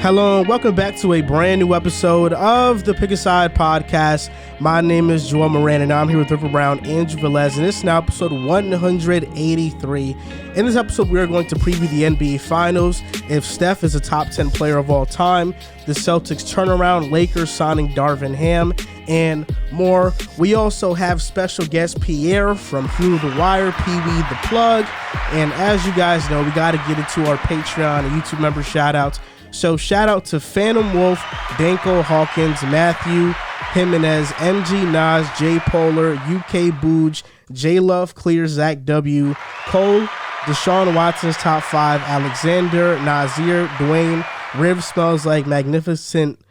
Hello and welcome back to a brand new episode of the Pick a Side podcast. My name is Joel Moran and I'm here with River Brown, Andrew Velez, and this is now episode 183. In this episode, we are going to preview the NBA Finals, if Steph is a top 10 player of all time, the Celtics turnaround, Lakers signing Darvin Ham, and more. We also have special guest Pierre from Through the Wire, PeeWeeDaPlug, and as you guys know, we got to get into our Patreon and YouTube member shout outs. So shout out to Phantom Wolf, Danko Hawkins, Matthew Jimenez, MG Nas, J Polar, UK Booj, J Love Clear, Zach W, Cole, Deshaun Watson's top 5, Alexander, Nazir, Dwayne, Riv Smells Like Magnificent,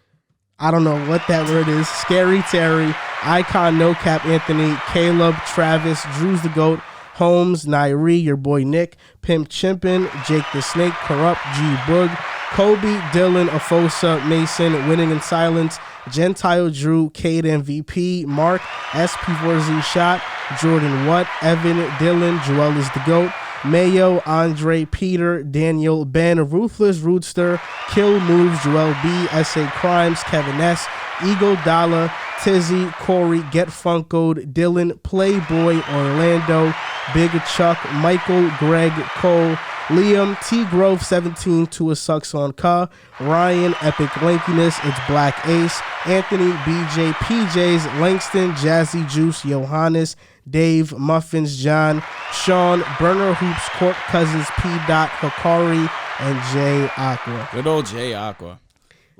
I don't know what that word is, Scary Terry, Icon No Cap Anthony, Caleb, Travis, Drew's the Goat, Holmes, Nairi, your boy Nick, Pimp Chimpin, Jake the Snake, Corrupt, G Boog, Kobe, Dylan, Afosa, Mason, Winning in Silence, Gentile Drew, Cade MVP, Mark, SP4Z Shot, Jordan What, Evan, Dylan, Joel is the GOAT, Mayo, Andre, Peter, Daniel, Ben, Ruthless Rootster, Kill Moves, Joel B, SA Crimes, Kevin S, Eagle Dollar, Tizzy, Corey, Get Funkoed, Dylan, Playboy, Orlando, Big Chuck, Michael, Greg, Cole, Liam, T Grove 17 to a Sucks on Ka, Ryan, Epic Lankiness, It's Black Ace, Anthony, BJ, PJs, Langston, Jazzy Juice, Johannes, Dave, Muffins, John, Sean, Burner Hoops, Court Cousins, P. Dot, Hikari, and J Aqua. Good old J Aqua.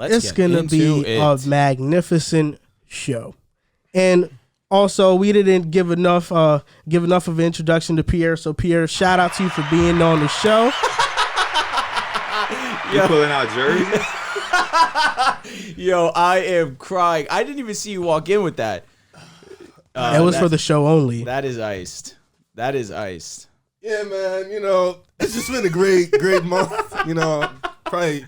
It's gonna be a magnificent show. And also, we didn't give enough of an introduction to Pierre. So, Pierre, shout out to you for being on the show. You pulling out jerseys? Yo, I am crying. I didn't even see you walk in with that. It was for the show only. That is iced. That is iced. Yeah, man. You know, it's just been a great month. You know, probably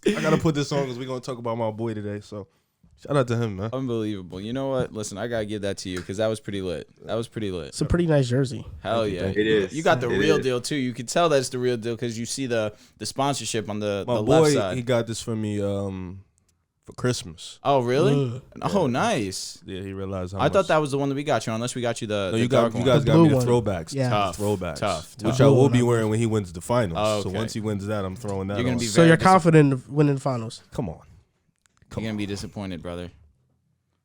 I gotta put this on because we're gonna talk about my boy today. So. Shout out to him, man. Unbelievable. You know what? Listen, I got to give that to you because that was pretty lit. It's a pretty nice jersey. Hell yeah. It is. You got the real deal, too. You can tell that it's the real deal because you see the sponsorship on the my left boy, side. he got this for me for Christmas. Oh, really? Oh, nice. Yeah, he realized how I much. thought that was the one that we got you, unless we got you the No, you dark guys one. got me the one. throwbacks. Yeah. Tough. Which I will be wearing when he wins the finals. Oh, So okay. once he wins that, I'm throwing that You're gonna on. be So you're confident in winning the finals? Come on. You're going to be disappointed, brother.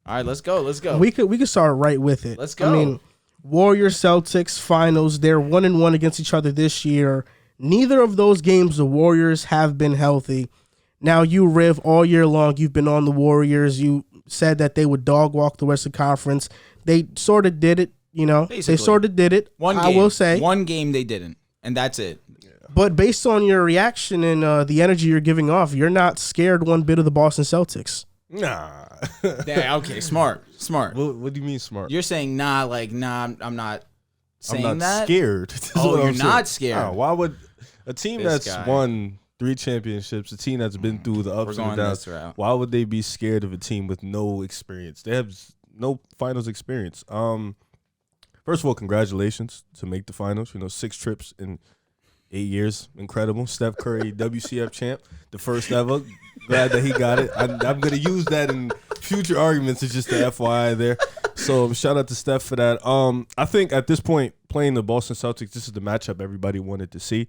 All right, let's go. We could start right with it. Let's go. I mean, Warriors Celtics finals. They're 1-1 against each other this year. Neither of those games the Warriors have been healthy. Now you, Riv, all year long you've been on the Warriors. You said that they would dog walk the rest of the conference. They sort of did it. You know, Basically. they sort of did it. I will say one game they didn't, and that's it. But based on your reaction and the energy you're giving off, you're not scared one bit of the Boston Celtics. Nah. Yeah, okay, smart. What do you mean smart? You're saying nah, I'm not saying I'm not that. scared. Oh, you're not scared. Nah, why would a team This that's guy. won 3 championships, a team that's been through the ups and downs, this route. why would they be scared of a team with no experience? They have no finals experience. First of all, congratulations to make the finals. 6 trips in 8 years, incredible. Steph Curry, WCF champ, the first ever. Glad that he got it. I'm going to use that in future arguments. It's just the FYI there. So shout out to Steph for that. I think at this point, playing the Boston Celtics, this is the matchup everybody wanted to see.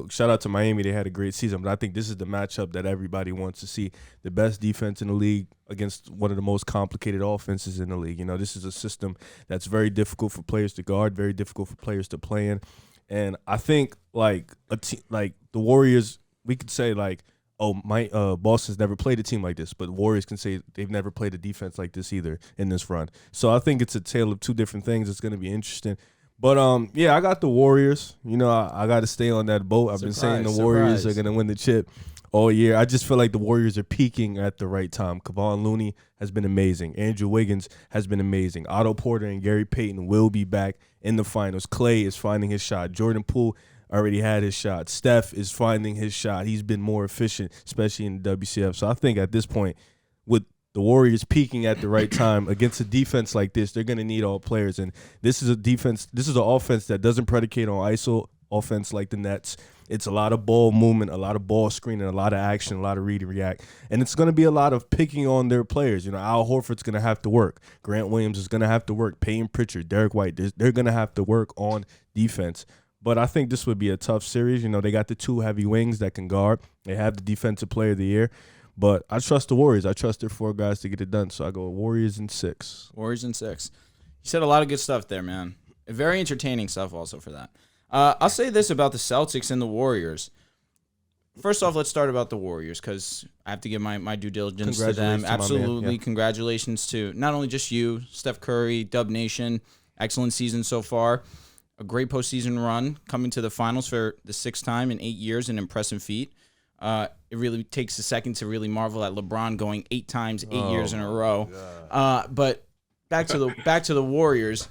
Shout out to Miami. They had a great season, but I think this is the matchup that everybody wants to see. The best defense in the league against one of the most complicated offenses in the league. This is a system that's very difficult for players to guard, very difficult for players to play in. And I think like the Warriors, we could say like, Boston's never played a team like this, but Warriors can say they've never played a defense like this either in this run. So I think it's a tale of two different things. It's going to be interesting. But I got the Warriors. I got to stay on that boat. I've been saying the Warriors are going to win the chip all year. I just feel like the Warriors are peaking at the right time. Kevon Looney has been amazing. Andrew Wiggins has been amazing. Otto Porter and Gary Payton will be back in the finals. Clay is finding his shot. Jordan Poole already had his shot. Steph is finding his shot. He's been more efficient, especially in the WCF. So I think at this point, with the Warriors peaking at the right time against a defense like this, they're going to need all players. And this is a defense, this is an offense that doesn't predicate on ISO offense like the Nets. It's a lot of ball movement, a lot of ball screening, a lot of action, a lot of read and react. And it's going to be a lot of picking on their players. You know, Al Horford's going to have to work. Grant Williams is going to have to work. Payton Pritchard, Derek White, they're going to have to work on defense. But I think this would be a tough series. You know, they got the 2 heavy wings that can guard. They have the defensive player of the year. But I trust the Warriors. I trust their 4 guys to get it done. So I go Warriors in 6. Warriors in 6. You said a lot of good stuff there, man. Very entertaining stuff also for that. I'll say this about the Celtics and the Warriors. First off, let's start about the Warriors because I have to give my due diligence to them. Absolutely. Congratulations to not only just you, Steph Curry, Dub Nation. Excellent season so far. A great postseason run, coming to the finals for the 6th time in 8 years, an impressive feat. It really takes a second to really marvel at LeBron going 8 times, 8 years in a row. But back to the Warriors.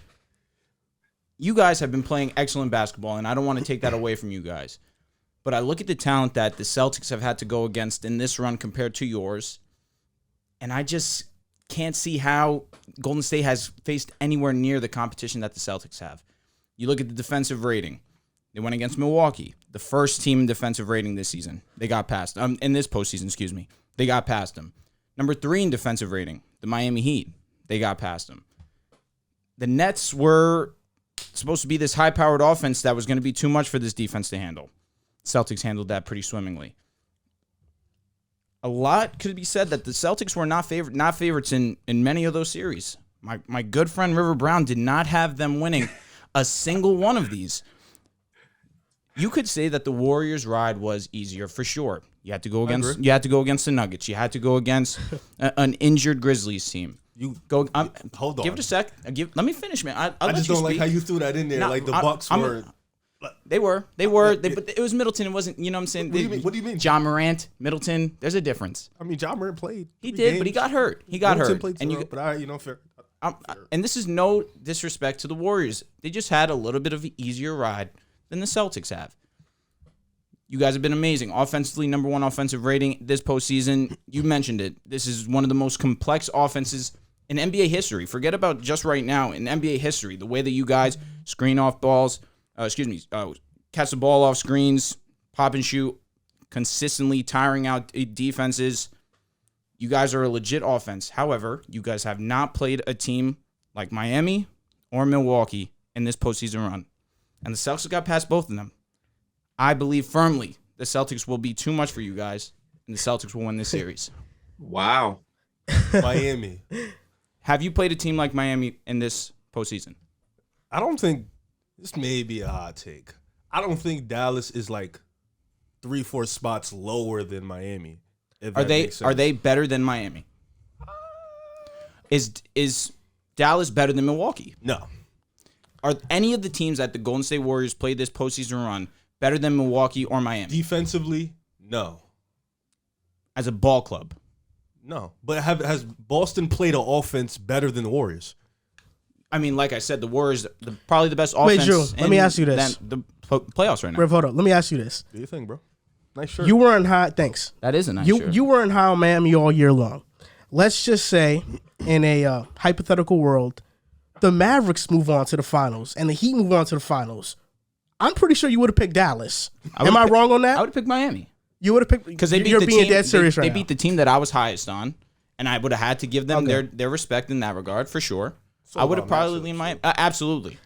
You guys have been playing excellent basketball, and I don't want to take that away from you guys. But I look at the talent that the Celtics have had to go against in this run compared to yours, and I just can't see how Golden State has faced anywhere near the competition that the Celtics have. You look at the defensive rating. They went against Milwaukee, the first team in defensive rating this season. They got past in this postseason, excuse me. They got past them. Number 3 in defensive rating, the Miami Heat. They got past them. The Nets were supposed to be this high-powered offense that was going to be too much for this defense to handle. Celtics handled that pretty swimmingly. A lot could be said that the Celtics were not favorites in many of those series. My good friend River Brown did not have them winning a single one of these. You could say that the Warriors' ride was easier for sure. You had to go against the Nuggets. You had to go against an injured Grizzlies team. You go. Hold on. Give it a sec. Let me finish, man. I just don't like how you threw that in there. Like the Bucks were. They were. But it was Middleton. It wasn't. You know what I'm saying? What do you mean? John Morant, Middleton. There's a difference. I mean, John Morant played. He did, but he got hurt. Middleton played zero, but fair. And this is no disrespect to the Warriors. They just had a little bit of an easier ride than the Celtics have. You guys have been amazing. Offensively, number 1 offensive rating this postseason. You mentioned it. This is one of the most complex offenses in NBA history. Forget about just right now. In NBA history, the way that you guys screen off balls, catch the ball off screens, pop and shoot, consistently tiring out defenses. You guys are a legit offense. However, you guys have not played a team like Miami or Milwaukee in this postseason run. And the Celtics got past both of them. I believe firmly the Celtics will be too much for you guys, and the Celtics will win this series. Wow. Miami. Have you played a team like Miami in this postseason? I don't think this may be a hot take. I don't think Dallas is like 3-4 spots lower than Miami. Are they better than Miami? Is Dallas better than Milwaukee? No. Are any of the teams that the Golden State Warriors played this postseason run better than Milwaukee or Miami? Defensively, no. As a ball club? No. But has Boston played an offense better than the Warriors? I mean, like I said, the Warriors probably the best offense. Wait, Drew, let me ask you this. The playoffs right now. Riv, hold up. Let me ask you this. Do you think, bro? Nice shirt. You weren't high. Thanks. That is a nice shirt. You weren't high on Miami all year long. Let's just say, in a hypothetical world, the Mavericks move on to the finals and the Heat move on to the finals. I'm pretty sure you would have picked Dallas. Am I wrong on that? I would have picked Miami. You would have picked because they beat the team. They beat the team that I was highest on, and I would have had to give them their respect in that regard for sure. So I would have probably leaned Miami. Absolutely.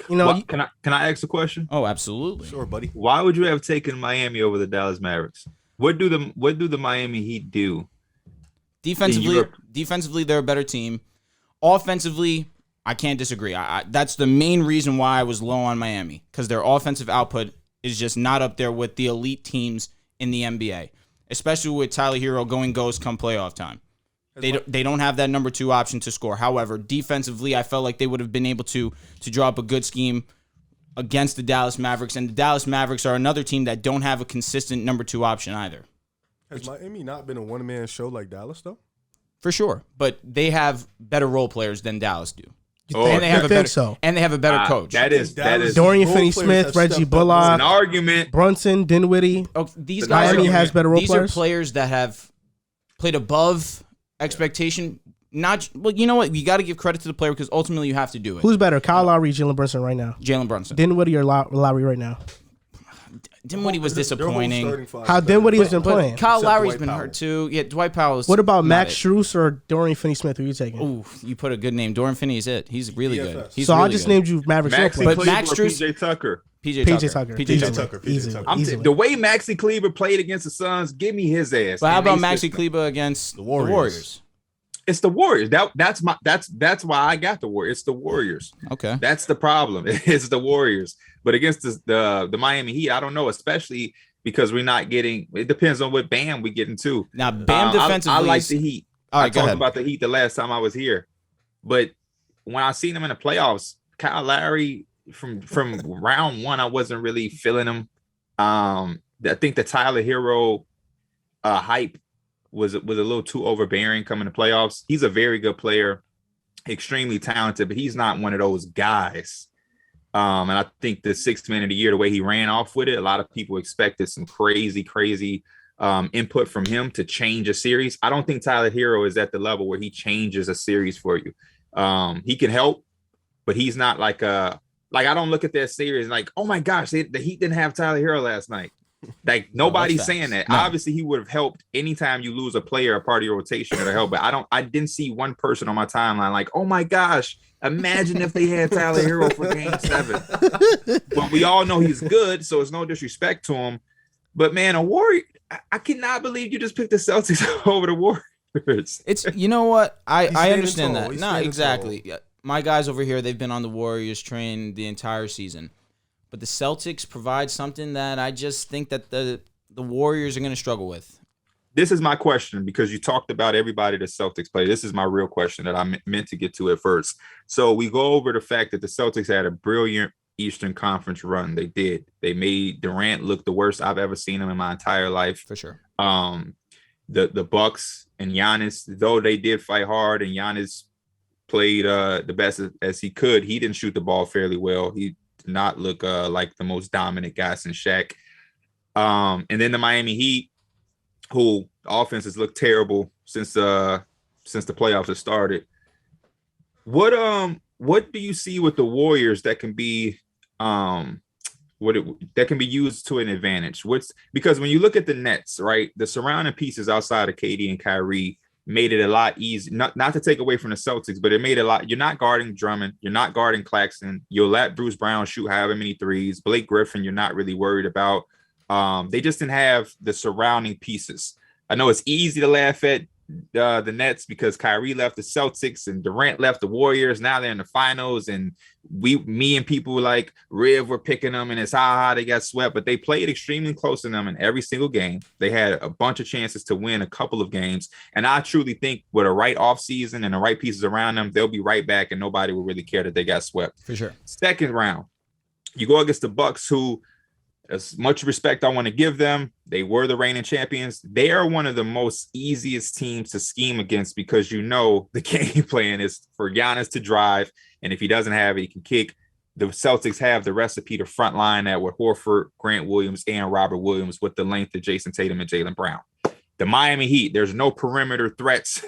You know, can I ask a question? Oh, absolutely. Sure, buddy. Why would you have taken Miami over the Dallas Mavericks? What do the Miami Heat do? Defensively, they're a better team. Offensively, I can't disagree. That's the main reason why I was low on Miami, because their offensive output is just not up there with the elite teams in the NBA, especially with Tyler Hero going ghost come playoff time. They don't have that number 2 option to score. However, defensively, I felt like they would have been able to draw up a good scheme against the Dallas Mavericks, and the Dallas Mavericks are another team that don't have a consistent number 2 option either. Has Miami not been a one-man show like Dallas, though? For sure, but they have better role players than Dallas do. And they have a better coach. That is Dorian Finney-Smith, Reggie Bullock, an argument. Brunson, Dinwiddie. Oh, these guys Miami has better role players. These are players that have played above expectation Well, you know what? You got to give credit to the player because ultimately you have to do it. Who's better, Kyle Lowry, Jalen Brunson right now? Jalen Brunson. Dinwiddie or Lowry right now? Dinwiddie was disappointing. How Dinwiddie has been playing? Kyle Except Lowry's Dwight been Powell. hurt too. Yeah, Dwight Powell is. What about not Max it. Strus or Dorian Finney-Smith? Who are you taking? Ooh, you put a good name. Dorian Finney is it. He's really good. DFS. He's so really I just good. named you Mavericks. Maxi But Kleber Max or Strus- PJ Tucker. PJ Tucker. PJ Tucker. Easily. The way Maxi Kleber played against the Suns, give me his ass. But how And about they Maxi system. Kleber against the Warriors. Warriors? It's the Warriors. That's why I got the Warriors. It's the Warriors. Okay. That's the problem. It's the Warriors. But against the Miami Heat, I don't know, especially because we're not getting. It depends on what Bam we get into. Now, Bam defensively. I like the Heat. All I right, go talked ahead. about the Heat the last time I was here, but when I seen them in the playoffs, Kyle Lowry from round one, I wasn't really feeling him. I think the Tyler Hero hype was a little too overbearing coming to playoffs. He's a very good player, extremely talented, but he's not one of those guys. And I think the 6th man of the year, the way he ran off with it, a lot of people expected some crazy input from him to change a series. I don't think Tyler Hero is at the level where he changes a series for you. He can help, but he's not like I don't look at that series like, oh my gosh, the Heat didn't have Tyler Hero last night. Like nobody's that's saying that. no. Obviously, he would have helped anytime you lose a player, a part of your rotation to help. But I didn't see one person on my timeline like, oh my gosh, imagine if they had Tyler Hero for Game 7. But we all know he's good, so it's no disrespect to him. But man, a Warrior, I cannot believe you just picked the Celtics over the Warriors. It's you know what I standing understand tall. that. He's No, standing exactly. Yeah, my guys over here, they've been on the Warriors train the entire season, but the Celtics provide something that I just think that the Warriors are going to struggle with. This is my question because you talked about everybody the Celtics play. This is my real question that I meant to get to at first. So we go over the fact that the Celtics had a brilliant Eastern Conference run. They did. They made Durant look the worst I've ever seen him in my entire life. For sure. The Bucks and Giannis, though they did fight hard and Giannis played the best as he could, he didn't shoot the ball fairly well. He did not look like the most dominant guy since Shaq. And then the Miami Heat, who offenses look terrible since the playoffs have started. What do you see with the Warriors that can be that can be used to an advantage? Because when you look at the Nets, right, the surrounding pieces outside of KD and Kyrie made it a lot easier. Not to take away from the Celtics, but it made it a lot. You're not guarding Drummond, you're not guarding Claxton. You'll let Bruce Brown shoot however many threes. Blake Griffin, you're not really worried about. They just didn't have the surrounding pieces. I know it's easy to laugh at the Nets because Kyrie left the Celtics and Durant left the Warriors. Now they're in the finals, and me and people like Riv were picking them, and it's how they got swept. But they played extremely close to them in every single game. They had a bunch of chances to win a couple of games, and I truly think with a right offseason and the right pieces around them, they'll be right back, and nobody will really care that they got swept. For sure. Second round, you go against the Bucks, who, as much respect I want to give them, they were the reigning champions. They are one of the most easiest teams to scheme against because you know the game plan is for Giannis to drive, and if he doesn't have it, he can kick. The Celtics have the recipe to front line that with Horford, Grant Williams, and Robert Williams with the length of Jason Tatum and Jaylen Brown. The Miami Heat, there's no perimeter threats.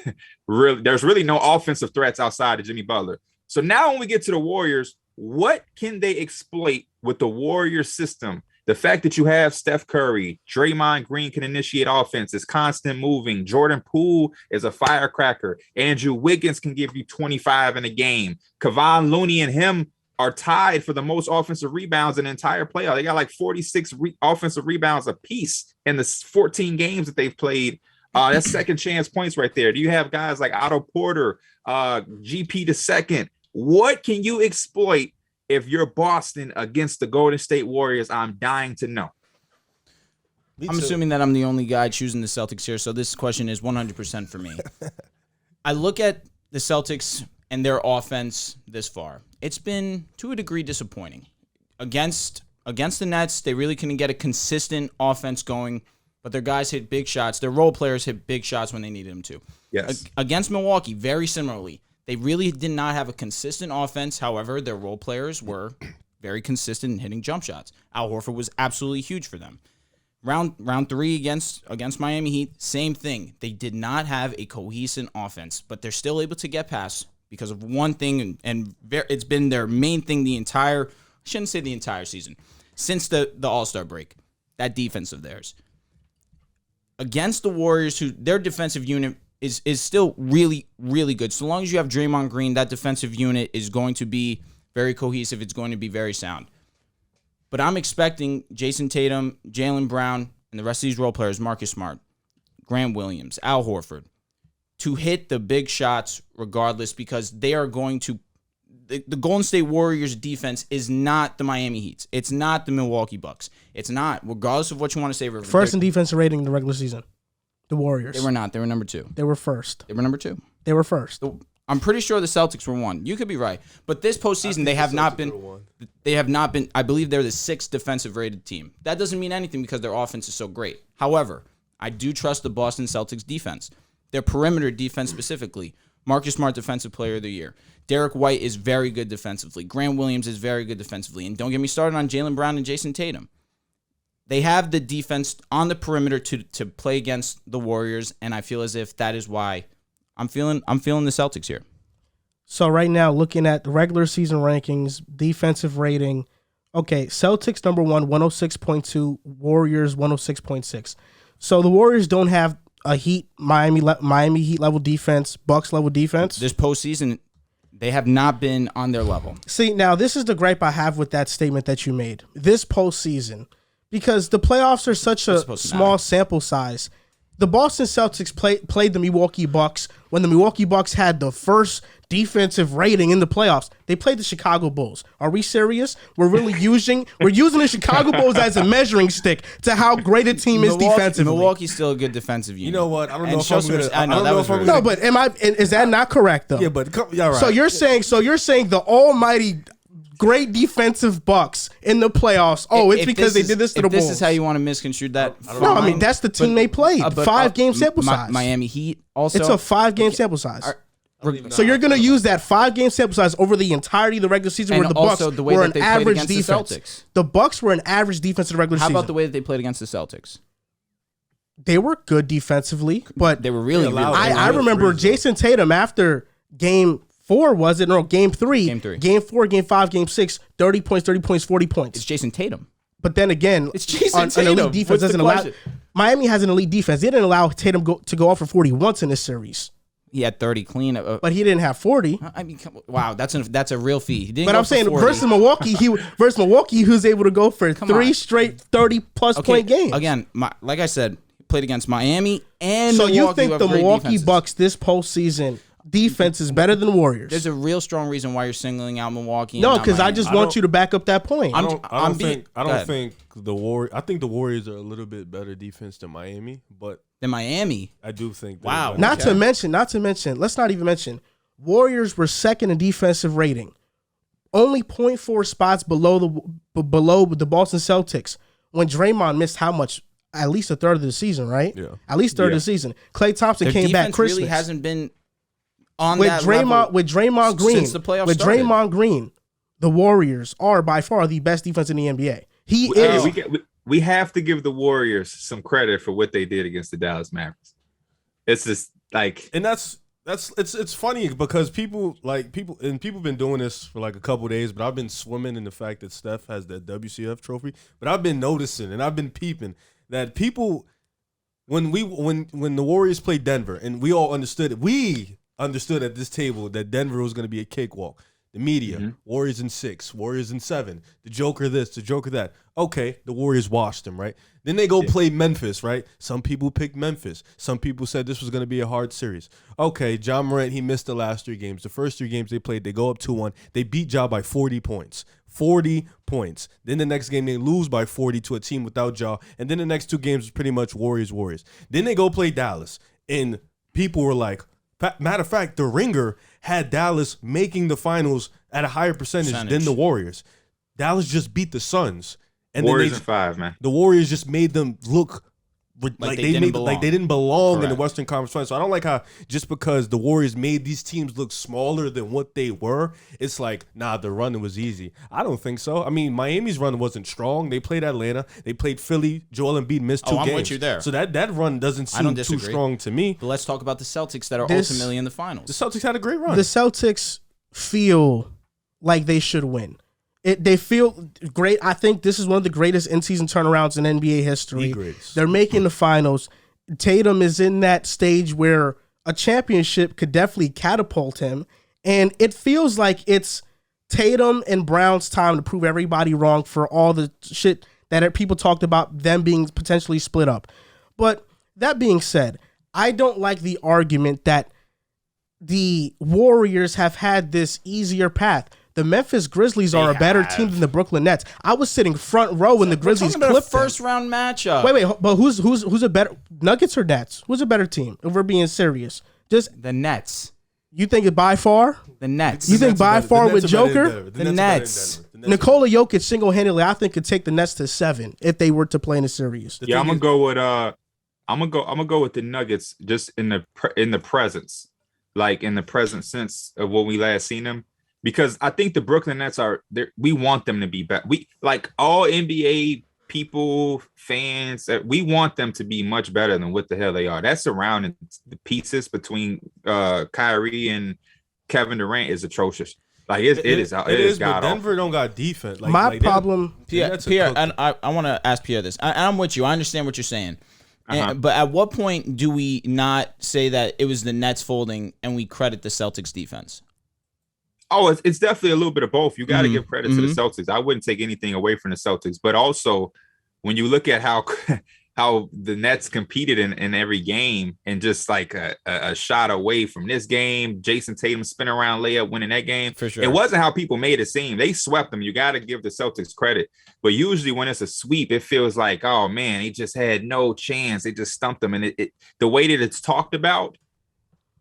There's really no offensive threats outside of Jimmy Butler. So now when we get to the Warriors, what can they exploit with the Warriors system? The fact that you have Steph Curry, Draymond Green can initiate offense, is constant moving. Jordan Poole is a firecracker. Andrew Wiggins can give you 25 in a game. Kevon Looney and him are tied for the most offensive rebounds in the entire playoff. They got like 46 offensive rebounds apiece in the 14 games that they've played. That's second chance points right there. Do you have guys like Otto Porter, GP the second? What can you exploit if you're Boston against the Golden State Warriors? I'm dying to know. I'm assuming that I'm the only guy choosing the Celtics here, so this question is 100% for me. I look at the Celtics and their offense this far. It's been, to a degree, disappointing. Against the Nets, they really couldn't get a consistent offense going, but their guys hit big shots. Their role players hit big shots when they needed them to. Yes. Against Milwaukee, very similarly. They really did not have a consistent offense. However, their role players were very consistent in hitting jump shots. Al Horford was absolutely huge for them. Round 3 against Miami Heat, same thing. They did not have a cohesive offense, but they're still able to get past because of one thing, and it's been their main thing I shouldn't say the entire season, since the All-Star break, that defense of theirs. Against the Warriors, their defensive unit is still really, really good. So long as you have Draymond Green, that defensive unit is going to be very cohesive. It's going to be very sound. But I'm expecting Jason Tatum, Jaylen Brown, and the rest of these role players, Marcus Smart, Grant Williams, Al Horford, to hit the big shots regardless, because they are going to – the Golden State Warriors defense is not the Miami Heat. It's not the Milwaukee Bucks. It's not, regardless of what you want to say. First in defensive rating in the regular season, the Warriors. They were not. They were number 2. They were first. They were number 2. They were first. I'm pretty sure the Celtics were 1. You could be right. But this postseason, they have not been. They have not been. I believe they're the 6th defensive rated team. That doesn't mean anything because their offense is so great. However, I do trust the Boston Celtics defense. Their perimeter defense specifically. Marcus Smart, Defensive Player of the Year. Derek White is very good defensively. Grant Williams is very good defensively. And don't get me started on Jaylen Brown and Jason Tatum. They have the defense on the perimeter to play against the Warriors, and I feel as if that is why I'm feeling the Celtics here. So right now, looking at the regular season rankings, defensive rating, okay, Celtics number 1, 106.2, Warriors 106.6. So the Warriors don't have a Miami Heat level defense, Bucks level defense. This postseason, they have not been on their level. See, now this is the gripe I have with that statement that you made. This postseason, because the playoffs are such a small sample size. The Boston Celtics played the Milwaukee Bucks when the Milwaukee Bucks had the first defensive rating in the playoffs. They played the Chicago Bulls. Are we serious? We're using the Chicago Bulls as a measuring stick to how great a team is defensively. Milwaukee's still a good defensive unit. You know what? I don't know if I'm gonna. No, but is that not correct though? Yeah, but yeah, right. So you're saying the almighty great defensive Bucks in the playoffs. Oh, it's because they did this to the Bulls. This is how you want to misconstrue that. No, I mean that's the team they played. 5-game sample size. Miami Heat also. It's a 5-game sample size. So you're going to use that 5-game sample size over the entirety of the regular season, where the Bucks were an average defense. The Bucks were an average defense in the regular season. How about the way that they played against the Celtics? They were good defensively, but they were really. I remember Jason Tatum after Game 4, was it? No, Game 3. Game 4, Game 5, Game 6, 30 points, 40 points. It's Jason Tatum. But then again, it's Jason Tatum. An elite defense doesn't allow. Miami has an elite defense. They didn't allow Tatum to go off for 40 once in this series. He had 30 clean, but he didn't have 40. I mean, wow, that's a real feat. But I'm saying versus Milwaukee, he was able to go for 3 straight 30-plus point games. Again, like I said, played against Miami and so Milwaukee. So you think the Milwaukee Bucks this postseason defense is better than the Warriors? There's a real strong reason why you're singling out Milwaukee. No, because I just want you to back up that point. I think the Warriors. I think the Warriors are a little bit better defense than Miami, but than Miami. I do think. Wow. Not to mention. Let's not even mention. Warriors were second in defensive rating, only 0.4 spots below the Boston Celtics when Draymond missed how much? At least a third of the season, right? Yeah. At least a third of the season. Klay Thompson came back Christmas. Really hasn't been on with that Draymond level with Draymond Green. Since the playoffs with started. Draymond Green, the Warriors are by far the best defense in the NBA. He is. We have to give the Warriors some credit for what they did against the Dallas Mavericks. It's just like, and it's funny because people been doing this for like a couple of days, but I've been swimming in the fact that Steph has that WCF trophy. But I've been noticing and I've been peeping that people, when the Warriors played Denver, and we all understood at this table that Denver was going to be a cakewalk. The media, Warriors in 6, Warriors in 7, the Joker this, the Joker that. Okay, the Warriors washed them, right? Then they go play Memphis, right? Some people picked Memphis. Some people said this was going to be a hard series. Okay, John Morant, he missed the last 3 games. The first 3 games they played, they go up 2-1. They beat Ja by 40 points. 40 points. Then the next game they lose by 40 to a team without Ja. And then the next 2 games was pretty much Warriors. Then they go play Dallas. And people were like, matter of fact, the Ringer had Dallas making the finals at a higher percentage than the Warriors. Dallas just beat the Suns. And Warriors then in 5, man. The Warriors just made them look Like they didn't belong. like they didn't belong in the Correct. Western Conference Finals. So I don't like how just because the Warriors made these teams look smaller than what they were, it's like, nah, the run was easy. I don't think so. I mean, Miami's run wasn't strong. They played Atlanta. They played Philly. Joel Embiid missed 2 games. I'm with you there. So that run doesn't seem too strong to me. But let's talk about the Celtics that are ultimately in the finals. The Celtics had a great run. The Celtics feel like they should win. They feel great. I think this is one of the greatest in-season turnarounds in NBA history. The greatest. They're making the finals. Tatum is in that stage where a championship could definitely catapult him. And it feels like it's Tatum and Brown's time to prove everybody wrong for all the shit that people talked about them being potentially split up. But that being said, I don't like the argument that the Warriors have had this easier path. The Memphis Grizzlies are a better team than the Brooklyn Nets. I was sitting front row when the Grizzlies clipped a first round matchup. Wait, but who's a better Nuggets or Nets? Who's a better team? If we're being serious, just the Nets. You think it by far? The Nets. You think by far with Joker? The Nets. Nikola Jokic single-handedly, I think, could take the Nets to 7 if they were to play in a series. Yeah, I'm gonna go with the Nuggets just in the presence, like in the present sense of what we last seen them. Because I think the Brooklyn Nets we want them to be better. We like all NBA people, fans, we want them to be much better than what the hell they are. That surrounding the pieces between Kyrie and Kevin Durant is atrocious. Like it is. But Denver don't got defense. My problem, Pierre, and I want to ask Pierre this. I'm with you. I understand what you're saying. But at what point do we not say that it was the Nets folding and we credit the Celtics defense? Oh, it's definitely a little bit of both. You got to give credit to the Celtics. I wouldn't take anything away from the Celtics, but also when you look at how the Nets competed in every game and just like a shot away from this game, Jason Tatum spin around layup winning that game. For sure. It wasn't how people made it seem. They swept them. You got to give the Celtics credit. But usually when it's a sweep, it feels like, oh man, he just had no chance. They just stumped them. And the way that it's talked about,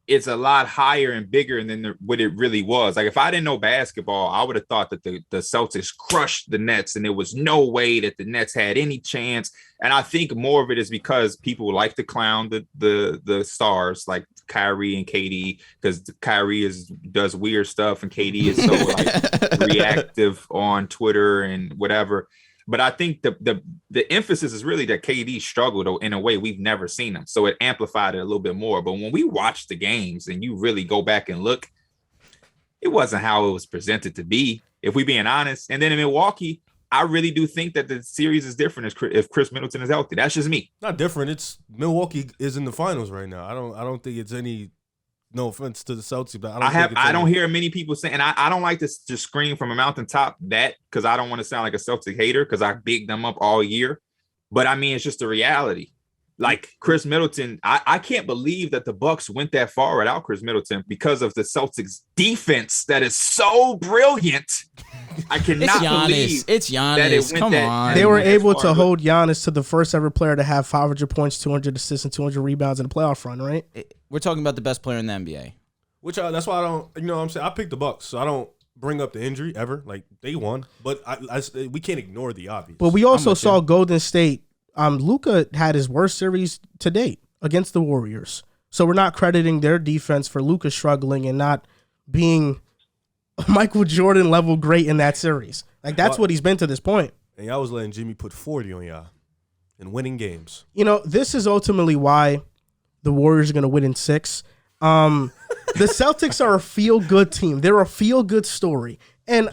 it's a lot higher and bigger than what it really was. Like if I didn't know basketball, I would have thought that the Celtics crushed the Nets and there was no way that the Nets had any chance. And I think more of it is because people like to clown the stars like Kyrie and KD, because Kyrie does weird stuff and KD is so like reactive on Twitter and whatever. But I think the emphasis is really that KD struggled in a way we've never seen him. So it amplified it a little bit more. But when we watch the games and you really go back and look, it wasn't how it was presented to be, if we being honest. And then in Milwaukee, I really do think that the series is different if Chris Middleton is healthy. That's just me. Not different. It's Milwaukee is in the finals right now. I don't think it's any. No offense to the Celtics, but I don't hear many people saying, and I don't like to just scream from a mountaintop that, because I don't want to sound like a Celtic hater because I bigged them up all year. But I mean, it's just a reality. Like Chris Middleton, I can't believe that the Bucks went that far without Chris Middleton because of the Celtics defense that is so brilliant. I cannot believe it's Giannis. Come on. They were able to hold Giannis to the first ever player to have 500 points, 200 assists, and 200 rebounds in a playoff run, right? We're talking about the best player in the NBA. That's why I don't, you know what I'm saying? I picked the Bucks, so I don't bring up the injury ever. Like, they won. But we can't ignore the obvious. But we also saw Golden State. Luka had his worst series to date against the Warriors. So we're not crediting their defense for Luka struggling and not being Michael Jordan level great in that series. Like, that's what he's been to this point. And y'all was letting Jimmy put 40 on y'all and winning games. You know, this is ultimately why the Warriors are going to win in 6. The Celtics are a feel-good team. They're a feel-good story. And,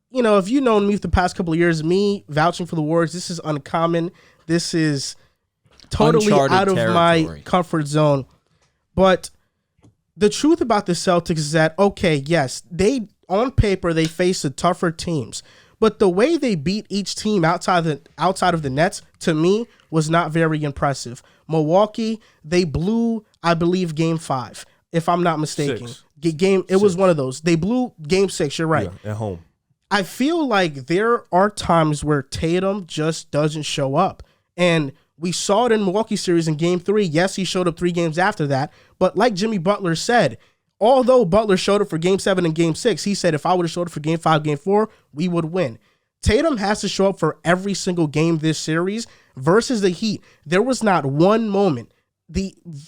you know, if you've known me for the past couple of years, me vouching for the Warriors, this is uncommon. This is totally Uncharted out of territory. my comfort zone. But the truth about the Celtics is that, okay, yes, on paper, they face the tougher teams. But the way they beat each team outside of the Nets, to me, was not very impressive. Milwaukee, they blew, I believe, Game 5, if I'm not mistaken. It was one of those. They blew Game 6, you're right. Yeah, at home. I feel like there are times where Tatum just doesn't show up. And we saw it in Milwaukee series in Game 3. Yes, he showed up 3 games after that. But like Jimmy Butler said, although Butler showed up for Game 7 and Game 6, he said if I would have showed up for Game 5, Game 4, we would win. Tatum has to show up for every single game this series versus the Heat. There was not one moment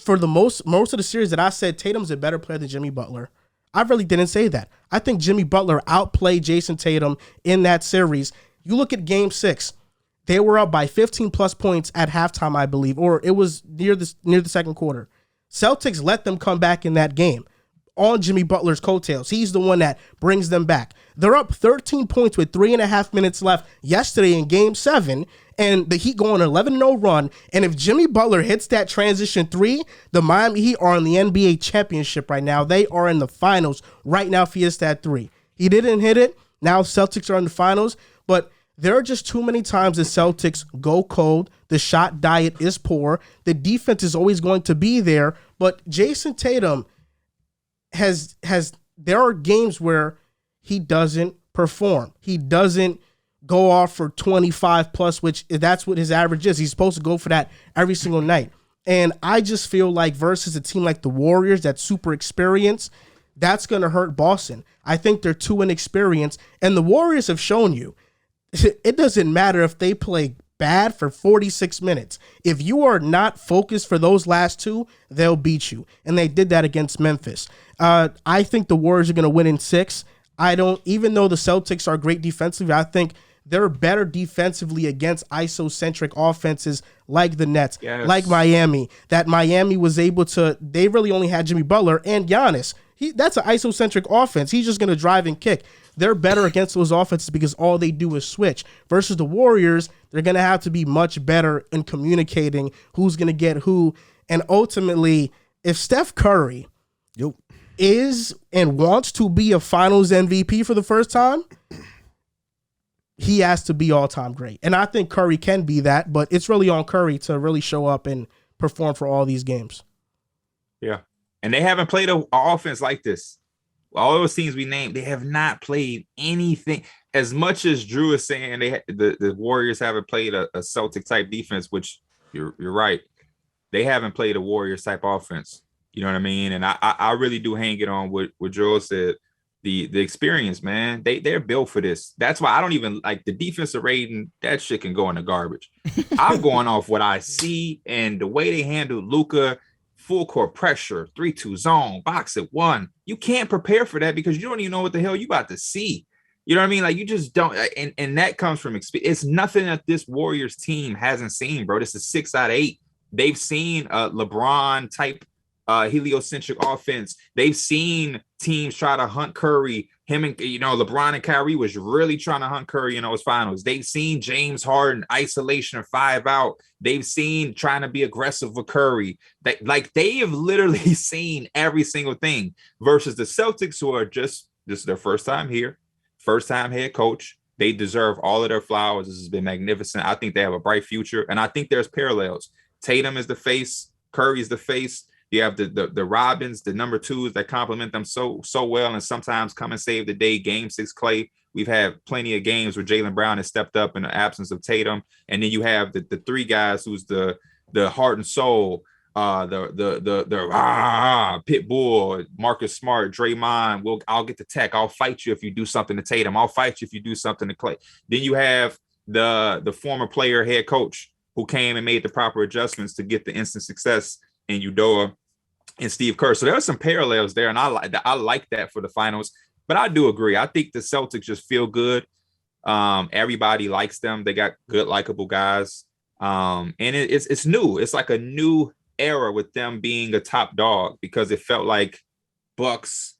for the most of the series that I said Tatum's a better player than Jimmy Butler. I really didn't say that. I think Jimmy Butler outplayed Jason Tatum in that series. You look at Game 6, they were up by 15 plus points at halftime, I believe, or it was near the second quarter. Celtics let them come back in that game on Jimmy Butler's coattails. He's the one that brings them back. They're up 13 points with 3.5 minutes left yesterday in Game 7, and the Heat go on an 11-0 run. And if Jimmy Butler hits that transition three, the Miami Heat are in the NBA championship right now. They are in the finals right now if he hits that three. He didn't hit it. Now Celtics are in the finals, but there are just too many times the Celtics go cold. The shot diet is poor. The defense is always going to be there, but Jason Tatum there are games where he doesn't perform. He doesn't go off for 25 plus, which that's what his average is. He's supposed to go for that every single night. And I just feel like versus a team like the Warriors that's super experienced, that's going to hurt Boston. I think they're too inexperienced, and the Warriors have shown you it doesn't matter if they play bad for 46 minutes. If you are not focused for those last two, they'll beat you. And they did that against Memphis. I think the Warriors are going to win in 6. Even though the Celtics are great defensively, I think they're better defensively against isocentric offenses like the Nets, like Miami, that Miami was able to, they really only had Jimmy Butler and Giannis. That's an isocentric offense. He's just going to drive and kick. They're better against those offenses because all they do is switch. Versus the Warriors, they're going to have to be much better in communicating who's going to get who. And ultimately, if Steph Curry is and wants to be a finals MVP for the first time, he has to be all-time great. And I think Curry can be that, but it's really on Curry to really show up and perform for all these games. Yeah. And they haven't played an offense like this. All those teams we named, they have not played anything. As much as Drew is saying the Warriors haven't played a Celtic-type defense, which you're right. They haven't played a Warriors-type offense. You know what I mean? And I really do hang it on what Joel said. The experience, man. They're built for this. That's why I don't even like the defensive rating. That shit can go in the garbage. I'm going off what I see and the way they handle Luka. Full court pressure, 3-2 zone, box at 1. You can't prepare for that because you don't even know what the hell you about to see. You know what I mean? Like you just don't. And that comes from experience. It's nothing that this Warriors team hasn't seen, bro. This is 6 out of 8. They've seen a LeBron type heliocentric offense. They've seen teams try to hunt Curry. Him and LeBron and Kyrie was really trying to hunt Curry in those finals. They've seen James Harden isolation or 5 out. They've seen trying to be aggressive with Curry. They have literally seen every single thing versus the Celtics, who are this is their first time here, first time head coach. They deserve all of their flowers. This has been magnificent. I think they have a bright future, and I think there's parallels. Tatum is the face. Curry is the face. You have the Robins, the number 2s that complement them so well and sometimes come and save the day. Game 6 Clay. We've had plenty of games where Jaylen Brown has stepped up in the absence of Tatum. And then you have the 3 guys who's the heart and soul, the pit bull, Marcus Smart, Draymond. I'll get the tech. I'll fight you if you do something to Tatum. I'll fight you if you do something to Clay. Then you have the former player head coach who came and made the proper adjustments to get the instant success in Udoa and Steve Kerr. So there are some parallels there, and I like that for the finals. But I do agree. I think the Celtics just feel good. Everybody likes them. They got good, likable guys. And it's new. It's like a new era with them being a top dog because it felt like Bucks,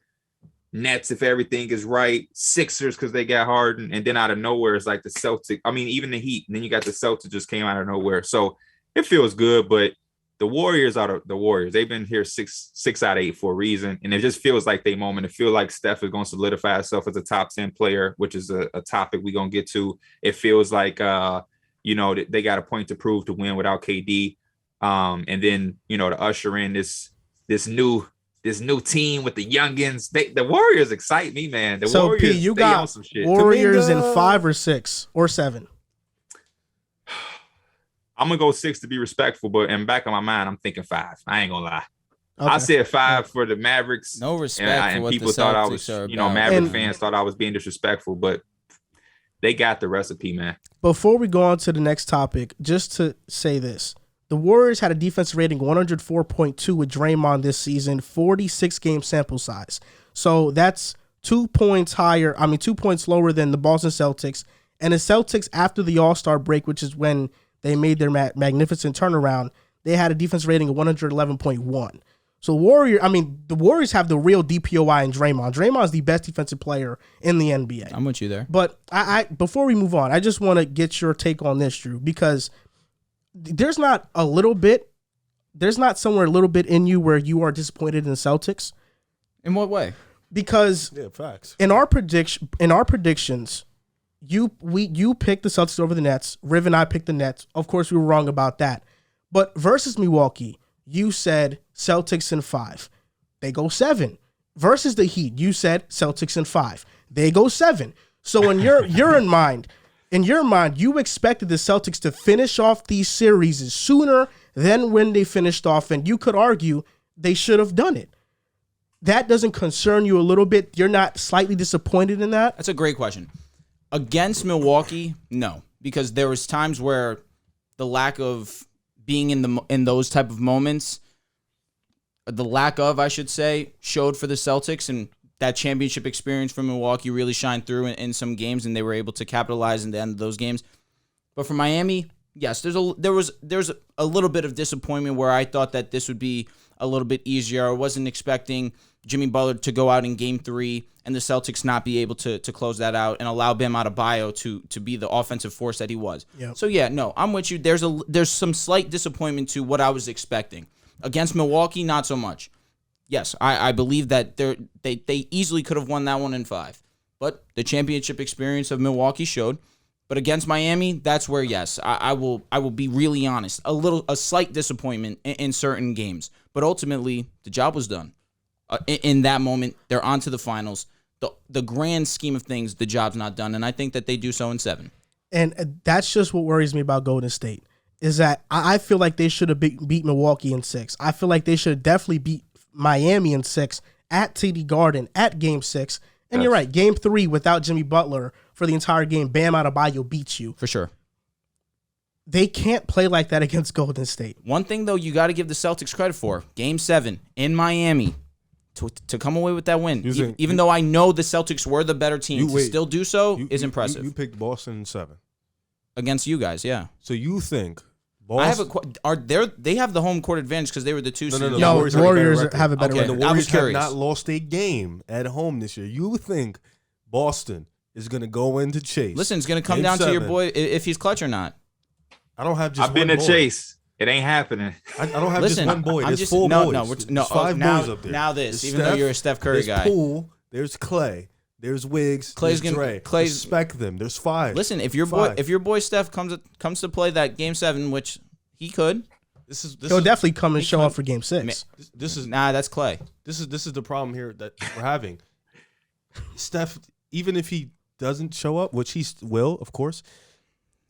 Nets, if everything is right, Sixers because they got Harden, and then out of nowhere it's like the Celtics. I mean, even the Heat, and then you got the Celtics just came out of nowhere. So it feels good, but the Warriors are the Warriors. They've been here 6 out of 8 for a reason, and it just feels like their moment. It feels like Steph is going to solidify himself as a top 10 player, which is a topic we're going to get to. It feels like, they got a point to prove to win without KD. And then, to usher in this new team with the youngins. The Warriors excite me, man. The Warriors, P, you got some shit. Warriors in 5 or 6 or 7. I'm gonna go 6 to be respectful, but in the back of my mind, I'm thinking 5. I ain't gonna lie. Okay. I said 5 for the Mavericks. No respect and for what people the thought I Celtics was, are about. Maverick fans thought I was being disrespectful, but They got the recipe, man. Before we go on to the next topic, just to say this. The Warriors had a defensive rating 104.2 with Draymond this season, 46-game sample size. So that's 2 points higher, 2 points lower than the Boston Celtics. And the Celtics, after the All-Star break, which is when they made their magnificent turnaround, they had a defense rating of 111.1. So the Warriors have the real DPOI in Draymond. Draymond's the best defensive player in the NBA. I'm with you there. But I before we move on, I just want to get your take on this, Drew, because there's not somewhere a little bit in you where you are disappointed in the Celtics. In what way? Because facts. In our predictions, you picked the Celtics over the Nets. Riv and I picked the Nets. Of course, we were wrong about that. But versus Milwaukee, you said Celtics in 5. They go 7. Versus the Heat, you said Celtics in 5. They go 7. So in your mind, you expected the Celtics to finish off these series sooner than when they finished off, and you could argue they should have done it. That doesn't concern you a little bit? You're not slightly disappointed in that? That's a great question. Against Milwaukee, no, because there was times where the lack of being in those type of moments, I should say, showed for the Celtics, and that championship experience from Milwaukee really shined through in some games, and they were able to capitalize in the end of those games. But for Miami, yes, there's a little bit of disappointment where I thought that this would be a little bit easier. I wasn't expecting Jimmy Butler to go out in Game 3 and the Celtics not be able to close that out and allow Bam Adebayo to be the offensive force that he was. Yep. So yeah, no, I'm with you. There's some slight disappointment to what I was expecting. Against Milwaukee, not so much. Yes, I believe that they easily could have won that one in 5. But the championship experience of Milwaukee showed. But against Miami, that's where, yes, I will be really honest. A slight disappointment in certain games. But ultimately, the job was done. In that moment, they're on to the finals. The grand scheme of things, the job's not done. And I think that they do so in 7. And that's just what worries me about Golden State, is that I feel like they should have beat Milwaukee in 6. I feel like they should have definitely beat Miami in 6 at TD Garden at Game 6. And yes, you're right, Game 3 without Jimmy Butler for the entire game, Bam Adebayo beats you. For sure. They can't play like that against Golden State. One thing, though, you got to give the Celtics credit for, Game 7 in Miami, to come away with that win. Even though I know the Celtics were the better team, to still do so is impressive. You picked Boston in 7. Against you guys, yeah. So you think they have the home court advantage because they were the 2 seed? No, Warriors have a better record. The Warriors have not lost a game at home this year. You think Boston is going to go into Chase? Listen, it's going to come down to your boy if he's clutch or not. I don't have just I've been one to boy. Chase. It ain't happening. I don't have just one boy. There's 4 boys. There's 5 boys up there. Now this, there's even though you're a Steph Curry guy. There's Poole. There's Clay. There's Wiggs. There's Dre. Respect them. There's 5. Listen, if your boy Steph comes to play that Game 7, which he could, he'll definitely come and show up for Game 6. That's Clay. This is the problem here that we're having. Steph, even if he doesn't show up, which he will, of course.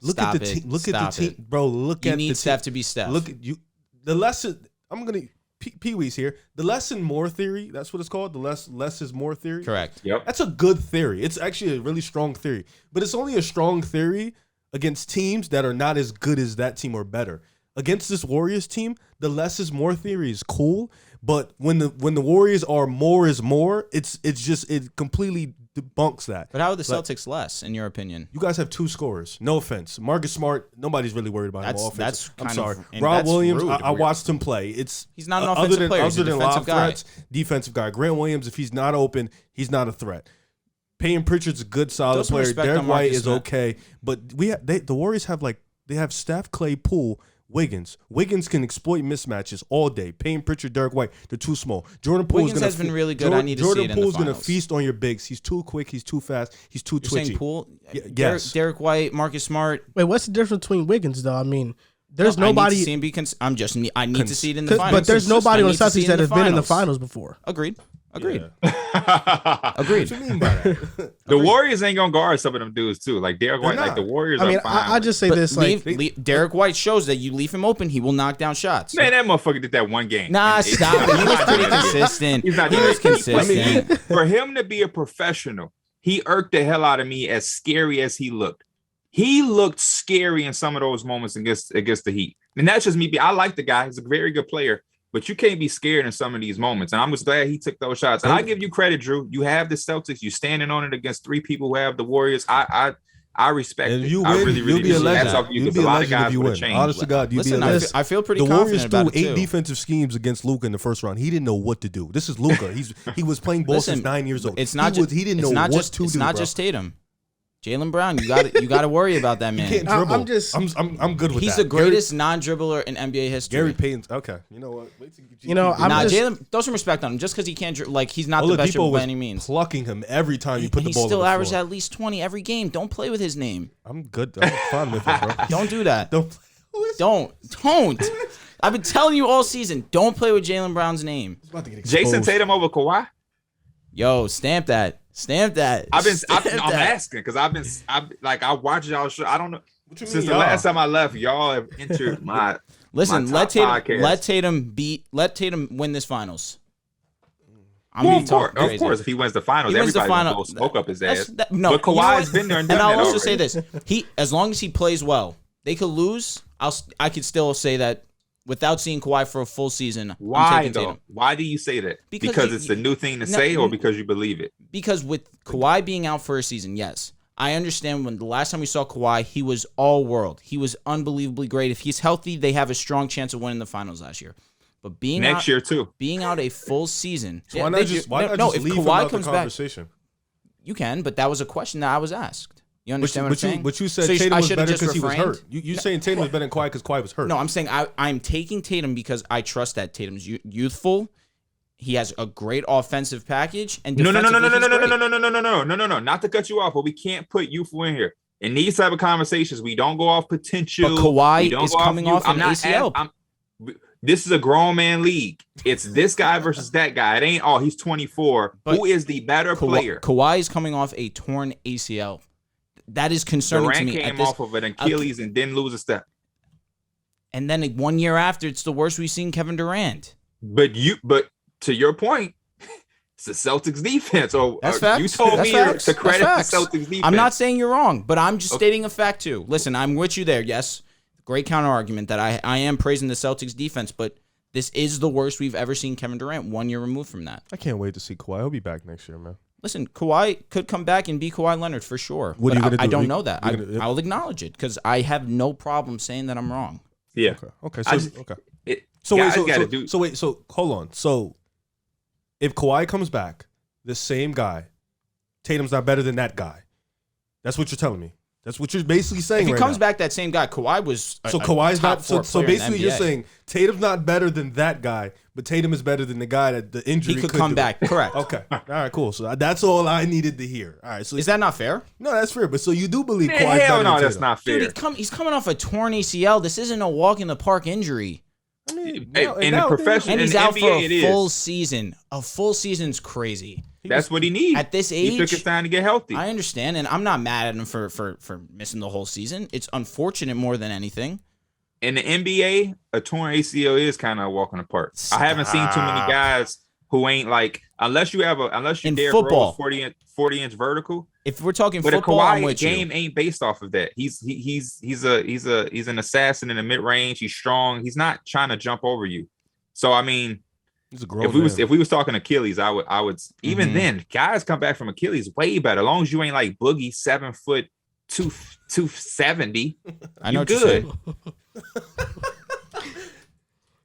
Look at the team. Look at the team, bro. You need Steph to be Steph. Look at you. The lesson. I'm gonna Pee-wee's here. The less and more theory. That's what it's called. The less is more theory. Correct. Yep. That's a good theory. It's actually a really strong theory, but it's only a strong theory against teams that are not as good as that team or better. Against this Warriors team, the less is more theory is cool, but when the Warriors are more is more, it completely debunks that. But how are the Celtics less, in your opinion? You guys have 2 scorers. No offense. Marcus Smart, nobody's really worried about him on offense. I'm sorry. Rob Williams, I watched him play. He's not an offensive player. He's a defensive guy. Threats, defensive guy. Grant Williams, if he's not open, he's not a threat. Payton Pritchard's a good, solid player. Derek White is okay. But the Warriors have they have Steph, Clay, Poole, Wiggins. Wiggins can exploit mismatches all day. Payton Pritchard, Derek White, they're too small. Jordan Poole has been really good. I need to see it in the finals. Jordan Poole's going to feast on your bigs. He's too quick. He's too fast. He's too twitchy. You're saying Poole? Yes. Derek White, Marcus Smart. Wait, what's the difference between Wiggins, though? I mean, there's nobody. I need to see it in the finals. But there's nobody on the Celtics that has been in the finals before. Agreed. Agreed. What you mean by that? The Warriors ain't gonna guard some of them dudes too. Like Derek White, like the Warriors. I mean, are fine. I just say this: Derek White shows that you leave him open, he will knock down shots. Man, that motherfucker did that one game. Nah, stop. He was pretty consistent. He was consistent. I mean, for him to be a professional he irked the hell out of me as scary as he looked. He looked scary in some of those moments against the Heat. And that's just me. I like the guy. He's a very good player. But you can't be scared in some of these moments. And I'm just glad he took those shots. And I give you credit, Drew. You have the Celtics. You standing on it against 3 people who have the Warriors. I respect it. You I win, really you'll be a do. legend. You'll be a legend if you win. Honest to God, you'll be a legend. I feel pretty the confident Warriors about threw it 8 too. defensive schemes against Luka in the first round. He didn't know what to do. This is Luka. He was playing ball since 9 years old. It's not he didn't know what to do. It's not just Tatum. Jaylen Brown, you got to worry about that man. He can't dribble. I'm good with that. He's the greatest non-dribbler in NBA history. Gary Payton's okay. You know what? Jaylen. Throw some respect on him. Just because he can't, he's not the best dribbler by any means. Plucking him every time you put the ball. He still averages at least 20 every game. Don't play with his name. I'm good. I'm fine with it, bro. Don't do that. Don't. I've been telling you all season. Don't play with Jaylen Brown's name. Jason Tatum over Kawhi. Yo, stamp that. I'm asking because I watch y'all show. I don't know. Since the last time I left, y'all have entered my. Listen, my top let Tatum win this finals. Of course, if he wins the finals, everybody's gonna go smoke up his ass. But Kawhi's been there and done that. And I'll also already. say this: as long as he plays well, they could lose. I could still say that without seeing Kawhi for a full season. Why though? Why do you say that? Because it's the new thing to say, or because you believe it? Because with Kawhi being out for a season, yes. I understand when the last time we saw Kawhi, he was all world. He was unbelievably great. If he's healthy, they have a strong chance of winning the finals last year. But being next year too, being out a full season. So why not just leave him out the conversation? You can, but that was a question that I was asked. You understand what I'm saying? But you said Tatum was better because he was hurt. You saying Tatum was better than Kawhi because Kawhi was hurt. No, I'm saying I'm taking Tatum because I trust that Tatum's youthful. He has a great offensive package. And no, not to cut you off, but we can't put youthful in here. In these type of conversations, we don't go off potential. But Kawhi is coming off an ACL. This is a grown man league. It's this guy versus that guy. It ain't, he's 24. But who is the better player? Kawhi is coming off a torn ACL. That is concerning to me. Durant came off of an Achilles and didn't lose a step. And then 1 year after, it's the worst we've seen Kevin Durant. But to your point, it's the Celtics defense. That's facts. You told me to credit the Celtics defense. I'm not saying you're wrong, but I'm just stating a fact too. Listen, I'm with you there. Yes, great counter argument that I am praising the Celtics defense, but this is the worst we've ever seen Kevin Durant 1 year removed from that. I can't wait to see Kawhi. He'll be back next year, man. Listen, Kawhi could come back and be Kawhi Leonard for sure. What are you gonna do? I don't know that. I'll acknowledge it because I have no problem saying that I'm wrong. Yeah. Okay. So hold on. So if Kawhi comes back, the same guy, Tatum's not better than that guy. That's what you're telling me. That's what you're basically saying. If he comes back, that same guy, Kawhi was. Kawhi's not. So basically, you're saying Tatum's not better than that guy, but Tatum is better than the guy that the injury. He could come back. Correct. Okay. All right. Cool. So that's all I needed to hear. All right. So is that not fair? No, that's fair. But so you do believe Kawhi's better than no, Tatum? That's not fair. Dude, he's coming off a torn ACL. This isn't a walk in the park injury. I mean, in the professional, and he's in out NBA, for a full season. A full season's crazy. That's what he needs at this age. He took his time to get healthy. I understand, and I'm not mad at him for missing the whole season. It's unfortunate more than anything. In the NBA, a torn ACL is kind of a walk in the park. I haven't seen too many guys who ain't unless you dare roll 40-inch vertical. If we're talking but football, a Kawhi game ain't based off of that. He's an assassin in the mid range. He's strong. He's not trying to jump over you. So I mean, if we was talking Achilles, I would even then guys come back from Achilles way better. As long as you ain't like Boogie 7 foot 270. I know what you're saying.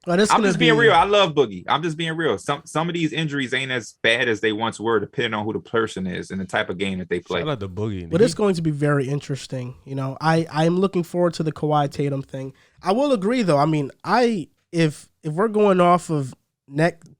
I'm just being real. I love Boogie. I'm just being real. Some of these injuries ain't as bad as they once were, depending on who the person is and the type of game that they play. Shout out to Boogie. But it's going to be very interesting. You know, I'm looking forward to the Kawhi Tatum thing. I will agree though. I mean, if we're going off of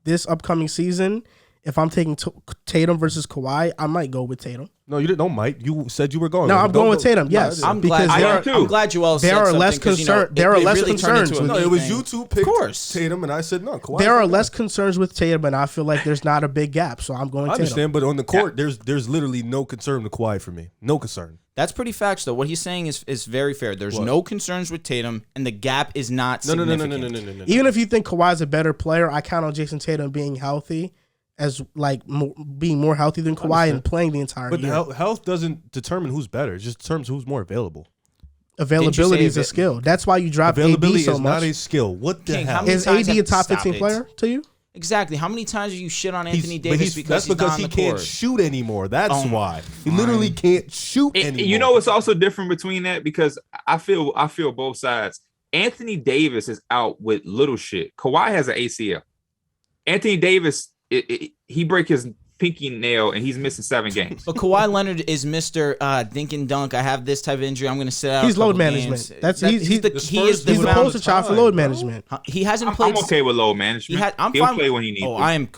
this upcoming season, if I'm taking Tatum versus Kawhi, I might go with Tatum. No, you didn't. No, Mike. You said you were going. No, I'm going with Tatum. Yes, I'm glad Joel said something. Less concerned. There are less concerns. No, it was you two picked Tatum, and I said no. Kawhi. There are less concerns with Tatum, and I feel like there's not a big gap, so I'm going. I understand, but on the court, there's literally no concern with Kawhi for me. No concern. That's pretty facts, though. What he's saying is very fair. There's no concerns with Tatum, and the gap is not significant. No. Even if you think Kawhi's a better player, I count on Jason Tatum being healthy as like being more healthy than Kawhi and playing the entire But year. health doesn't determine who's better. It just determines who's more available. Availability is a skill. That's why you drop Availability AD so is much. not a skill. What the King, hell? how many Is times AD a have- top stop 15 it. player to you? Exactly. How many times do you shit on Anthony But Davis because that's he's not he on the can't court? shoot anymore. That's Oh, why he literally can't shoot anymore. You know what's also different between that, because I feel both sides. Anthony Davis is out with little shit. Kawhi has an ACL. Anthony Davis, he break his pinky nail and he's missing 7 games. But Kawhi Leonard is Mr. Dink and dunk. I have this type of injury. I'm going to sit out. He's a couple load management. games. He's the he is the he's the amount poster of child for time, load bro. management. He hasn't played. I'm okay with load management. He'll fine play when he needs to.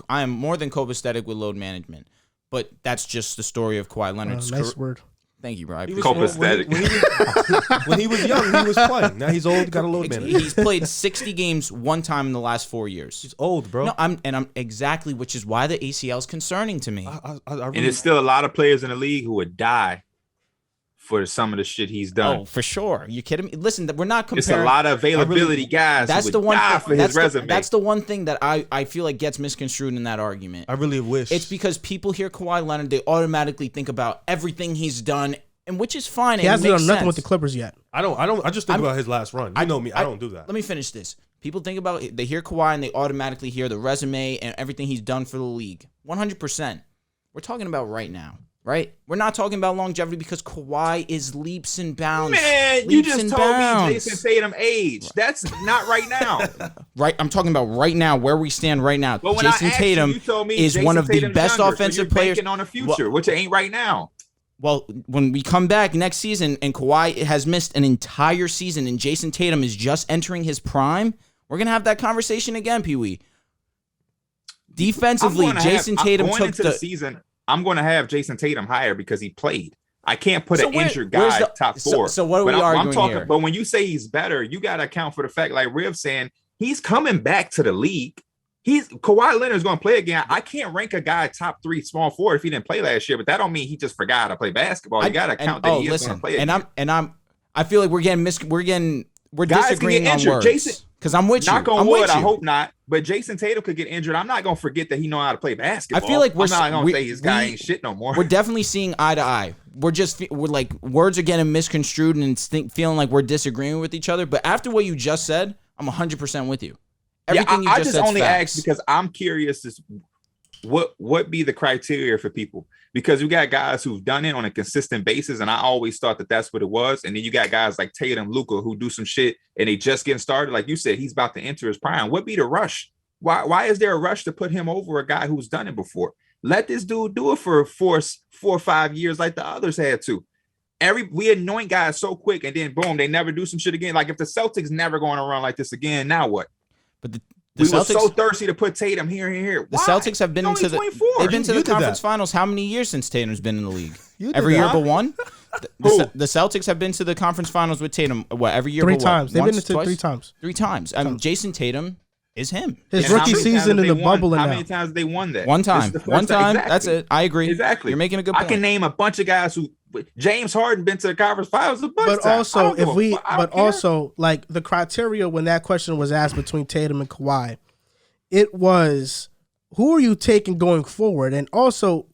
I am more than copacetic with load management. But that's just the story of Kawhi Leonard's Nice career. word. Thank you, bro. I He appreciate was, Copacetic. when he was young, he was playing. Now he's old, got a load it. manager. He's played 60 games one time in the last 4 years. He's old, bro. No, I'm exactly, which is why the ACL is concerning to me. I And really, there's still a lot of players in the league who would die for some of the shit he's done. Oh, for sure. You kidding me? Listen, we're not comparing. It's a lot of availability guys That's who the would one. die for his resume. That's the one thing that I feel like gets misconstrued in that argument. I really wish. It's because people hear Kawhi Leonard, they automatically think about everything he's done, and which is fine. He and hasn't it makes done nothing sense. with the Clippers yet. I just think about his last run. You know me. I don't do that. Let me finish this. People think about they hear Kawhi and they automatically hear the resume and everything he's done for the league. 100%. We're talking about right now, right? We're not talking about longevity because Kawhi is leaps and bounds. Man, you just told me Jason Tatum age. That's not right now. Right, I'm talking about right now, where we stand right now. But when Jason I asked Tatum you told me is Jason one of the Tatum's best younger, offensive so you're players. banking on the future, which it ain't right now. Well, when we come back next season and Kawhi has missed an entire season and Jason Tatum is just entering his prime, we're going to have that conversation again, Pee-wee. Defensively, Jason Tatum going took into the season. I'm going to have Jason Tatum higher because he played. I can't put an injured guy top 4. So what are we arguing here? But when you say he's better, you got to account for the fact, like Riv's saying, he's coming back to the league. Kawhi Leonard's going to play again. I can't rank a guy top 3 small forward if he didn't play last year, but that don't mean he just forgot to play basketball. You got to count that he is going to play again. I feel like we're disagreeing on words. Because I'm with you. Knock on wood, I hope not. But Jason Tatum could get injured. I'm not going to forget that he know how to play basketball. I feel like I'm not going to say his guy ain't shit no more. We're definitely seeing eye to eye. We're like, words are getting misconstrued and feeling like we're disagreeing with each other. But after what you just said, I'm 100% with you. Everything I just only facts. asked because I'm curious as what be the criteria for people, because you got guys who've done it on a consistent basis, and I always thought that that's what it was. And then you got guys like Tatum, Luka, who do some shit and they just getting started. Like you said, he's about to enter his prime. What be the rush? Why is there a rush to put him over a guy who's done it before? Let this dude do it for 4 or 5 years like the others had to. We anoint guys so quick and then boom, they never do some shit again. Like if the Celtics never going to run like this again, now what? But the we Celtics, were so thirsty to put Tatum here and here. The Celtics have been into the conference finals how many years since Tatum's been in the league? Every year but one? The Celtics have been to the conference finals with Tatum, every year 3 but times. They've been into twice? 3 times. 3 times. Jason Tatum is him. His rookie season in the bubble. How many times they won that? One time. One time. Exactly. That's it. I agree. Exactly. You're making a good point. I can name a bunch of guys who James Harden been to the conference finals a bunch of times. Also, like the criteria when that question was asked between Tatum and Kawhi, it was who are you taking going forward, and also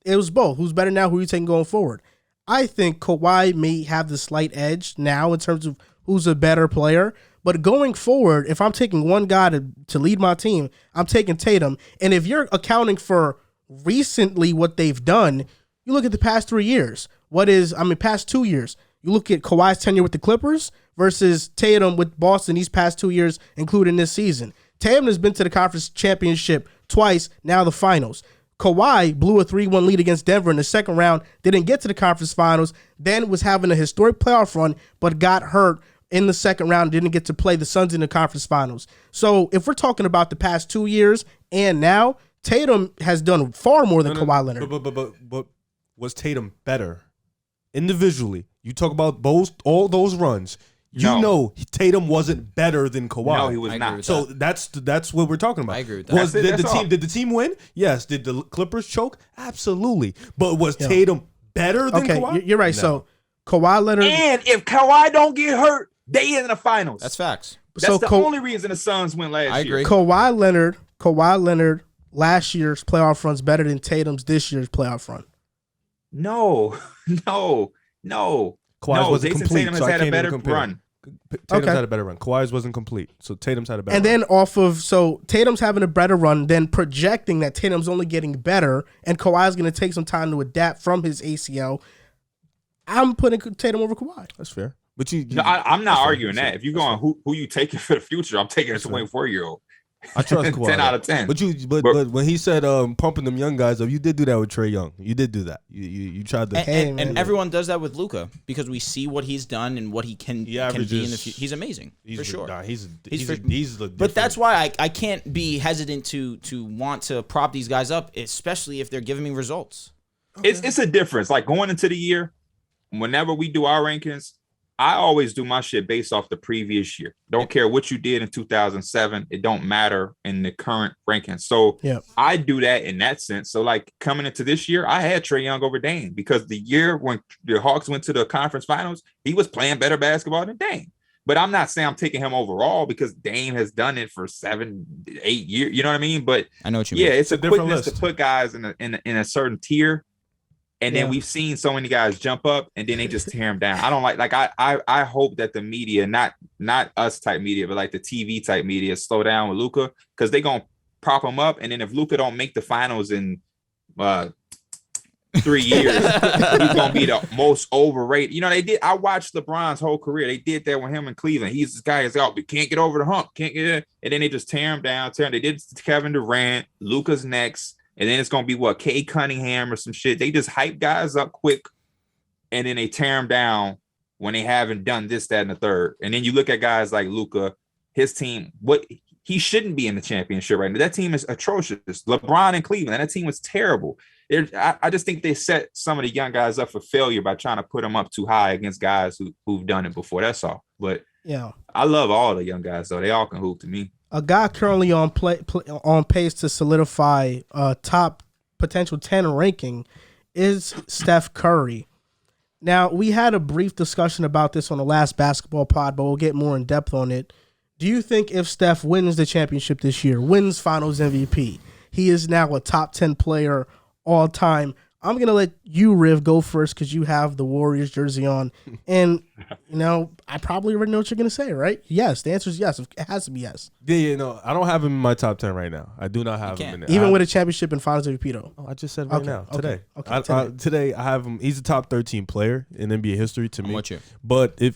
it was both. Who's better now? Who are you taking going forward? I think Kawhi may have the slight edge now in terms of who's a better player. But going forward, if I'm taking one guy to lead my team, I'm taking Tatum. And if you're accounting for recently what they've done, you look at the past 3 years. Past 2 years. You look at Kawhi's tenure with the Clippers versus Tatum with Boston these past 2 years, including this season. Tatum has been to the conference championship twice, now the finals. Kawhi blew a 3-1 lead against Denver in the second round, didn't get to the conference finals, then was having a historic playoff run, but got hurt in the second round, didn't get to play the Suns in the conference finals. So if we're talking about the past 2 years and now, Tatum has done far more than Kawhi Leonard. But was Tatum better individually? You talk about all those runs. You know Tatum wasn't better than Kawhi. No, he was not. So that's what we're talking about. I agree with that. Did the team win? Yes. Did the Clippers choke? Absolutely. But was Tatum better than Kawhi? You're right. No. So Kawhi Leonard, and if Kawhi don't get hurt, they in the finals. That's facts. That's the only reason the Suns went last year. I agree. Kawhi Leonard last year's playoff run's better than Tatum's this year's playoff run? No. Kawhi's wasn't Jason complete, Tatum has so I had a can't better even compare. run. Tatum's Okay. had a better run. Kawhi's wasn't complete, so Tatum's had a better And run. then so Tatum's having a better run, then projecting that Tatum's only getting better, and Kawhi's going to take some time to adapt from his ACL. I'm putting Tatum over Kawhi. That's fair. But I'm not that's arguing fair. that. If you're going who you taking for the future, I'm taking a 24-year-old. I trust Kawhi. 10 out of 10. But when he said pumping them young guys up, you did do that with Trae Young. You did do that. You tried to. And everyone does that with Luka because we see what he's done and what he can be in the future. He's amazing for sure. Nah, he's but that's why I can't be hesitant to want to prop these guys up, especially if they're giving me results. It's a difference. Like going into the year, whenever we do our rankings, I always do my shit based off the previous year. Don't care what you did in 2007. It don't matter in the current rankings. So I do that in that sense. So like coming into this year, I had Trae Young over Dame because the year when the Hawks went to the conference finals, he was playing better basketball than Dame. But I'm not saying I'm taking him overall because Dame has done it for 7-8 years. You know what I mean? But I know what you mean. Yeah, it's a different quickness list to put guys in a certain tier. And then we've seen so many guys jump up and then they just tear him down. I don't like I hope that the media, not us type media, but like the TV type media slow down with Luka because they're going to prop him up. And then if Luka don't make the finals in 3 years, he's going to be the most overrated. You know, they did. I watched LeBron's whole career. They did that with him in Cleveland. He's this guy is out, but can't get over the hump. Can't get it. And then they just tear him down. They did Kevin Durant. Luka's next. And then it's going to be Kay Cunningham or some shit. They just hype guys up quick and then they tear them down when they haven't done this, that, and the third. And then you look at guys like Luka, his team, he shouldn't be in the championship right now. That team is atrocious. LeBron in Cleveland, that team was terrible. I just think they set some of the young guys up for failure by trying to put them up too high against guys who've done it before. That's all. But I love all the young guys, though. They all can hoop to me. A guy currently on pace to solidify top potential 10 ranking is Steph Curry. Now, we had a brief discussion about this on the last basketball pod, but we'll get more in depth on it. Do you think if Steph wins the championship this year, wins Finals MVP, he is now a top 10 player all time? I'm going to let you, Riv, go first because you have the Warriors jersey on. And, I probably already know what you're going to say, right? Yes. The answer is yes. It has to be yes. Yeah, I don't have him in my top 10 right now. I do not have him in there. Even with a championship and Finals MVP, though. Oh, I just said right now, today. Okay, today I have him. He's a top 13 player in NBA history to me. I'm with you. But if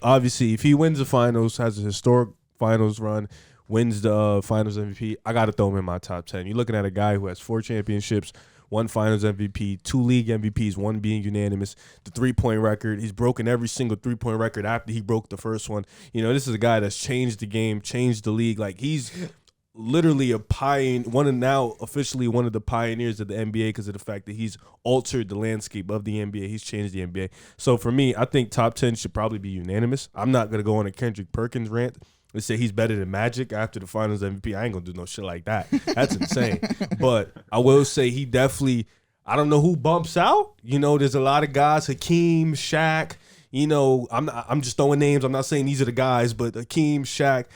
he wins the finals, has a historic finals run, wins the finals MVP, I got to throw him in my top 10. You're looking at a guy who has 4 championships, 1 finals MVP, 2 league MVPs, 1 being unanimous, the 3-point record. He's broken every single 3-point record after he broke the first one. This is a guy that's changed the game, changed the league. Like, he's literally a pioneer, now officially one of the pioneers of the NBA because of the fact that he's altered the landscape of the NBA. He's changed the NBA. So for me, I think top 10 should probably be unanimous. I'm not going to go on a Kendrick Perkins rant. Let's say he's better than Magic after the Finals MVP. I ain't going to do no shit like that. That's insane. But I will say he definitely, I don't know who bumps out. There's a lot of guys, Hakeem, Shaq. I'm just throwing names. I'm not saying these are the guys, but Hakeem, Shaq,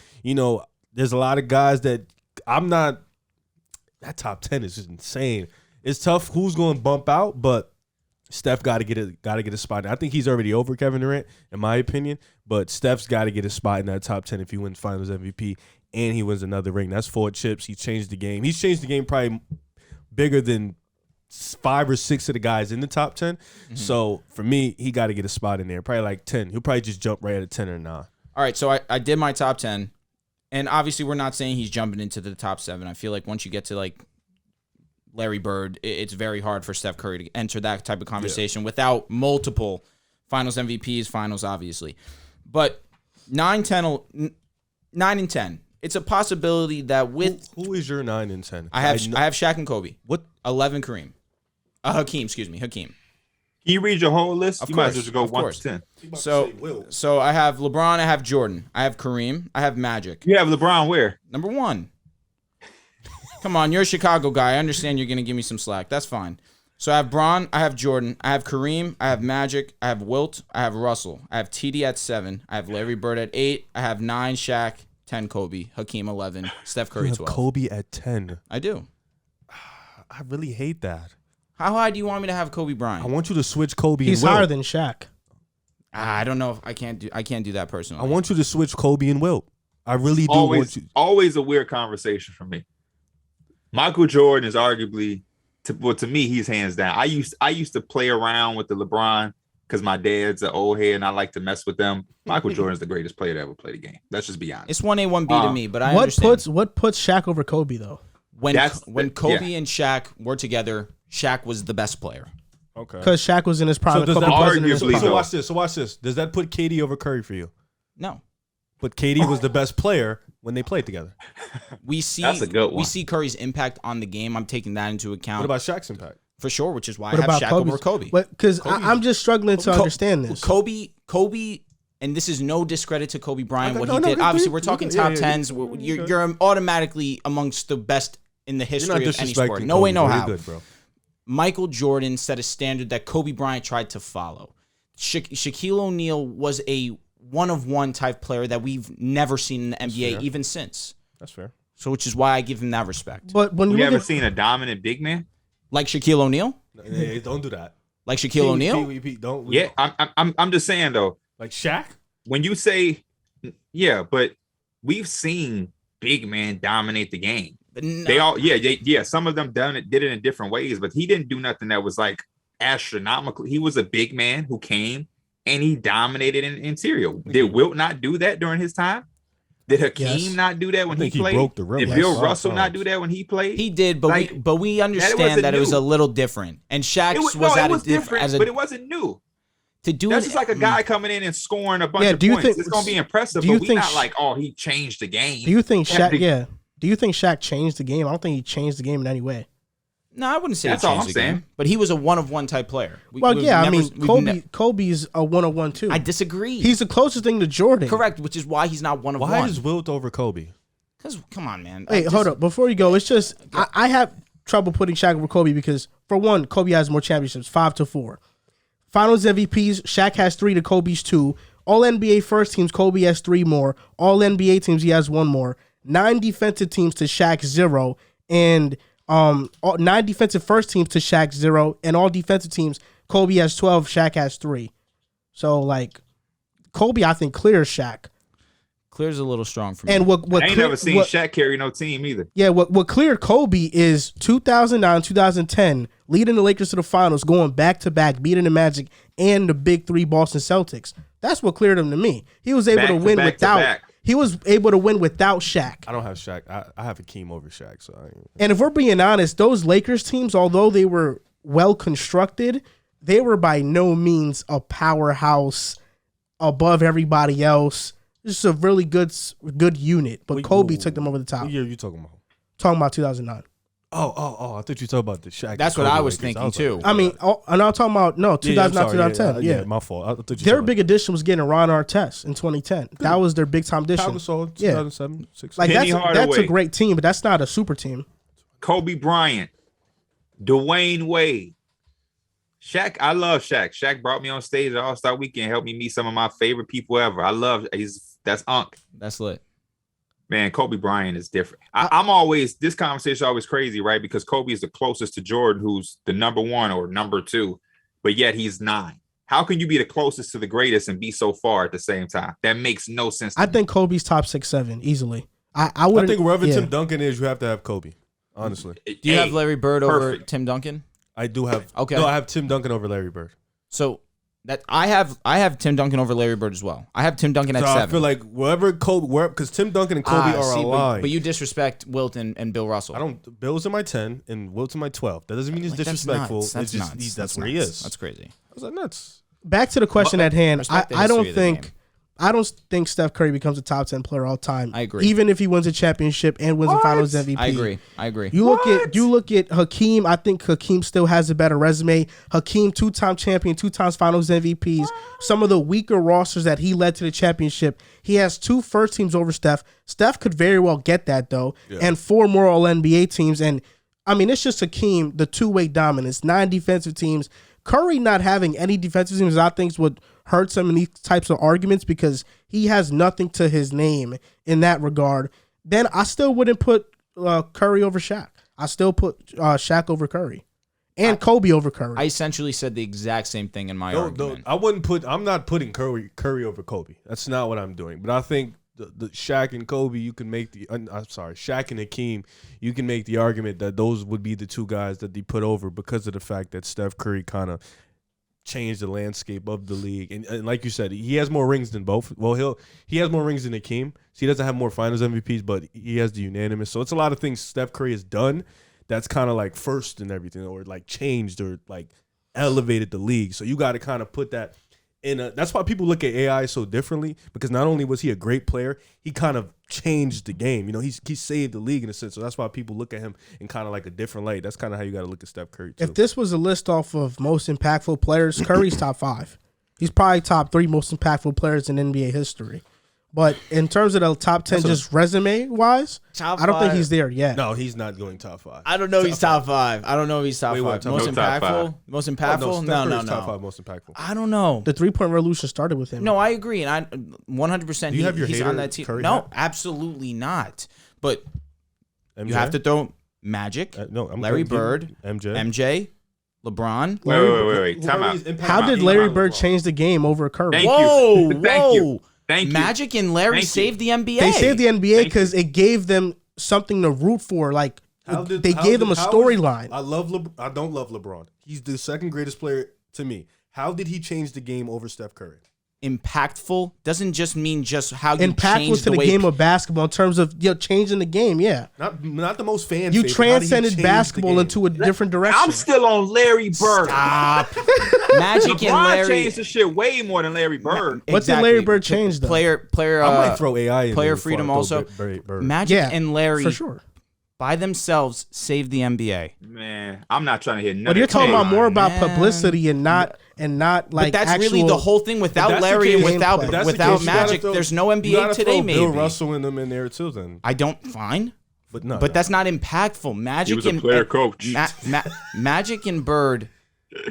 there's a lot of guys that that top 10 is just insane. It's tough who's going to bump out, but Steph got to get a spot. I think he's already over Kevin Durant, in my opinion. But Steph's got to get a spot in that top 10 if he wins Finals MVP and he wins another ring. That's 4 chips. He changed the game. He's changed the game probably bigger than 5 or 6 of the guys in the top 10. Mm-hmm. So for me, he got to get a spot in there. Probably like 10. He'll probably just jump right at a 10 or 9. All right, so I did my top 10, and obviously we're not saying he's jumping into the top 7. I feel like once you get to like Larry Bird, it's very hard for Steph Curry to enter that type of conversation without multiple Finals MVPs, Finals obviously. But 9 and 10. It's a possibility that with who is your 9 and 10? I have Shaq and Kobe. What? 11 Kareem. Hakeem. Can you read your whole list? Of you course, might as well go 1 to 10. So I have LeBron, I have Jordan, I have Kareem, I have Magic. You have LeBron where? Number 1. Come on, you're a Chicago guy. I understand you're going to give me some slack. That's fine. So I have Bron, I have Jordan, I have Kareem, I have Magic, I have Wilt, I have Russell, I have TD at 7, I have Larry Bird at 8, I have 9 Shaq, 10 Kobe, Hakeem 11, Steph Curry 12. Kobe at 10. I do. I really hate that. How high do you want me to have Kobe Bryant? I want you to switch Kobe. He's and Wilt. higher than Shaq. I don't know if I can't do that personally. I want you to switch Kobe and Wilt. I really do want you. Always a weird conversation for me. Michael Jordan is arguably, to me, he's hands down. I used to play around with the LeBron because my dad's an old head and I like to mess with them. Michael Jordan's the greatest player to ever play the game. Let's just be honest. It's 1A, 1B to me, but I what understand. What puts Shaq over Kobe though? When Kobe and Shaq were together, Shaq was the best player. Okay. Because Shaq was in his prime. So does that arguably So watch this. Does that put KD over Curry for you? No. But KD was the best player when they played together. That's a good one. We see Curry's impact on the game. I'm taking that into account. What about Shaq's impact? For sure, which is why What I have about Shaq Kobe's? over Kobe. Because I'm just struggling to understand this. Kobe, and this is no discredit to Kobe Bryant, what he No, did. Obviously, we're talking top tens. Yeah. You're automatically amongst the best in the history of any sport. No Kobe, way, no bro. how. You're good, bro. Michael Jordan set a standard that Kobe Bryant tried to follow. Shaquille O'Neal was a one-of-one type player that we've never seen in the NBA even since. That's fair. So, which is why I give him that respect. But when You you ever look at, seen a dominant big man? Like Shaquille O'Neal? Hey, don't do that. Like Shaquille O'Neal? Don't. Yeah, I'm just saying though. Like Shaq? When you say, yeah, but we've seen big men dominate the game. They all, some of them did it in different ways, but he didn't do nothing that was like astronomical. He was a big man who came and he dominated in interior. Did Wilt not do that during his time? Did Hakeem not do that when he played? Broke the rim. Did Bill Russell not do that when he played? He did, but Like, we understand that it was a little different. And Shaq's it was different, but it wasn't new. To do That's it, just like a guy coming in and scoring a bunch of do you points. think- It's gonna be impressive, do you but we're think not like, oh, he changed the game. do you think That Shaq? big- Yeah. Do you think Shaq changed the game? I don't think he changed the game in any way. No, I wouldn't say That's he all changed I'm the game. saying. But he was a one-of-one type player. Kobe's a 101 too. I disagree. He's the closest thing to Jordan. correct, which is why he's not one of Why one. is Wilt over Kobe? Because come on, man. Hey, hold up. Before you go, it's just I have trouble putting Shaq over Kobe because for one, Kobe has more championships, 5-4. Finals MVPs, Shaq has 3 to Kobe's 2. All NBA first teams, Kobe has 3 more. All NBA teams, he has 1 more. 9 defensive teams to Shaq's 0, and 9 defensive first teams to Shaq's 0, and all defensive teams, Kobe has 12, Shaq has 3. So like, Kobe, I think clears Shaq. Clear's a little strong for me. And what I ain't never seen Shaq carry no team either. Yeah, what cleared Kobe is 2009, 2010, leading the Lakers to the finals, going back-to-back, beating the Magic and the big 3 Boston Celtics. That's what cleared him to me. He was able to win without. He was able to win without Shaq. I don't have Shaq. I have Hakeem over Shaq. So And if we're being honest, those Lakers teams, although they were well constructed, they were by no means a powerhouse above everybody else. Just a really good unit. But Kobe took them over the top. What year are you talking about? Talking about 2009. Oh, I thought you were talking about the Shaq. That's what I was thinking too. I mean, and I'm talking about 2009, 2010. Yeah, my fault. I thought you their big addition was getting Ron Artest in 2010. That was their big time addition. Gasol, 2007, 6. Like Penny that's Hardaway. a great team, but that's not a super team. Kobe Bryant, Dwayne Wade, Shaq. I love Shaq. Shaq brought me on stage at All-Star Weekend, helped me meet some of my favorite people ever. I love. That's Unc. That's lit. Man, Kobe Bryant is different. I'm always, this conversation is always crazy, right? Because Kobe is the closest to Jordan, who's the number 1 or number 2, but yet he's 9. How can you be the closest to the greatest and be so far at the same time? That makes no sense to I me. think Kobe's top 6, 7 easily. I think wherever Tim Duncan is, you have to have Kobe. Honestly, Do you have Larry Bird over Tim Duncan? I do have. Okay. No, I have Tim Duncan over Larry Bird. So that I have Tim Duncan over Larry Bird as well. I have Tim Duncan at 7. I feel like wherever Kobe, because Tim Duncan and Kobe are aligned. But you disrespect Wilt and Bill Russell. I don't. Bill's in my 10 and Wilt's in my 12. That doesn't mean he's disrespectful. That's nuts. It's just That's where he is. That's crazy. I was like nuts. Back to the question at hand. Respect the I don't history of the think game. I don't think Steph Curry becomes a top 10 player all time. I agree. Even if he wins a championship and wins a Finals MVP. I agree. You look at Hakeem. I think Hakeem still has a better resume. Hakeem, 2-time champion, 2 times Finals MVPs. Some of the weaker rosters that he led to the championship. He has 2 first teams over Steph. Steph could very well get that though, and 4 more All NBA teams. And I mean, it's just Hakeem, the 2-way dominance, 9 defensive teams. Curry not having any defensive teams, I think, is what hurts him in these types of arguments because he has nothing to his name in that regard. Then I still wouldn't put Curry over Shaq. I still put Shaq over Curry and Kobe over Curry. I essentially said the exact same thing in my argument. I'm not putting Curry over Kobe. That's not what I'm doing. But I think the Shaq and Kobe, you can make Shaq and Hakeem, you can make the argument that those would be the two guys that they put over because of the fact that Steph Curry kind of changed the landscape of the league. And like you said, he has more rings than both. Well, he has more rings than Hakeem. So he doesn't have more finals MVPs, but he has the unanimous. So it's a lot of things Steph Curry has done that's kind of like first and everything, or like changed or like elevated the league. So you got to kind of put that in that's why people look at AI so differently, because not only was he a great player, he kind of changed the game. You know, he saved the league in a sense. So that's why people look at him in kind of like a different light. That's kind of how you got to look at Steph Curry too. If this was a list off of most impactful players, Curry's top 5. He's probably top 3 most impactful players in NBA history. But in terms of the top 10, just resume-wise, I don't think he's there yet. No, he's not going top 5. I don't know if he's top 5. I don't know if he's top 5. Most impactful? Most impactful? No. Top 5 most impactful. I don't know. The three-point revolution started with him. No, I agree. And I 100% Do you have your he's hater on that team. Curry No, hat? absolutely not. But MJ? you have to throw Magic, Larry Bird, MJ, LeBron. Wait. Time out. How did Larry Bird change the game over Curry? Thank you. Whoa, Thank you. whoa. Thank you. Magic and Larry Thank you. saved the NBA. They saved the NBA because it gave them something to root for. Like they gave them a storyline. I don't love LeBron. He's the second greatest player to me. How did he change the game over Steph Curry? Impactful doesn't just mean just how you Impactful change to the way game of basketball in terms of changing the game. Yeah, Not the most fan. you favorite. How did he transcended change basketball the game? into a different direction. I'm still on Larry Bird. Stop. Magic and LeBron Larry. changed the shit way more than Larry Bird. What did Larry Bird change though? Player. I might throw AI in player there freedom before I throw also. Bird. Magic and Larry for sure. by themselves saved the NBA. Man, I'm not trying to hear nothing. But you're talking about more about man. publicity and not like But that's actual, really the whole thing. Without that's the Larry and case- without if that's the without case, you gotta Magic, throw- there's no you NBA gotta today. throw Maybe Bill Russell in them in there too. Then, I don't fine, but no. but that's not impactful. Magic He was a and player coach. Magic and Bird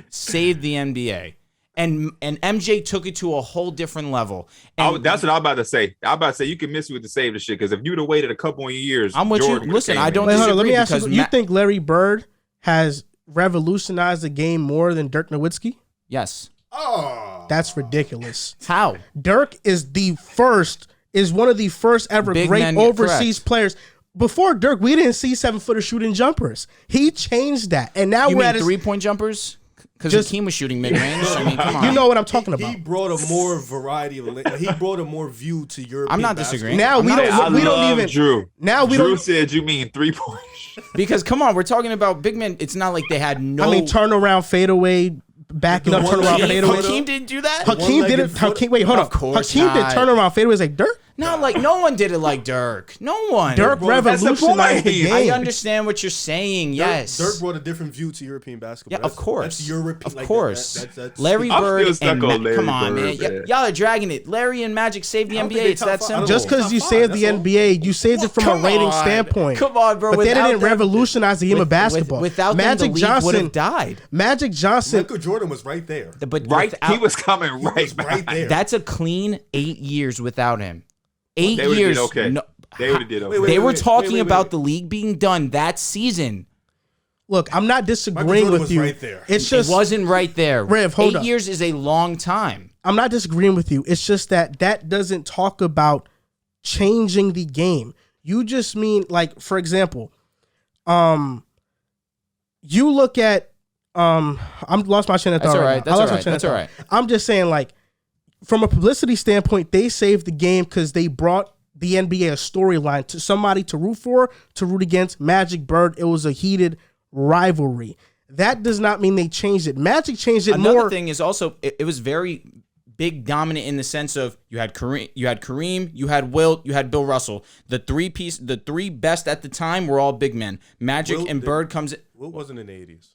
saved the NBA, and MJ took it to a whole different level. And That's what I'm about to say. I'm about to say you can miss me with the save the shit, because if you'd have waited a couple of years, I'm with you. Jordan would've Listen, came I in. don't Wait, hold on, let disagree me ask you. because You think Larry Bird has revolutionized the game more than Dirk Nowitzki? yes. That's ridiculous. How? Dirk is one of the first ever Big great men, yeah, overseas correct. players. Before Dirk, we didn't see 7-footer shooting jumpers. He changed that, and now You we're mean at his, 3-point jumpers? Because Just- Hakeem was shooting mid range. I mean, come on. you know what I'm talking about. He brought a more variety of. He brought a more view to European. I'm not basketball. disagreeing. Now I'm we not- don't. We don't even. Drew. Now we Drew don't. said you mean 3-point. Because come on, we're talking about big men. It's not like they had no. I mean, turnaround fadeaway, backing The up, one turnaround that fadeaway. Hakeem didn't do that. Hakeem did it. one-legged foot? Hakeem, wait, hold Of on. course Hakeem did not. turnaround fadeaways like Dirk. No, like no one did it like Dirk. No one. Dirk Bro, that's the revolutionized the point. I game. understand what you're saying. Yes. Dirk brought a different view to European basketball. Yeah, of course. That's European. Of like, course. that's Larry I'm Bird still stuck and on Larry come on, Bird, man. man. Y'all are dragging it. Larry and Magic saved the I don't NBA. think they It's top that five. simple. Just because you Top saved five, the that's all. NBA, you saved it from a Come rating on. standpoint. Come on, bro. But they Without didn't them- revolutionize the game of basketball. Without Magic them, the league would Johnson have died. Magic Johnson. Michael Jordan was right there. But Right, without- he was coming He right was back. right there. That's a clean 8 years without him. 8 They would've years. did okay. No, They would have did okay. Wait, they were wait, talking wait. about the league being done that season. Look, I'm not Michael disagreeing Jordan with was you. right there. It's just It wasn't right there. Rev, hold 8 up. years is a long time. I'm not disagreeing with you. It's just that doesn't talk about changing the game. You just mean, like, for example, you look at I'm lost my chain of thought. That's all right. now. That's I all lost my right. chain of That's all thought. right. I'm just saying, like, from a publicity standpoint, they saved the game because they brought the NBA a storyline to somebody to root for, to root against. Magic Bird, it was a heated rivalry. That does not mean they changed it. Magic changed it Another more. thing is also it was very big dominant in the sense of you had Kareem, you had Wilt, you had Bill Russell. The three best at the time were all big men. Magic Wilt and did- Bird comes. What wasn't in the 80s?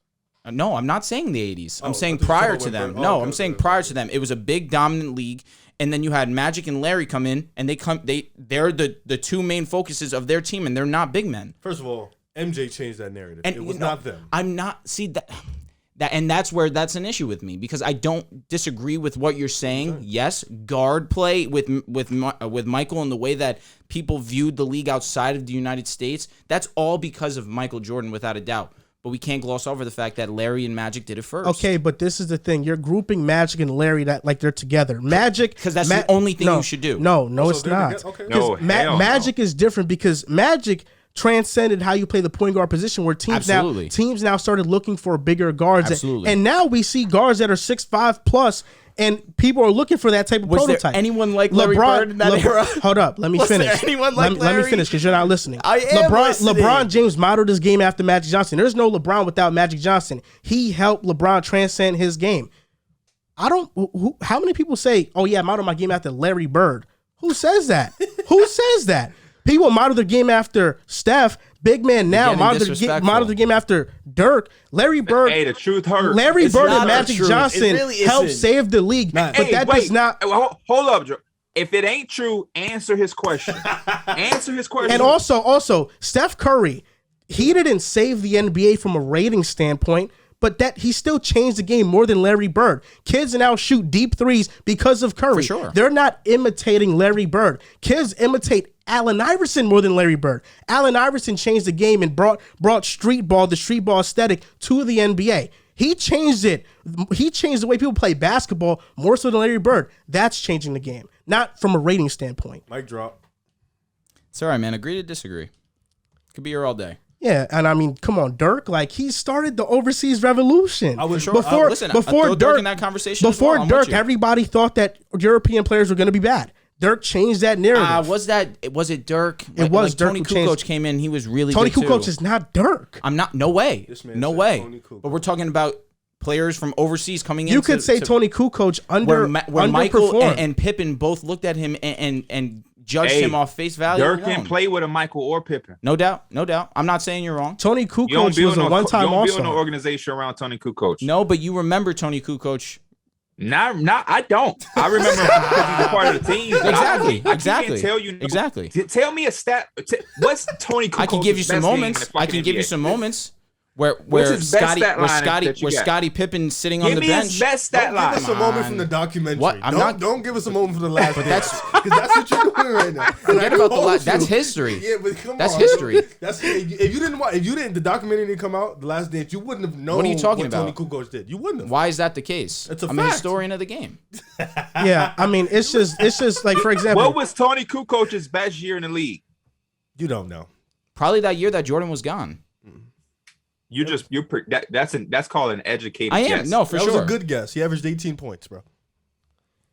No, I'm not saying the 80s. I'm Oh, saying I thought you were prior talking to about them. Bird. No, Oh, I'm okay, saying okay, prior okay. to them. It was a big dominant league, and then you had Magic and Larry come in, and they're the two main focuses of their team, and they're not big men. First of all, MJ changed that narrative. And it was you know, not them. I'm not see that. That's where that's an issue with me, because I don't disagree with what you're saying. Okay. Yes, guard play with Michael and the way that people viewed the league outside of the United States, that's all because of Michael Jordan, without a doubt. But we can't gloss over the fact that Larry and Magic did it first. Okay, but this is the thing. You're grouping Magic and Larry that like they're together. Magic, because that's the only thing you should do. No, it's not. Okay. No, Magic is different because Magic transcended how you play the point guard position, where teams now started looking for bigger guards. Absolutely. And now we see guards that are 6'5" plus, and people are looking for that type of prototype. Was there anyone like Larry Bird in that era? Hold up, let me finish. Was there anyone like Larry? Let me finish, because you're not listening. I am listening. LeBron James modeled his game after Magic Johnson. There's no LeBron without Magic Johnson. He helped LeBron transcend his game. How many people say, oh yeah, I modeled my game after Larry Bird? Who says that? Who says that? People model their game after Steph. Big man now model their game after Dirk. Larry Bird. Hey, the truth hurts. Larry Bird and Magic Johnson helped save the league. But that does not. Hold up, Joe. If it ain't true, answer his question. Answer his question. And also, Steph Curry, he didn't save the NBA from a rating standpoint, but that he still changed the game more than Larry Bird. Kids now shoot deep threes because of Curry. For sure. They're not imitating Larry Bird. Kids imitate Allen Iverson more than Larry Bird. Allen Iverson changed the game and brought the street ball aesthetic to the NBA. He changed it. He changed the way people play basketball more so than Larry Bird. That's changing the game, not from a rating standpoint. Mic drop. It's all right, man. Agree to disagree. Could be here all day. Yeah, and I mean, come on, Dirk. Like, he started the overseas revolution. I was sure. Before Dirk in that conversation. Before Dirk, everybody thought that European players were going to be bad. Dirk changed that narrative. Was it Dirk? It was Dirk. Tony Kukoc came in. He was really Tony good Kukoc too. is not Dirk. No way. No way. But we're talking about players from overseas coming in. You could say Tony Kukoc where Michael and Pippen both looked at him and judged him off face value. Dirk can play with a Michael or Pippen. No doubt. I'm not saying you're wrong. Tony Kukoc was a one-time All-Star. You don't build no also. organization around Tony Kukoc. No, but you remember Tony Kukoc. Not. I don't. I remember because he's a part of the team. Exactly. I can't tell you. Exactly. Tell me a stat. What's Tony Kukoc? I can give you some moments. Where Scottie Pippen's sitting on the bench. Give me his best stat line. Give us a moment from the documentary. What? Don't give us a moment from the last. Because that's what you're doing right now. Forget about the last. That's history. Yeah, but come on. That's history. If the documentary didn't come out, The Last Dance, you wouldn't have known. What are you talking about? Tony Kukoc did. You wouldn't have. Why is that the case? I'm a historian of the game. Yeah, I mean, it's just like, for example, what was Tony Kukoc's best year in the league? You don't know. Probably that year that Jordan was gone. That's called an educated guess. Guess. No, for sure. That was a good guess. He averaged 18 points, bro.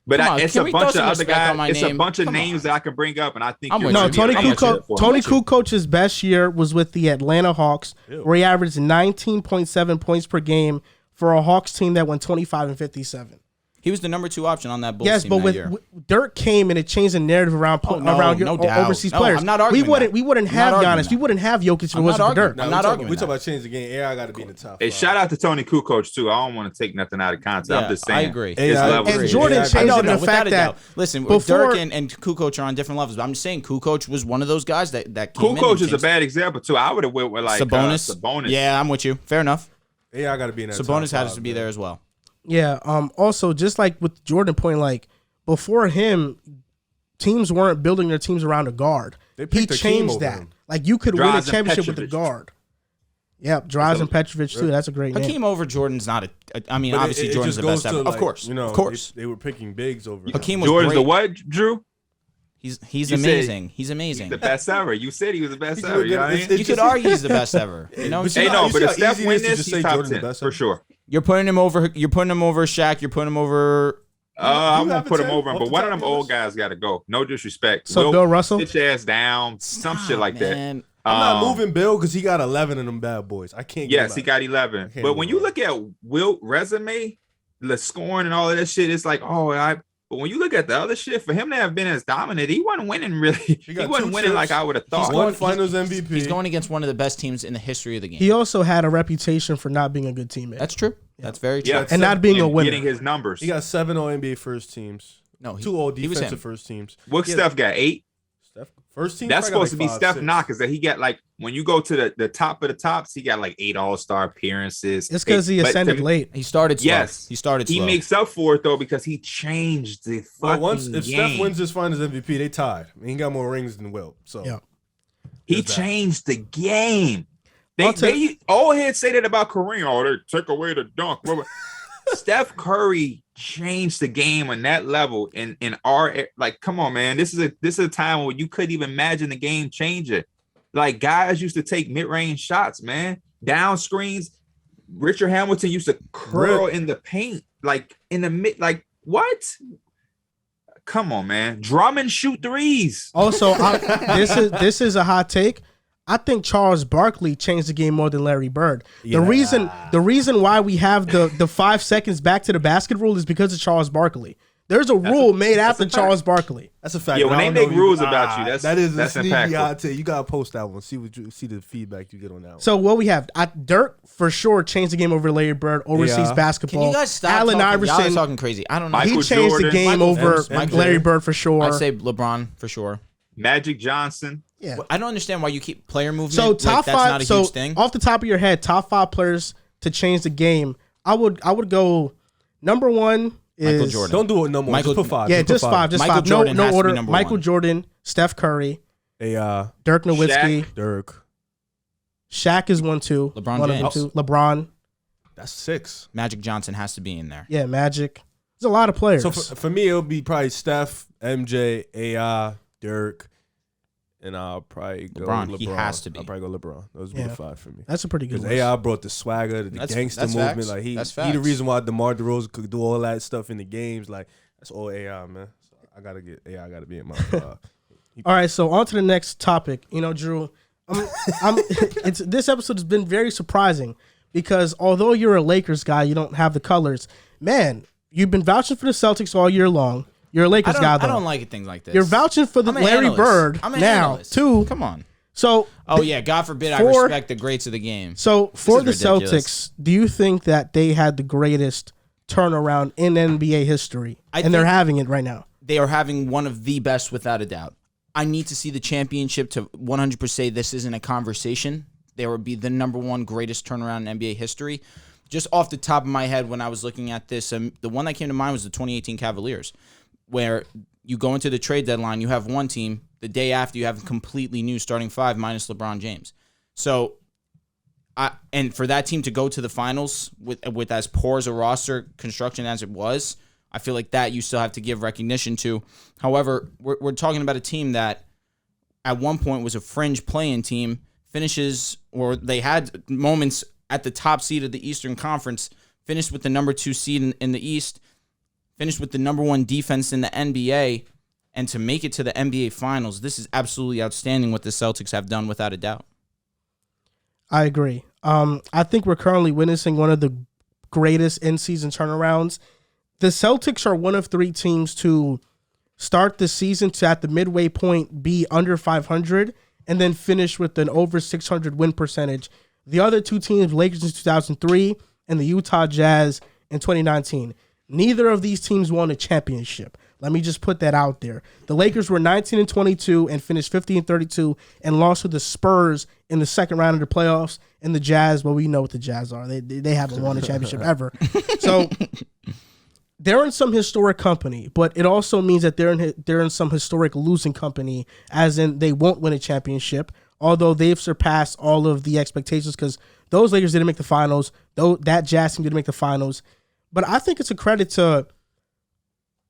But it's a bunch of other guys. It's a bunch of names that I can bring up, and I think Tony Kukoc's best year was with the Atlanta Hawks, where he averaged 19.7 points per game for a Hawks team that went 25 and 57. He was the number 2 option on that Bulls team that year. With Dirk came and it changed the narrative around overseas players. I'm not arguing we wouldn't have Giannis. We wouldn't have Jokic if it wasn't for Dirk. I'm not arguing. We talk about changing the game. AI got to be in the top. Hey, shout out to Tony Kukoc too. I don't want to take nothing out of context. I'm just saying. I agree. And Jordan changed it in the fact that listen, Dirk and Kukoc are on different levels. But I'm just saying Kukoc was one of those guys that came in. Kukoc is a bad example too. I would have went with like Sabonis. Yeah, I'm with you. Fair enough. AI got to be in that. Sabonis has to be there as well. Yeah. Also, just like with Jordan point, like before him, teams weren't building their teams around a guard. He changed that. Like you could win a championship with a guard. Yep, Drazen and Petrovic too. That's a great name. Hakeem over Jordan's not obviously Jordan's the best ever. Of course, of course. They were picking bigs over. Hakeem was Jordan's great. the what, Drew? He's amazing. He's amazing. The best ever. You said he was the best ever. You could argue he's the best ever. You know. But if Steph wins this, he's top 10 for sure. You're putting him over. You're putting him over Shaq. You're putting him over. I won't put him over him, but one of them old guys got to go. No disrespect. So Bill Russell, sit your ass down, some shit like that. I'm not moving Bill because he got 11 of them bad boys. I can't. Yes, he got 11. But when you look at Wilt's resume, the scoring and all of that shit, it's like, But when you look at the other shit, for him to have been as dominant, he wasn't winning really. He wasn't winning like I would have thought. He's Finals MVP. He's going against one of the best teams in the history of the game. He also had a reputation for not being a good teammate. That's true. That's very true. And not being a winner. Getting his numbers. He got 7 All NBA first teams. No, 2 All Defensive first teams. What Steph got? 8? Steph First team. That's supposed to be 5, Steph 6. knock. Is that he got like when you go to the top of the tops, he got like 8 All-Star appearances. It's because he ascended late. He started slow. Yes, He started slow. He makes up for it though because he changed the fucking If game. Steph wins this Finals MVP, they tied. I mean, he got more rings than Wilt. So Yeah. He changed the game. They all heads say that about Kareem. Oh, they took away the dunk. Steph Curry changed the game on that level. In our like, come on, man. This is a time where you couldn't even imagine the game changing. Like guys used to take mid-range shots, man. Down screens. Richard Hamilton used to curl in the paint, like in the mid. Like what? Come on, man. Drummond shoot threes. Also, this is a hot take. I think Charles Barkley changed the game more than Larry Bird. The reason why we have the 5 seconds back to the basket rule is because of Charles Barkley. There's a rule made after Charles Barkley. That's a fact. Yeah, when they make rules about you, that's a sneaky impactful. hot take. You gotta post that one. See the feedback you get on that one. So what we have, Dirk for sure changed the game over Larry Bird, overseas basketball. Can you guys stop Allen talking? Y'all Iverson are talking crazy. I don't know. Michael he changed Jordan, the game Michael over MJ. Larry Bird for sure. I'd say LeBron for sure. Magic Johnson. Yeah. I don't understand why you keep player movement. So top that's five. not a So huge thing. off the top of your head, top 5 players to change the game. I would go. Number 1 is Michael Jordan. Don't do it no more. Michael- just put 5. Yeah, just 5. Just Michael 5. Jordan No has to be order. number Michael 1. Jordan, Steph Curry, Hey, Dirk Nowitzki, Dirk. Shaq is 1, 2. LeBron One of them, James. 2. LeBron. That's 6. Magic Johnson has to be in there. Yeah, Magic. There's a lot of players. So for me, it would be probably Steph, MJ, AI, Dirk, and I'll probably go LeBron. He has to be. I'll probably go LeBron. Those would be the 5 for me. That's a pretty good Because list. AI brought the swagger, the gangster that's movement. facts. Like he That's the facts. reason why DeMar DeRozan could do all that stuff in the games. Like that's all AI, man. So I gotta get AI. I gotta be in my. All right, so on to the next topic. You know, Drew, this episode has been very surprising because although you're a Lakers guy, you don't have the colors. Man, you've been vouching for the Celtics all year long. You're a Lakers guy, though. I don't like things like this. You're vouching for the I'm an Larry analyst. Bird I'm an now, analyst. too. Come on. So, Oh yeah, God forbid I for- respect the greats of the game. so for the is ridiculous. Celtics, do you think that they had the greatest turnaround in NBA history, and they're think- having it right now? They are having one of the best without a doubt. I need to see the championship to 100% say this isn't a conversation. They would be the number 1 greatest turnaround in NBA history. Just off the top of my head, when I was looking at this, the one that came to mind was the 2018 Cavaliers, where you go into the trade deadline, you have one team. The day after, you have a completely new starting 5 minus LeBron James. So, and for that team to go to the finals with as poor as a roster construction as it was, I feel like that you still have to give recognition to. However, we're talking about a team that at one point was a fringe play-in team, finishes, or they had moments at the top seed of the Eastern Conference, finished with the number 2 seed in the East, finished with the number 1 defense in the NBA, and to make it to the NBA Finals, this is absolutely outstanding what the Celtics have done without a doubt. I agree. I think we're currently witnessing one of the greatest in-season turnarounds. The Celtics are one of 3 teams to start the season to at the midway point be under 500 and then finish with an over 600 win percentage. The other 2 teams, Lakers in 2003 and the Utah Jazz in 2019. Neither of these teams won a championship. Let me just put that out there. The Lakers were 19-22 and finished 50-32 and lost to the Spurs in the second round of the playoffs. And the Jazz, well, we know what the Jazz are. They haven't won a championship ever. So they're in some historic company, but it also means that they're in some historic losing company, as in they won't win a championship, although they've surpassed all of the expectations because those Lakers didn't make the finals, though that Jazz team didn't make the finals. But I think it's a credit to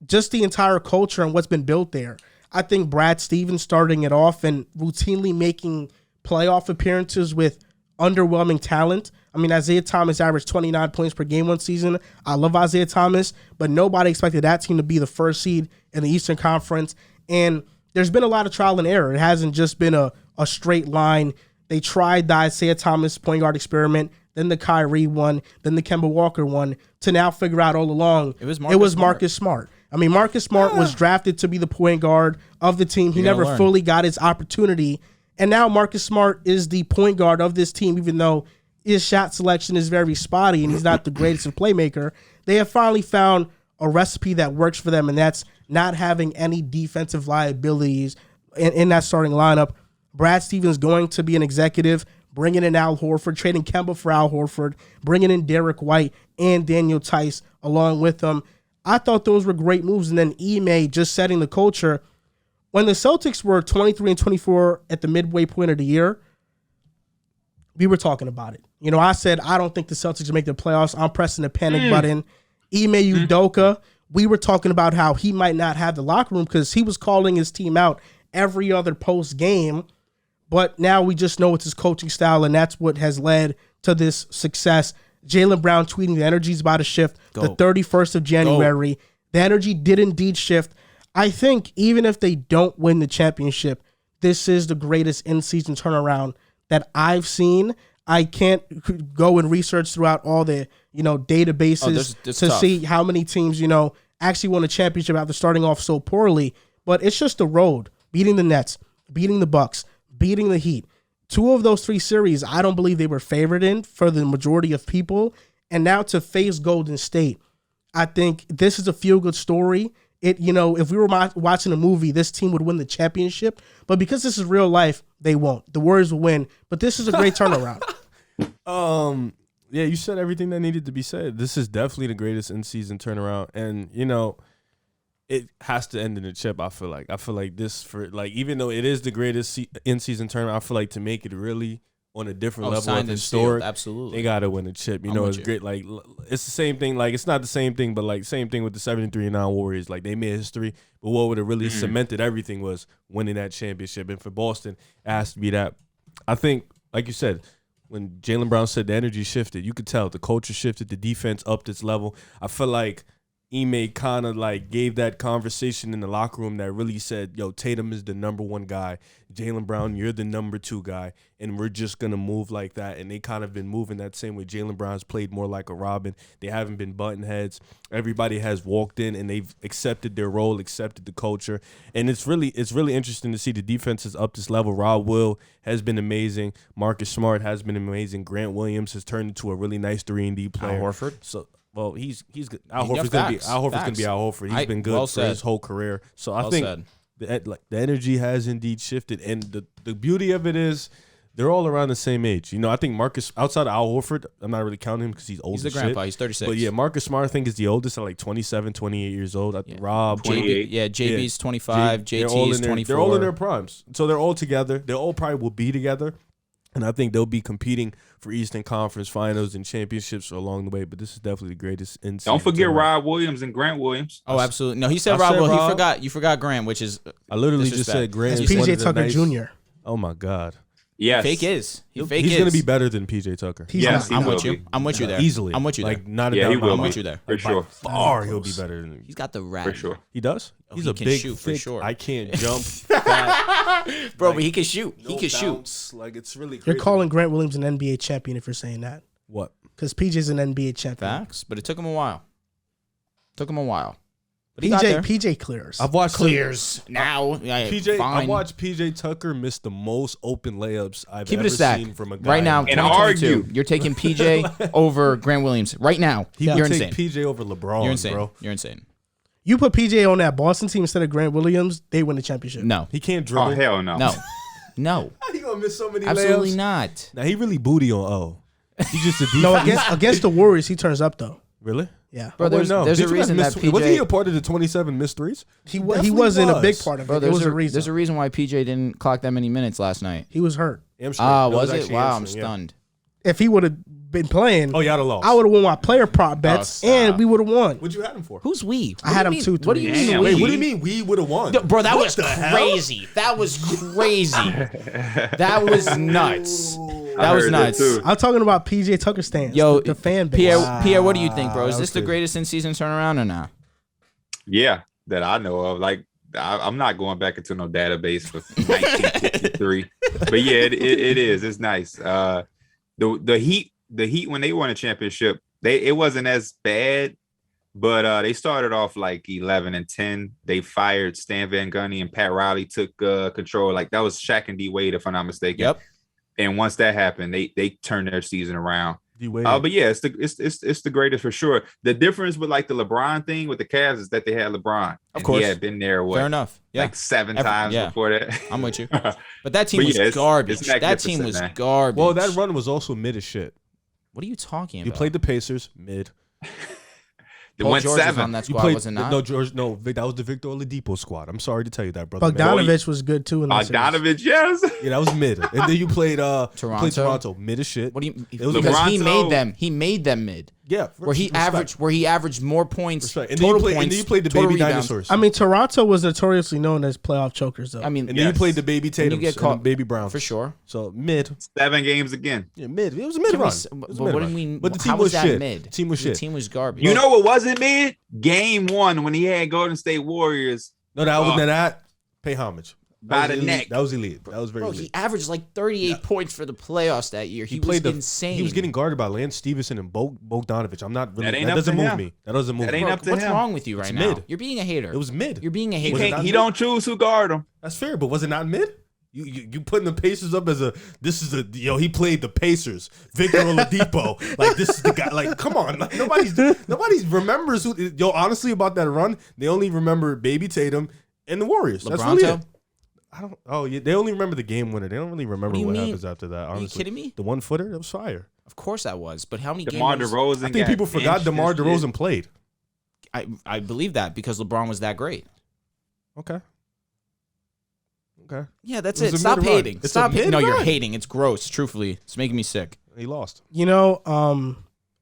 just the entire culture and what's been built there. I think Brad Stevens starting it off and routinely making playoff appearances with underwhelming talent. I mean, Isaiah Thomas averaged 29 points per game one season. I love Isaiah Thomas, but nobody expected that team to be the first seed in the Eastern Conference. And there's been a lot of trial and error. It hasn't just been a straight line. They tried the Isaiah Thomas point guard experiment, then the Kyrie one, then the Kemba Walker one, to now figure out all along it was Marcus Smart. I mean, Marcus Smart was drafted to be the point guard of the team. He never fully got his opportunity. And now Marcus Smart is the point guard of this team, even though his shot selection is very spotty and he's not the greatest of playmaker. They have finally found a recipe that works for them, and that's not having any defensive liabilities in that starting lineup. Brad Stevens going to be an executive, bringing in Al Horford, trading Kemba for Al Horford, bringing in Derek White and Daniel Tice along with them. I thought those were great moves. And then Ime just setting the culture. When the Celtics were 23-24 at the midway point of the year, we were talking about it. You know, I said, I don't think the Celtics will make the playoffs. I'm pressing the panic button. Ime Udoka, we were talking about how he might not have the locker room because he was calling his team out every other post game. But now we just know it's his coaching style, and that's what has led to this success. Jaylen Brown tweeting the energy is about to shift the 31st of January. The energy did indeed shift. I think even if they don't win the championship, this is the greatest in-season turnaround that I've seen. I can't go and research throughout all the databases to see how many teams actually won a championship after starting off so poorly. But it's just the road, beating the Nets, beating the Bucks, beating the Heat. 2 of those 3 series, I don't believe they were favored in for the majority of people. And now to face Golden State, I think this is a feel-good story. If we were watching a movie, this team would win the championship. But because this is real life, they won't. The Warriors will win. But this is a great turnaround. Yeah, you said everything that needed to be said. This is definitely the greatest in-season turnaround. And, it has to end in a chip, I feel like this, even though it is the greatest in-season tournament, I feel like to make it really on a different level of historic, absolutely, they got to win a chip. It's great. Like, it's the same thing. Like, it's not the same thing, but, like, same thing with the 73-9 Warriors. Like, they made history, but what would have really cemented everything was winning that championship. And for Boston, it has to be that. I think, like you said, when Jaylen Brown said the energy shifted, you could tell the culture shifted, the defense upped its level. I feel like Ime kind of like gave that conversation in the locker room that really said, yo, Tatum is the number 1 guy. Jaylen Brown, you're the number 2 guy. And we're just going to move like that. And they kind of been moving that same way. Jaylen Brown's played more like a Robin. They haven't been button heads. Everybody has walked in and they've accepted their role, accepted the culture. And it's really interesting to see the defense has upped this level. Rob Will has been amazing. Marcus Smart has been amazing. Grant Williams has turned into a really nice 3-and-D player. Al Horford. So, well, he's good. Al Horford's gonna be Al Horford. He's been good for his whole career. So I think the energy has indeed shifted, and the beauty of it is they're all around the same age. I think Marcus, outside of Al Horford, I'm not really counting him because he's old. He's the grandpa. He's 36. But yeah, Marcus Smart I think is the oldest at like 27, 28 years old. Rob, 28. JB's 25. JT's 24. They're all in their primes, so they're all together. They all probably will be together. And I think they'll be competing for Eastern Conference Finals and championships along the way. But this is definitely the greatest in-season. Don't forget Rob Williams and Grant Williams. Oh, absolutely. No, he said Rob Williams. You forgot Grant, which is I literally just said Grant. It's PJ Tucker Jr. Oh my God. Yes. He's going to be better than PJ Tucker. Yes, I'm with you. I'm with you there. Easily. I'm with you there. Like, not yeah, a doubt. I'm with you there. For sure. Far he'll be better than him. He's got the rat. For sure. He does? He's he a can big, shoot thick, for sure. I can't jump. Bro, but he can shoot. He can shoot. Like, it's really You're crazy. calling Grant Williams an NBA champion if you're saying that. What? Because PJ's an NBA champion. Facts, but it took him a while. But he got there. PJ clears. I've watched now. Yeah, PJ. fine. I watched PJ Tucker miss the most open layups I've Keep it ever a stack. seen from a guy. Right now, And 2022, argue. you're taking PJ over Grant Williams. Right now, He would you're take insane. PJ over LeBron, You're insane. bro. You're insane. You put PJ on that Boston team instead of Grant Williams, they win the championship. No, He can't dribble. Oh, hell no. no, How he gonna miss so many absolutely layups? not. Now he really booty on O. He's just a defense. No, against the Warriors, he turns up though. Really? Yeah, Bro, there's a Did you guys reason that miss- PJ. Was he a part of the 27 missed threes? he definitely wasn't a was. big part of it. Bro, There was there's a reason. There's a reason why PJ didn't clock that many minutes last night. He was hurt. Hamstring. Ah, No, was it? actually Wow, I'm hamstring, yeah. stunned. If he would have been playing, Oh, you would have lost. I would have won my player prop bets, stop. and we would have won. What'd you have him for? Who's we? I had him What 2-3. do you mean? Damn. we? Wait, what do you mean we would have won? Bro, that What was the hell? crazy. That was crazy. That was nuts. I That was heard nuts. too. I'm talking about PJ Tucker stands. Yo, the fan base. Pierre, what do you think, bro? Is that this was the crazy. greatest in-season turnaround or not? Yeah, that I know of. Like, I'm not going back into no database for 1953. But yeah, it is. It's nice. The Heat when they won a championship, it wasn't as bad, but they started off like 11-10. They fired Stan Van Gundy and Pat Riley took control. Like that was Shaq and D Wade, if I'm not mistaken. Yep. And once that happened, they turned their season around. D-Wade. But yeah, it's the greatest for sure. The difference with like the LeBron thing with the Cavs is that they had LeBron. Of course, he had been there. Fair enough. Yeah, like 7 times before that. I'm with you. But that team was garbage. That team was garbage. Well, that run was also mid as shit. What are you talking about? You played the Pacers mid. They Paul went George 7. Was on that squad, played, was it not? No, George. No, that was the Victor Oladipo squad. I'm sorry to tell you that, brother. Bogdanovich was good too. In Bogdanovich, yes. Yeah, that was mid. And then you played Toronto. Mid as shit. What do you? It was Because he Toronto. made them mid. Yeah, Where he averaged more points. Right. And Total then points. you played the total baby rebounds. dinosaurs. I mean, Toronto was notoriously known as playoff chokers, though. I mean, and then you played the baby Tatum. you get caught baby Brown for sure. So mid. 7 games again. Yeah, mid. It was a mid run. But what do you mean? But the team how was that shit. mid? The team was The shit. team was garbage. You know what wasn't mid? Game 1 when he had Golden State Warriors. No, that was that. Pay homage. By the elite. neck. That was elite. That was very Bro, elite. he averaged like 38 points for the playoffs that year. He was insane. He was getting guarded by Lance Stevenson and Bogdanovich. I'm not really. That ain't That up doesn't to move him. me. That doesn't move That me. ain't up to What's him. wrong with you right now? mid. You're being a hater. It was mid. You're being a hater. He don't choose who guard him. That's fair, but was it not mid? You putting the Pacers up as he played the Pacers. Victor Oladipo. Like this is the guy. Like come on, like, nobody's remembers who. Honestly, about that run, they only remember Baby Tatum and the Warriors. That's really it. I don't. Oh yeah, they only remember the game winner. They don't really remember what happens after that. Honestly, Are you kidding me? The 1-footer that was fire. Of course I was, but how many DeMar games? DeRozan. I think people forgot DeMar DeRozan played. I believe that because LeBron was that great. Okay. Yeah, that's It was it. a Stop mid-run. hating. It's Stop a hating. No, you're mid-run. hating. It's gross. Truthfully, it's making me sick. He lost.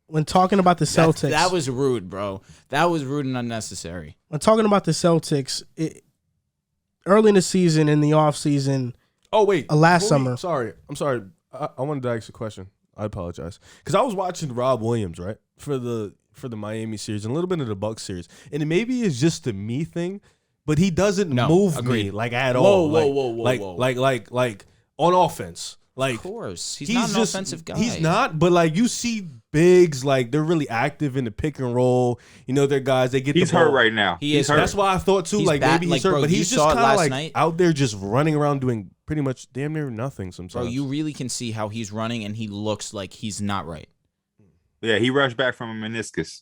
When talking about the Celtics, That was rude, bro. That was rude and unnecessary. when talking about the Celtics, early in the season, in the off season, Oh wait, last before we- summer. I'm sorry. I wanted to ask a question. I apologize because I was watching Rob Williams right for the Miami series and a little bit of the Bucks series, and maybe it's just a me thing, but he doesn't move agreed. me like at all. Whoa. Like on offense. Like Of course, he's not an offensive guy. He's not, but like you see bigs like they're really active in the pick and roll. You know, they're guys they get. He's the ball. hurt right now. He is hurt. That's why I thought too. He's Like bad. maybe Like, he's hurt, bro, but you he's just saw it kind of last like night. out there just running around doing pretty much damn near nothing sometimes. Bro, you really can see how he's running, and he looks like he's not right. Yeah, he rushed back from a meniscus.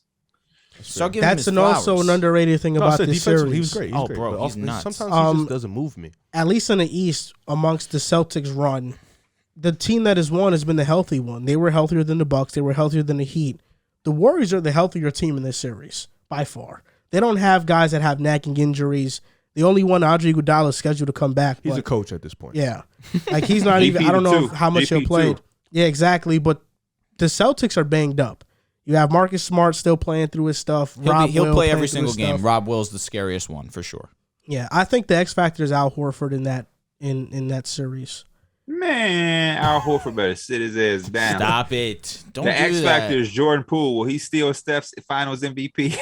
Start giving him that's his also flowers. an underrated thing No, I about said this defensively, series. he was great. He was great. Bro, but he's offense- nuts. Sometimes he just doesn't move me. At least in the East, amongst the Celtics run, the team that has won has been the healthy one. They were healthier than the Bucks. They were healthier than the Heat. The Warriors are the healthier team in this series by far. They don't have guys that have nagging injuries. The only one, Andre Iguodala, is scheduled to come back. He's but, a coach at this point. Yeah, like he's not even. I don't know how much he'll play. Yeah, exactly. But the Celtics are banged up. You have Marcus Smart still playing through his stuff. He'll play every playing through single his game. stuff. Rob Will's the scariest one for sure. Yeah, I think the X factor is Al Horford in that series. Man, Al Horford better sit his ass down. Stop it! Don't The do X that. factor is Jordan Poole. Will he steal Steph's Finals MVP?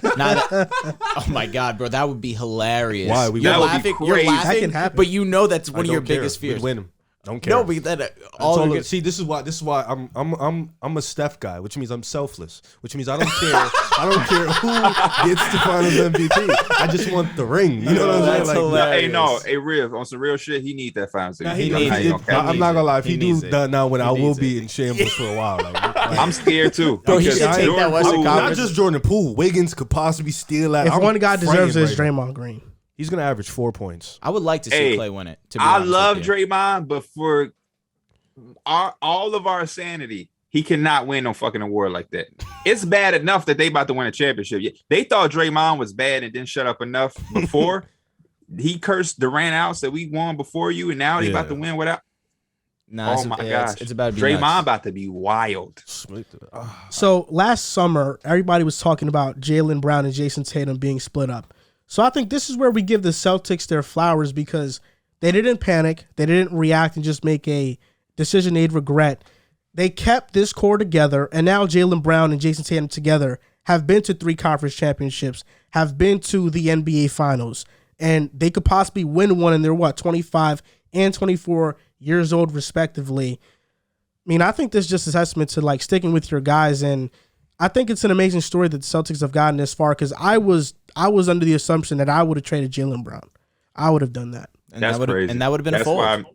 Oh my god, bro, that would be hilarious. Why? You're That would be laughing, crazy. you're That laughing, can happen. but you know that's one I of your don't care. biggest fears. We'd win him. Don't care. No, but that all See, this is why I'm a Steph guy, which means I'm selfless, which means I don't care. I don't care who gets the Finals MVP. I just want the ring. You know what I'm That's saying? hilarious. Hey, Riv, on some real shit, he need that Finals MVP. he needs it. I'm not gonna lie. If he do needs it. that now, when I will needs be it. in shambles for a while. Like, I'm scared too. Bro, he because should take that Jordan Western Poole- Conference. not just Jordan Poole. Wiggins could possibly steal that. If I'm one guy deserves it, it's praying right now. Draymond Green. He's gonna average 4 points. I would like to see Hey, Clay win it. To be I honest love with you. Draymond, but for all of our sanity, he cannot win no fucking award like that. It's bad enough that they about to win a championship. Yeah, they thought Draymond was bad and didn't shut up enough before. He cursed Durant out, said we won before you, and now they about to win without. Nah, Oh my gosh, it's about to be Draymond nuts. about to be wild. So last summer, everybody was talking about Jaylen Brown and Jason Tatum being split up. So I think this is where we give the Celtics their flowers because they didn't panic. They didn't react and just make a decision they'd regret. They kept this core together, and now Jaylen Brown and Jason Tatum together have been to 3 conference championships, have been to the NBA Finals, and they could possibly win one in their, 25 and 24 years old, respectively. I mean, I think this is just a testament to, like, sticking with your guys, and I think it's an amazing story that the Celtics have gotten this far because I was under the assumption that I would have traded Jaylen Brown. I would have done that. And That's that crazy. And that would have been a fold.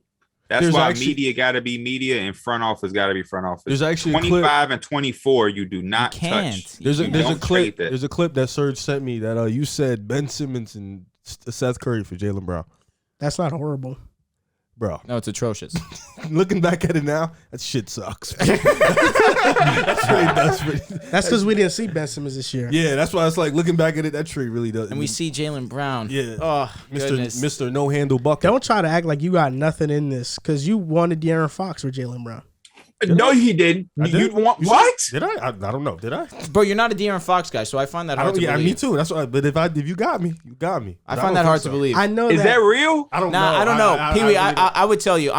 That's There's why actually- media got to be media and front office got to be front office. There's actually a 25 and 24. You do not You can't. touch. There's a Don't clip. trade that. There's a clip that Serge sent me that you said Ben Simmons and Seth Curry for Jaylen Brown. That's not horrible. Bro, No, it's atrocious. looking back at it now, that shit sucks. That's really does. That's because we didn't see Ben Simmons this year. Yeah, that's why it's like looking back at it, that trade really does. And we see Jaylen Brown. Yeah. Oh, goodness. Mr. No Handle Bucket. Don't try to act like you got nothing in this because you wanted De'Aaron Fox for Jaylen Brown. No, he didn't. I You did? want You what? Did I don't know. Did I? Bro, you're not a De'Aaron Fox guy, so I find that hard to believe. Me too. That's why. But if you got me, you got me. I But find don't that hard think to believe. I know Is that real? I don't know. Nah, I don't know. Pee-wee, I would tell you,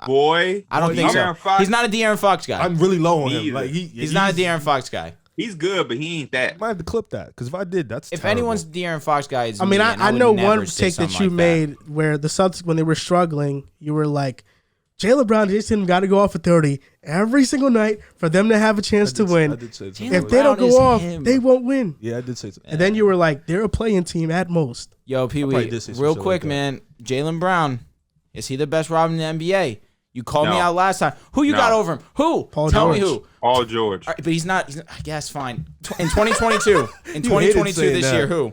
Boy, I don't think so. De'Aaron Fox, He's not a De'Aaron Fox guy. I'm really low on Me him. either. Like He's not a De'Aaron Fox guy. He's good, but he ain't that. I might have to clip that because if I did, that's If terrible. anyone's De'Aaron Fox guy, it's I mean, me, and I would know never one say take that something you like made where the Celtics, when they were struggling, you were like, Jaylen Brown and Jason got to go off for 30 every single night for them to have a chance to I win. did say something. Jaylen If they don't Brown is go off, him. they won't win. Yeah, I did say something. And then you were like, they're a playing team at most. Yo, probably Pee-wee, did say some real shit quick, like that. man. Jaylen Brown, is he the best Robin in the NBA? You called me No. out last time. Who you No. got over him? Who? Paul Tell me George. who. Paul George. All right, but he's not. I guess fine. In 2022, in hated 2022 saying this that. year, who?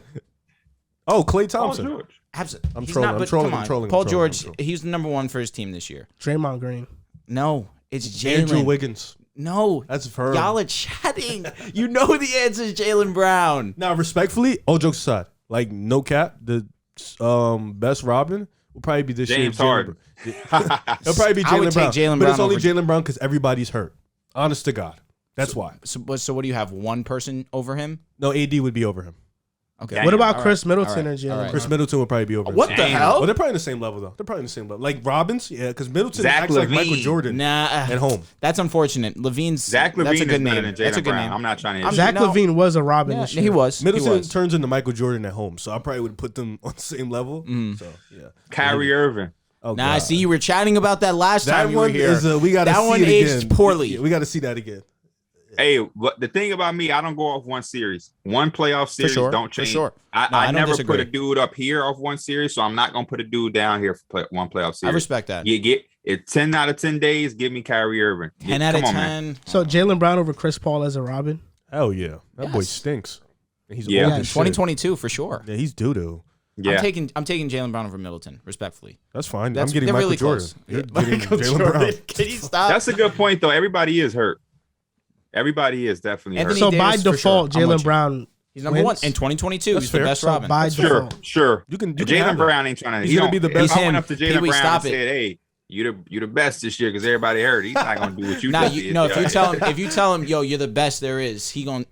Oh, Klay Paul Thompson. George. Absolutely. I'm He's trolling, not, I'm but trolling, come I'm on. trolling, Paul I'm trolling, George, I'm trolling. he's the number one for his team this year. Draymond Green. No, it's Andrew Jalen. Wiggins. No, That's her. y'all are chatting. You know the answer is Jaylen Brown. Now, respectfully, all jokes aside, like no cap, the best Robin will probably be this James year. Harden. It'll probably be I would Jaylen Brown. take Jaylen But it's Brown only over- Jaylen Brown because everybody's hurt. Honest to God. That's why. So what do you have? One person over him? No, AD would be over him. Okay. Damn. What about All Chris right, Middleton all and right, all Jaylen right. Chris Brown? Middleton would probably be over him. What the Damn. hell? Oh, they're probably in the same level, though. They're probably in the same level. Like Robbins, yeah, because Middleton Zach acts like Michael Levine. Jordan Nah, at home. that's unfortunate. Levine's Zach That's a Levine good is name. better than That's a Jaylen good Brown. name. I'm not trying to. I'm- Zach no. Levine was a Robin Yeah, this year. he was. Middleton He was. turns into Michael Jordan at home, so I probably would put them on the same level. So yeah, Kyrie Irving. Oh, Nah, God. see, you were chatting about that last That time you were one here. is we got to That see one it aged again. poorly. Yeah, we got to see that again. Hey, but the thing about me, I don't go off one series. One playoff series sure, don't for change. sure. I No, I don't never disagree. put a dude up here off one series, so I'm not gonna put a dude down here for one playoff I series. respect that. You get it 10 out of 10 days, give me Kyrie Irving. 10 out of Come 10. on, man. So Jaylen Brown over Chris Paul as a Robin. Hell yeah, that boy Yes. stinks. And he's Yeah. old Yeah, as shit. 2022 for sure. Yeah, he's doo doo. Yeah. I'm taking Jaylen Brown over Middleton, respectfully. That's fine. That's, I'm getting they're Michael really Jordan. close. You're Yeah, getting Michael Jaylen Jordan. Brown. Can you stop? That's a good point, though. Everybody is hurt. Everybody is definitely Anthony hurt. So by Davis for default, sure. I'm with Jaylen you. Brown. He's number one wins. in 2022. That's He's fair. the best So Robin. by Sure, default. sure. You can have Jaylen it. Brown ain't trying to. He's he gonna don't- be the If best. I went up to Pee-wee, Jaylen Brown stop and it. said, "Hey, you the best this year because everybody hurt," he's not gonna do what you Nah, just you, did. no. If you tell him, yo, you're the best there is, he gon'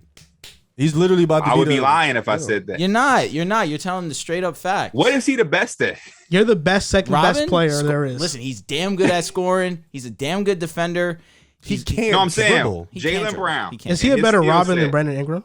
He's literally about to I be would be the- lying if I Yeah. said that. You're not. You're not. You're telling the straight up fact. What is he the best at? You're the best, second best Robin? player there is. Listen, he's damn good at scoring. He's a damn good defender. He He's, can't. No, I'm saying dribble. he can't Jaylen dribble. Brown. He can't Is he a his better skill Robin than set. Brandon Ingram?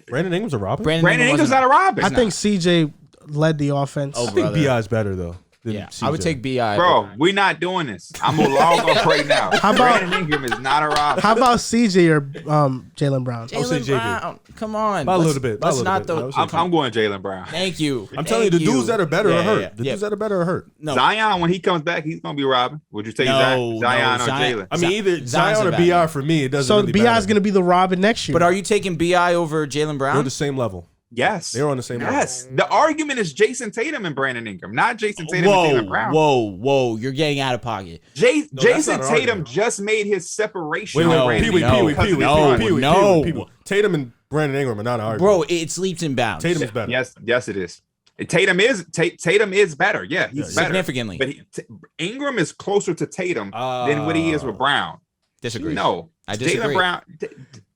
Brandon Ingram's a Robin. Brandon Ingram's wasn't- not a Robin. I think CJ led the offense. Oh, I think brother. Bi's better though. than Yeah, CJ. I would take Bi. Bro, we're not doing this. I'm gonna log up right now. How about- Brandon Ingram is not a Robin. How about CJ or Jaylen Brown? I'll say Jaylen JB. Brown. Come on. By a Let's- little bit, by a Let's little not bit. throw. I would say I'm going Jaylen Brown. Thank you. I'm telling you, the dudes that are better are hurt. Yeah, The yeah. dudes that are better are hurt. No, Zion, when he comes back, he's gonna be Robin. Would you take No, Zion no, or Zion- Jalen? I mean, either Zion's Zion a or bad Bi man. for me. It doesn't. So really Bi matter. is going to be the Robin next year. but are you taking Bi over Jaylen They're Brown? the same level. Yes, They're on the same level. Yes, the argument is Jason Tatum and Brandon Ingram, not Jason Tatum and Jaylen Brown. whoa! You're getting out of pocket. Jason that's not an Tatum argument. just made his separation. Wait, on No, Brandon Pee-wee, Ingram Pee-wee, because of Pee-wee, his no, run. Pee-wee, no. Pee-wee. Tatum and Brandon Ingram are not an argument. Bro, it's leaps and bounds. Tatum's better. Yes, it is. Tatum is better. Yeah, he's better. Significantly. But Ingram is closer to Tatum than what he is with Brown. Disagree. No, I disagree. Jaylen Brown.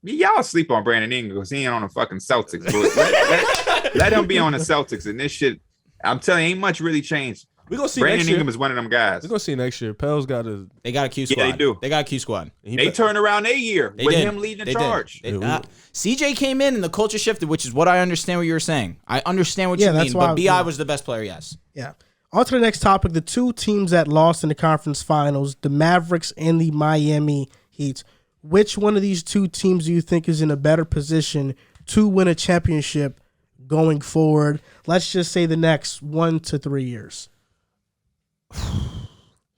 Y'all sleep on Brandon Ingram because he ain't on the fucking Celtics. But let him be on the Celtics and this shit. I'm telling you, ain't much really changed. We're gonna see Brandon next year. Ingram is one of them guys. We're gonna see next year. Pell's got a. They got a Q Yeah, squad. they do. They got a Q squad. They turned around their year They with did. him leading the They charge. did. Yeah, CJ came in and the culture shifted, which is what I understand what you were saying. I understand what Yeah, you that's mean, why- but Bi yeah. was the best player. Yes. Yeah. On to the next topic. The two teams that lost in the conference finals, the Mavericks and the Miami Heat. Which one of these two teams do you think is in a better position to win a championship going forward? Let's just say the next 1 to 3 years.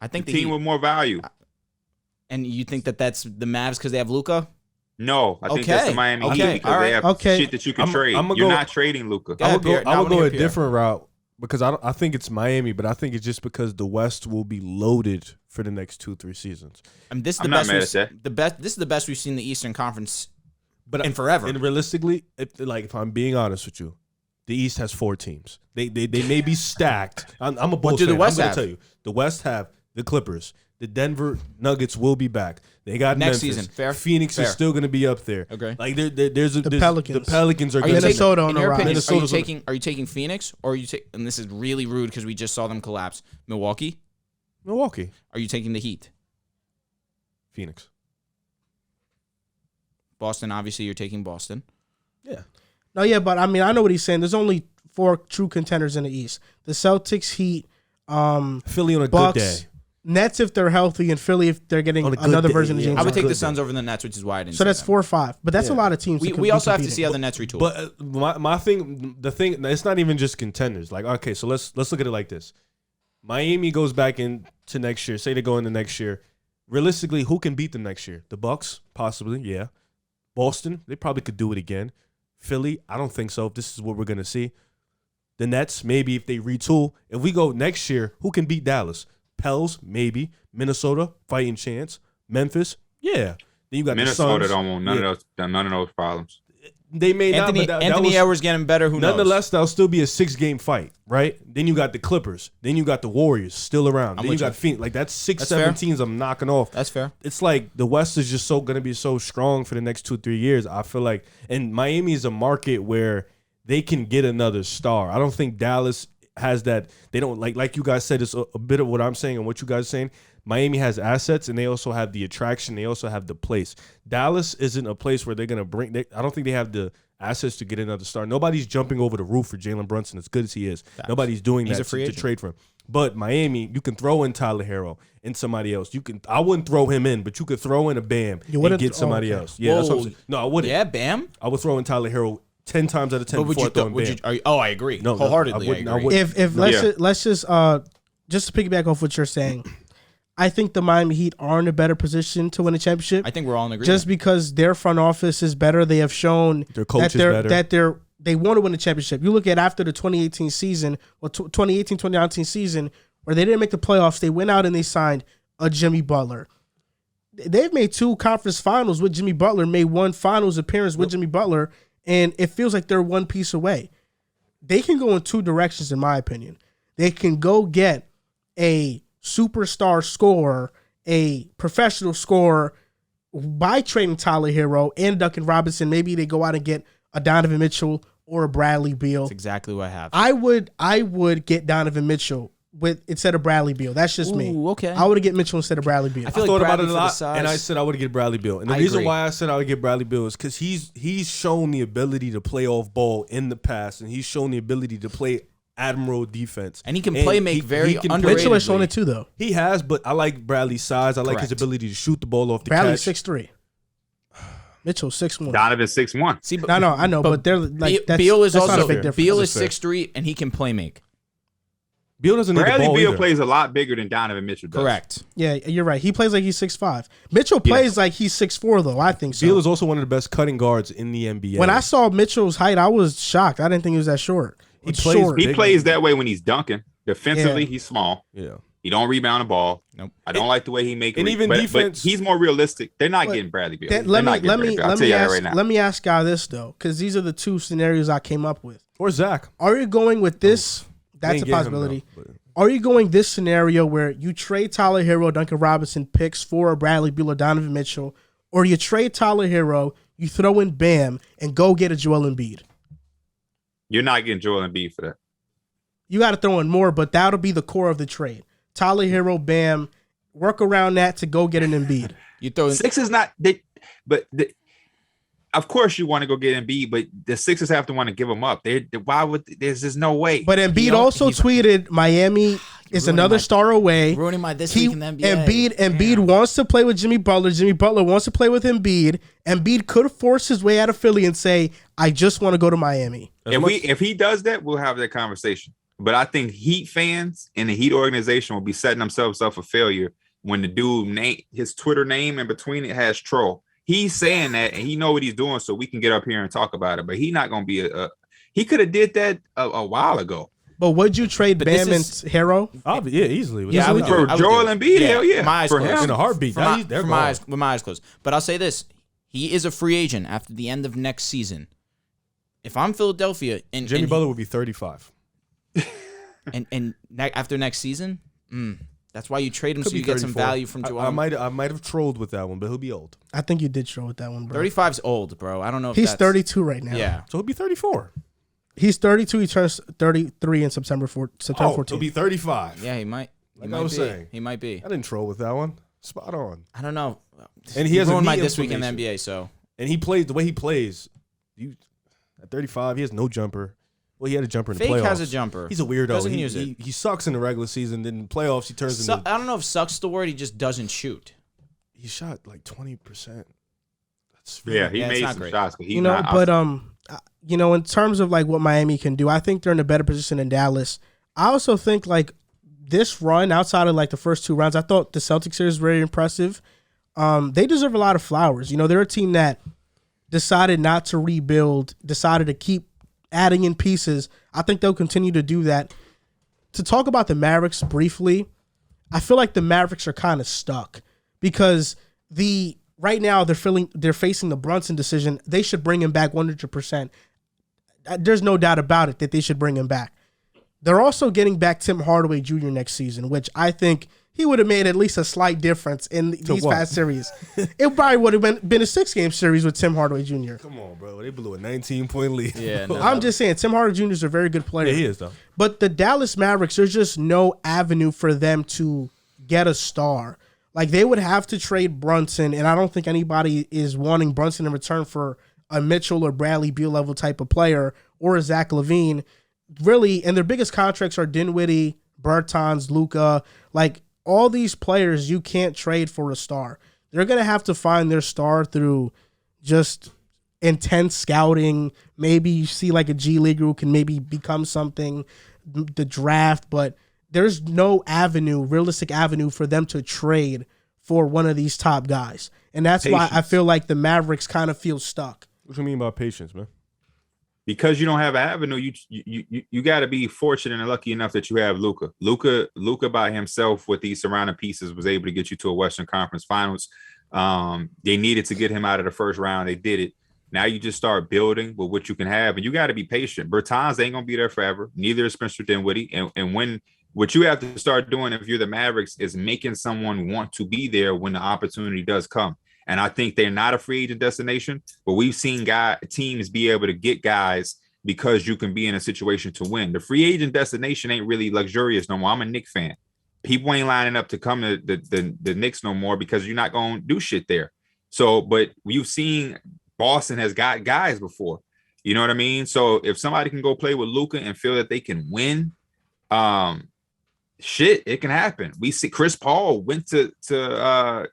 I think the team with more value. And you think that that's the Mavs because they have Luka? No, I think that's the Miami Heat because they have shit that you can trade. You're not trading Luka. I would go a different route because I think it's Miami, but I think it's just because the West will be loaded for the next 2-3 seasons. I mean, this is I'm not mad at that. This is the best we've seen the Eastern Conference, in forever. And realistically, if I'm being honest with you, the East has 4 teams. They may be stacked. I'm a Bulls fan. What do the West have? I'm going to tell you, the West have the Clippers. The Denver Nuggets will be back. They got next Memphis. season. Fair. Phoenix is still going to be up there. Okay. Like there's the Pelicans. The Pelicans are good. Minnesota on the rise. Are you taking Phoenix or are you and this is really rude because we just saw them collapse. Milwaukee? Are you taking the Heat? Phoenix. Boston, obviously you're taking Boston. Yeah. No, yeah, but I mean I know what he's saying. There's only 4 true contenders in the East. The Celtics, Heat, Philly on a Bucks, good day. Nets if they're healthy, and Philly if they're getting another version of James. I would take the Suns over the Nets, which is why I didn't. So that's 4 or 5, but that's a lot of teams. We also have to see how the Nets retool. But the thing, it's not even just contenders. Like, okay, so let's look at it like this: Miami goes back into next year. Say they go into next year. Realistically, who can beat them next year? The Bucks, possibly, yeah. Boston, they probably could do it again. Philly, I don't think so. If this is what we're gonna see, the Nets, maybe if they retool. If we go next year, who can beat Dallas? Pels, maybe. Minnesota, fighting chance. Memphis, yeah. Then you got Minnesota the Suns. don't want none of those problems. They may Anthony, not, but Anthony Edwards getting better. Who knows? Nonetheless, that'll still be a 6-game fight, right? Then you got the Clippers. Then you got the Warriors still around. Then you got Phoenix. Like that's 7 teams I'm knocking off. That's fair. It's like the West is just going to be so strong for the next 2-3 years. I feel like, and Miami is a market where they can get another star. I don't think Dallas has that. They don't like you guys said. It's a bit of what I'm saying and what you guys are saying. Miami has assets and they also have the attraction. They also have the place. Dallas isn't a place where they're gonna bring. I don't think they have the assets to get another star. Nobody's jumping over the roof for Jalen Brunson as good as he is. Nobody's doing that to trade for him. But Miami, you can throw in Tyler Hero and somebody else. You can. I wouldn't throw him in, but you could throw in a Bam and get somebody else. Yeah, that's what I'm saying. No, I wouldn't. Yeah, Bam. I would throw in Tyler Hero 10 times out of 10 before I throw in Bam. I agree. No, wholeheartedly. I wouldn't. If let's just to piggyback off what you're saying, I think the Miami Heat are in a better position to win a championship. I think we're all in agreement. Just because their front office is better, they have shown their coach is better. They want to win a championship. You look at after the 2018 season, or 2018-2019 season, where they didn't make the playoffs, they went out and they signed a Jimmy Butler. They've made 2 conference finals with Jimmy Butler, made 1 finals appearance with Jimmy Butler, and it feels like they're one piece away. They can go in 2 directions, in my opinion. They can go get a superstar scorer, a professional scorer by trading Tyler Hero and Duncan Robinson. Maybe they go out and get a Donovan Mitchell or a Bradley Beal. That's exactly what I have. I would get Donovan Mitchell instead of Bradley Beal. That's just me. Okay. I would get Mitchell instead of Bradley Beal. I thought about it a lot, and I said I would get Bradley Beal. And the reason why I said I would get Bradley Beal is because he's shown the ability to play off ball in the past, and he's shown the ability to play admiral defense. And he can make very underrated. Mitchell has shown it too, though. He has, but I like Bradley's size. I like his ability to shoot the ball off the Bradley's catch. 6'3". Mitchell 6'1". Donovan's 6'1". See, no, I know, but they're like Beal is also also not a big difference. Beal is 6'3" and he can play make. Beal doesn't need the ball Beal either. plays a lot bigger than Donovan Mitchell does. Correct. Yeah, you're right. He plays like he's 6'5". Mitchell plays like he's 6'4", though. I think so. Beal is also one of the best cutting guards in the NBA. When I saw Mitchell's height, I was shocked. I didn't think he was that short. He plays that way when he's dunking. Defensively, he's small. Yeah. He don't rebound the ball. Nope. I don't like the way he makes it. And even defense, but he's more realistic. They're not getting Bradley Beal. Let me ask y'all this though, because these are the 2 scenarios I came up with. Or Zach. Are you going with this? That's a possibility. Are you going this scenario where you trade Tyler Hero, Duncan Robinson picks for Bradley Beal or Donovan Mitchell, or you trade Tyler Hero, you throw in Bam, and go get a Joel Embiid? You're not getting Joel Embiid for that. You got to throw in more, but that'll be the core of the trade. Tyler Hero, Bam, work around that to go get an Embiid. You throw in, Sixers not, of course you want to go get Embiid, but the Sixers have to want to give him up. There's just no way. But Embiid also tweeted Miami is another star away. Ruining my this week in the NBA. Embiid wants to play with Jimmy Butler. Jimmy Butler wants to play with Embiid. Embiid could force his way out of Philly and say, I just want to go to Miami. If he does that, we'll have that conversation. But I think Heat fans and the Heat organization will be setting themselves up for failure when the dude his Twitter name in between it has troll. He's saying that and he know what he's doing, so we can get up here and talk about it. But he's not gonna be he could have did that a while ago. But would you trade Bam and Hero? Yeah, easily. Yeah, I would for Joel Embiid. Hell yeah, my eyes for closed. him in a heartbeat. With my eyes closed. But I'll say this: he is a free agent after the end of next season. If I'm Philadelphia and Jimmy Butler would be 35, and after next season, that's why you trade him Could so be you get some 34. value from Joel. I might have trolled with that one, but he'll be old. I think you did show with that one, bro. 35's old, bro. I don't know if He's that's, 32 right now. Yeah. So he'll be 34. He's 32. He turns 33 in September 14th. He'll be 35. Yeah, he might. Like I was saying. He might be. I didn't troll with that one. Spot on. I don't know. And he has ruined a my knee this week in the inflammation. NBA, so. And he plays the way he plays. At 35, he has no jumper. Well, he had a jumper in the Fake playoffs. has a jumper. He's a weirdo. Doesn't use it. He sucks in the regular season. Then in the playoffs, he turns into. I don't know if sucks the word. He just doesn't shoot. He shot like 20%. That's Yeah, he Yeah, it's made not some great. shots, but he's You know, not. but in terms of like what Miami can do, I think they're in a better position than Dallas. I also think like this run outside of like the first two rounds, I thought the Celtics series was very impressive. They deserve a lot of flowers. You know, they're a team that decided not to rebuild, decided to keep adding in pieces. I think they'll continue to do that. To talk about the Mavericks briefly, I feel like the Mavericks are kind of stuck because right now they're facing the Brunson decision. They should bring him back 100%. There's no doubt about it that they should bring him back. They're also getting back Tim Hardaway Jr. next season, which I think he would have made at least a slight difference in these past series. It probably would have been a 6-game series with Tim Hardaway Jr. Come on, bro. They blew a 19-point lead. Yeah, no. I'm just saying, Tim Hardaway Jr. is a very good player. Yeah, he is, though. But the Dallas Mavericks, there's just no avenue for them to get a star. Like, they would have to trade Brunson, and I don't think anybody is wanting Brunson in return for a Mitchell or Bradley Beal level type of player or a Zach LaVine. Really, and their biggest contracts are Dinwiddie, Bertans, Luka. Like, all these players you can't trade for a star. They're going to have to find their star through just intense scouting. Maybe you see like a G Leaguer who can maybe become something, the draft, but there's no realistic avenue for them to trade for one of these top guys. And that's why I feel like the Mavericks kind of feel stuck. What do you mean by patience, man? Because you don't have an avenue, you got to be fortunate and lucky enough that you have Luka. Luka by himself with these surrounding pieces was able to get you to a Western Conference Finals. They needed to get him out of the first round. They did it. Now you just start building with what you can have, and you got to be patient. Bertans ain't gonna be there forever. Neither is Spencer Dinwiddie. And when what you have to start doing if you're the Mavericks is making someone want to be there when the opportunity does come. And I think they're not a free agent destination, but we've seen teams be able to get guys because you can be in a situation to win. The free agent destination ain't really luxurious no more. I'm a Knicks fan. People ain't lining up to come to the Knicks no more because you're not going to do shit there. So, but you've seen Boston has got guys before. You know what I mean? So if somebody can go play with Luka and feel that they can win, shit, it can happen. We see Chris Paul went to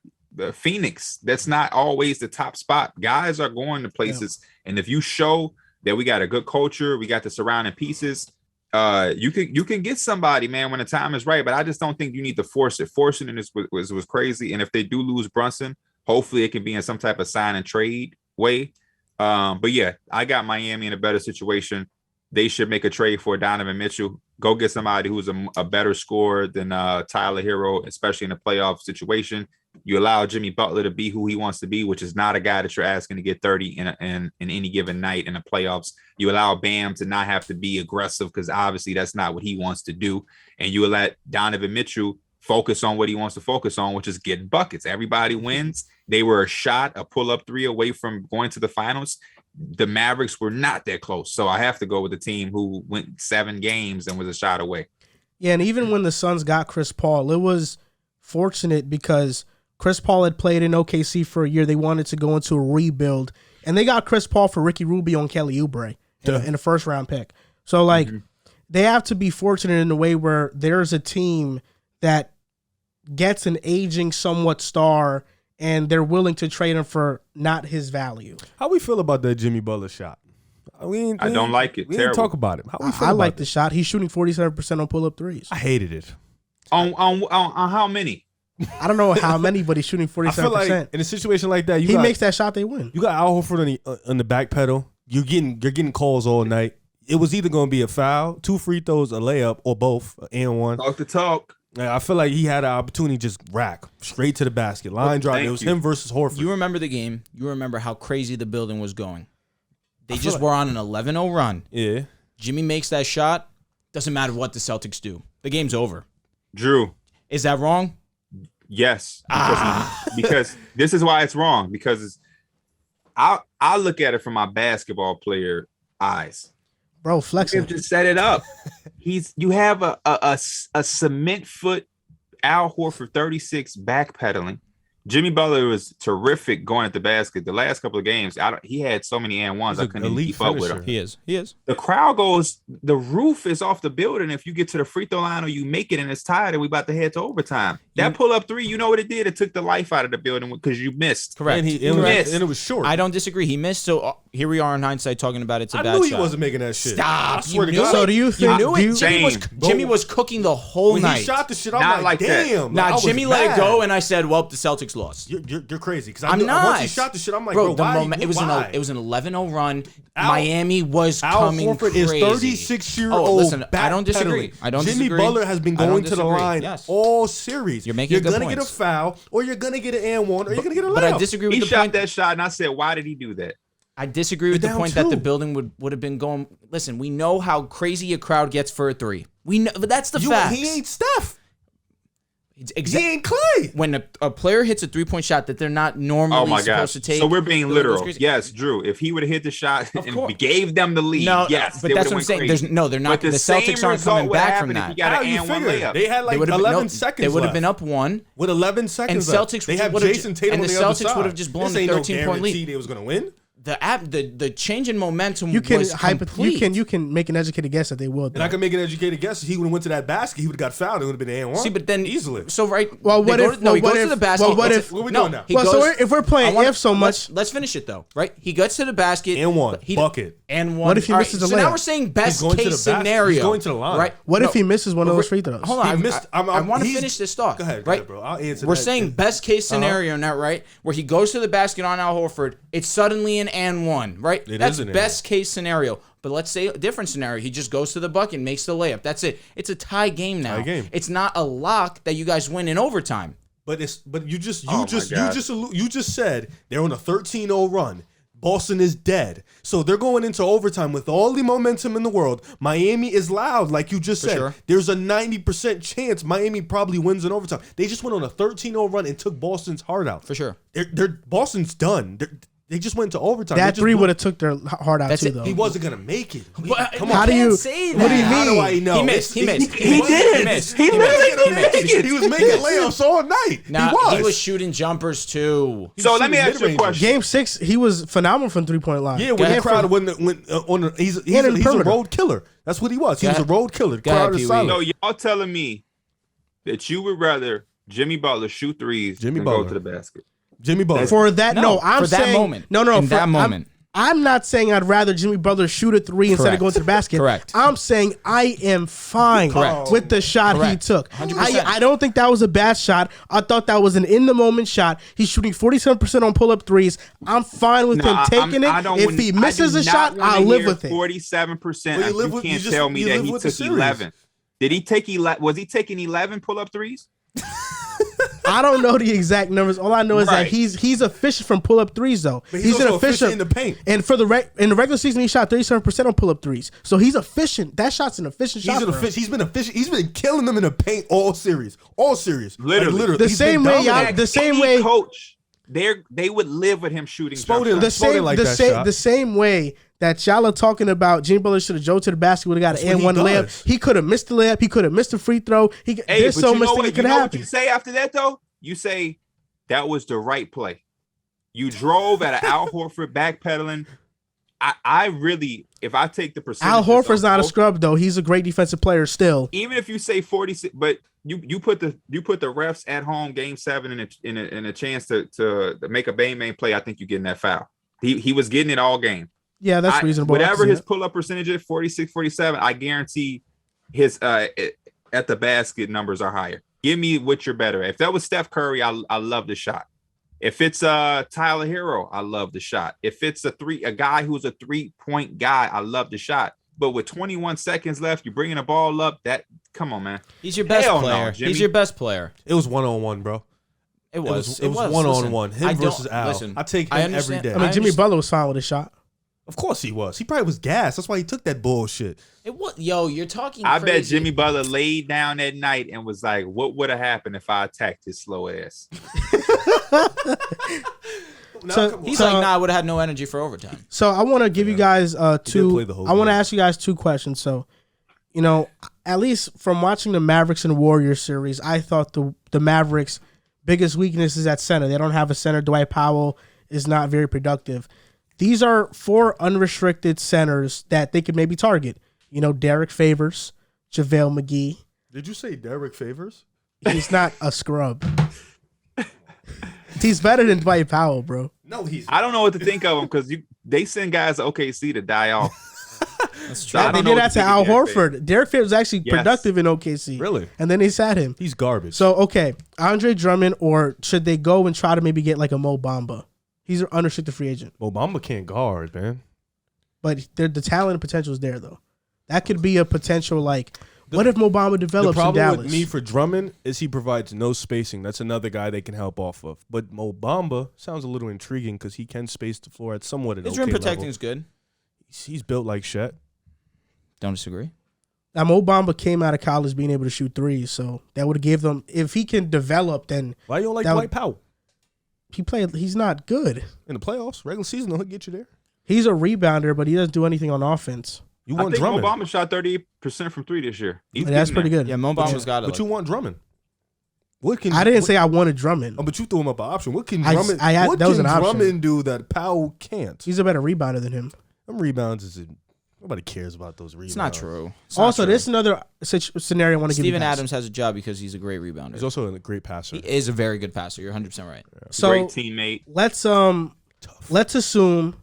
Phoenix. That's not always the top spot. Guys are going to places, and if you show that we got a good culture, we got the surrounding pieces, you can get somebody, man, when the time is right. But I just don't think you need to force it. Forcing it was crazy. And if they do lose Brunson, hopefully it can be in some type of sign and trade way. But yeah, I got Miami in a better situation. They should make a trade for Donovan Mitchell. Go get somebody who's a better scorer than Tyler Hero, especially in a playoff situation. You allow Jimmy Butler to be who he wants to be, which is not a guy that you're asking to get 30 in any given night in the playoffs. You allow Bam to not have to be aggressive because obviously that's not what he wants to do. And you let Donovan Mitchell focus on what he wants to focus on, which is getting buckets. Everybody wins. They were a pull-up three away from going to the finals. The Mavericks were not that close. So I have to go with the team who went 7 games and was a shot away. Yeah, and even when the Suns got Chris Paul, it was fortunate because Chris Paul had played in OKC for a year. They wanted to go into a rebuild, and they got Chris Paul for Ricky Rubio and Kelly Oubre in a first-round pick. So, like, they have to be fortunate in a way where there's a team that gets an aging somewhat star, and they're willing to trade him for not his value. How we feel about that Jimmy Butler shot? I don't like it. We Terrible. didn't talk about him. How we feel I about like the this? shot. He's shooting 47% on pull-up threes. I hated it. On how many? I don't know how many, but he's shooting 47%. I feel like in a situation like that, he makes that shot, they win. You got Al Horford on the back pedal. You're getting calls all night. It was either going to be a foul, 2 free throws, a layup, or both, and one. Talk the talk. I feel like he had an opportunity to just rack straight to the basket. Line drive. It was him versus Horford. You remember the game. You remember how crazy the building was going. They just were on an 11-0 run. Yeah. Jimmy makes that shot. Doesn't matter what the Celtics do. The game's over. Drew. Is that wrong? Yes. Because this is why it's wrong. Because I look at it from my basketball player eyes. Bro, flexing. You just set it up. You have a cement foot Al Horford 36 backpedaling. Jimmy Butler was terrific going at the basket. The last couple of games, he had so many and ones I couldn't even keep up with him. He is. The crowd goes, the roof is off the building. If you get to the free throw line or you make it and it's tied and we about to head to overtime. That pull-up three, you know what it did? It took the life out of the building because you missed. Correct. And he missed. And it was short. I don't disagree. He missed. So here we are in hindsight talking about it's a bad shot. I knew he wasn't making that shit. Stop. I swear to You knew God. So do you think knew it? Jimmy was cooking the whole when night. he shot the shit, Not I'm like that. damn. Nah, I was Jimmy let it mad. go, and I said, well, the Celtics lost. You're crazy. Because I'm not. Once he shot the shit, I'm like, bro, the why? moment it was why? it was an 11-0 run. Miami was Al coming Horford crazy. is 36-year-old. Oh, listen, I don't disagree. Jimmy Butler has been going to the line all series. You're making gonna get a foul, or you're gonna get an and one, or you're gonna get a layup. But I disagree with He the shot point. that shot, and I said, why did he do that? I disagree with the down point that the two. building would have been going. Listen, we know how crazy a crowd gets for a three. We know, but that's the fact. He ain't Steph. He He ain't Clay. When a player hits a 3-point shot that they're not normally Oh my supposed gosh! to take. So we're being it goes literal. crazy. Yes, Drew. If he would have hit the shot and course. we gave them the lead, No, yes, but they that's would've what I'm went saying. crazy. They're not. But The same Celtics aren't result coming would back happen from if that. you got How an you and one figure? layup. They had like They would've 11 seconds. They would have left. been up one. With 11 seconds And left. Celtics They have would've Jason Tatum and on the the other Celtics side. would've just blown This the ain't no 13-point lead. guarantee they was gonna win. The change in momentum You can was complete. you can make an educated guess that they will. And I can make an educated guess. If he would have went to that basket, he would have got fouled. It would have been an and one. See, but then easily. So right. Well, they what go if- to- no, he well, goes what to the if- basket. well, what It's- if- what are we no, doing now? he Well, so goes- if we're playing I wanna- if so much, let's finish it though. Right, he gets to the basket And one. he- Bucket. and one. What if he All misses the So now layup? we're saying best going to case the basket. scenario. He's going to the line. Right. what No, if he misses one of but those free throws? Hold on, He missed- I want to he's- finish this thought. Go ahead, right, bro. I'll answer We're that. saying best case scenario now, right? Where he goes to the basket on Al Horford, it's suddenly an and one, right? It That's is an and best case scenario. But let's say a different scenario. He just goes to the bucket and makes the layup. That's it. It's a tie game now. Tie game. It's not a lock that you guys win in overtime. But you just Oh my God. you just said they're on a 13-0 run. Boston is dead. So they're going into overtime with all the momentum in the world. Miami is loud, like you just said. sure. There's a 90% chance Miami probably wins in overtime. They just went on a 13-0 run and took Boston's heart out. For sure. Boston's done. They just went to overtime. That three would have took their heart out That's too, it. though. He wasn't gonna make it. But Come How on. do you- say what do you that. mean? How do I know? He missed. He missed. He did. He missed. He He literally missed. did. He missed. He was making layups all night. Nah, he was shooting jumpers too. So let me ask you a mid-range. question. Game 6, he was phenomenal from 3-point line. Yeah, when ahead, the crowd went on the, he's in the a perimeter. road killer. That's what he was. He was a ahead. road killer. The Go ahead, crowd is Pee-wee. silent. So y'all telling me that you would rather Jimmy Butler shoot threes Jimmy than Butler. go to the basket? Jimmy Butler. For that, no, I'm for that saying moment. no, In for that moment. I'm not saying I'd rather Jimmy Butler shoot a three instead of Correct. going to the basket. Correct. I'm saying I am fine Correct. with the shot Correct. he took. 100%. I don't think that was a bad shot. I thought that was an in the moment shot. He's shooting 47% on pull up threes. I'm fine with him taking it. If he misses a shot, I'll live with it. 47%. Well, You can't tell me that he took 11. Did he take 11? Was he taking 11 pull up threes? I don't know the exact numbers. All I know is that Right. he's efficient from pull up threes though. But he's an also efficient in the paint. And for in the regular season, he shot 37% on pull up threes. So he's efficient. That shot's an efficient shot. For him. He's been efficient. He's been killing them in the paint all series. All series. Literally. The He's same been way y'all- dominant. the same Any way- coach, they would live with him shooting. Spoden- jump the shots. same like the that same shot. the same way that y'all are talking about Jimmy Butler should have drove to the basket, would have got That's an what and he one does. layup. He could have missed the layup. He could have missed the free throw. Hey, There's but so you much know that what? could You know what happen. you say after that though? You say that was the right play. You drove at an Al Horford backpedaling. I really, if I take the percentage, Al Horford's not a scrub though. He's a great defensive player still. Even if you say 46, but you put the refs at home game 7 in a chance to make a bang play. I think you're getting that foul. He was getting it all game. Yeah, that's reasonable. Whatever his pull-up percentage is, 46, 47, I guarantee his at the basket numbers are higher. Give me what you're better at. If that was Steph Curry, I love the shot. If it's Tyler Hero, I love the shot. If it's a guy who's a 3-point guy, I love the shot. But with 21 seconds left, you're bringing the ball up. Come on, man. He's your best player. He's your best player. It was 1-on-1, bro. It was 1-on-1. Him versus Al. Listen, I take him every day. I mean, Jimmy Butler was fine with his shot. Of course he was. He probably was gassed. That's why he took that bullshit. You're talking I crazy. bet Jimmy Butler laid down that night and was like, what would have happened if I attacked his slow ass? He's like, I would have had no energy for overtime. So I want to give you guys two. I want to ask you guys two questions. So, at least from watching the Mavericks and Warriors series, I thought the Mavericks' biggest weakness is at center. They don't have a center. Dwight Powell is not very productive. These are 4 unrestricted centers that they could maybe target. Derek Favors, JaVale McGee. Did you say Derek Favors? He's not a scrub. He's better than Dwight Powell, bro. No, he's. I don't know what to think of him because they send guys to OKC to die off. That's true. So they did that to Al Horford. Derek Favors was actually productive in OKC. Really? And then they sat him. He's garbage. So, okay, Andre Drummond, or should they go and try to maybe get like a Mo Bamba? He's an unrestricted free agent. Mo Bamba can't guard, man. But the talent and potential is there, though. That could be a potential, what if Mo Bamba develops in Dallas? The problem with me for Drummond is he provides no spacing. That's another guy they can help off of. But Mo Bamba sounds a little intriguing because he can space the floor at somewhat an His okay rim protecting level. is good. He's built like Shet. Don't disagree. Now, Mo Bamba came out of college being able to shoot threes, so that would give them, if he can develop, then Why you don't like Dwight Powell? He's not good. In the playoffs, regular season, he'll get you there. He's a rebounder, but he doesn't do anything on offense. You I want think Drummond. Mo Bamba shot 30% from 3 this year. That's pretty good. Yeah, Mo Bamba's got it. But you want Drummond. I didn't say I wanted Drummond. Oh, but you threw him up an option. What can that was an option. Drummond do that Powell can't? He's a better rebounder than him. Them rebounds nobody cares about those rebounds. It's not true. This is another scenario I want to give you. Steven Adams has a job because he's a great rebounder. He's also a great passer. He is a very good passer. You're 100% right. Yeah. So Great teammate. Let's assume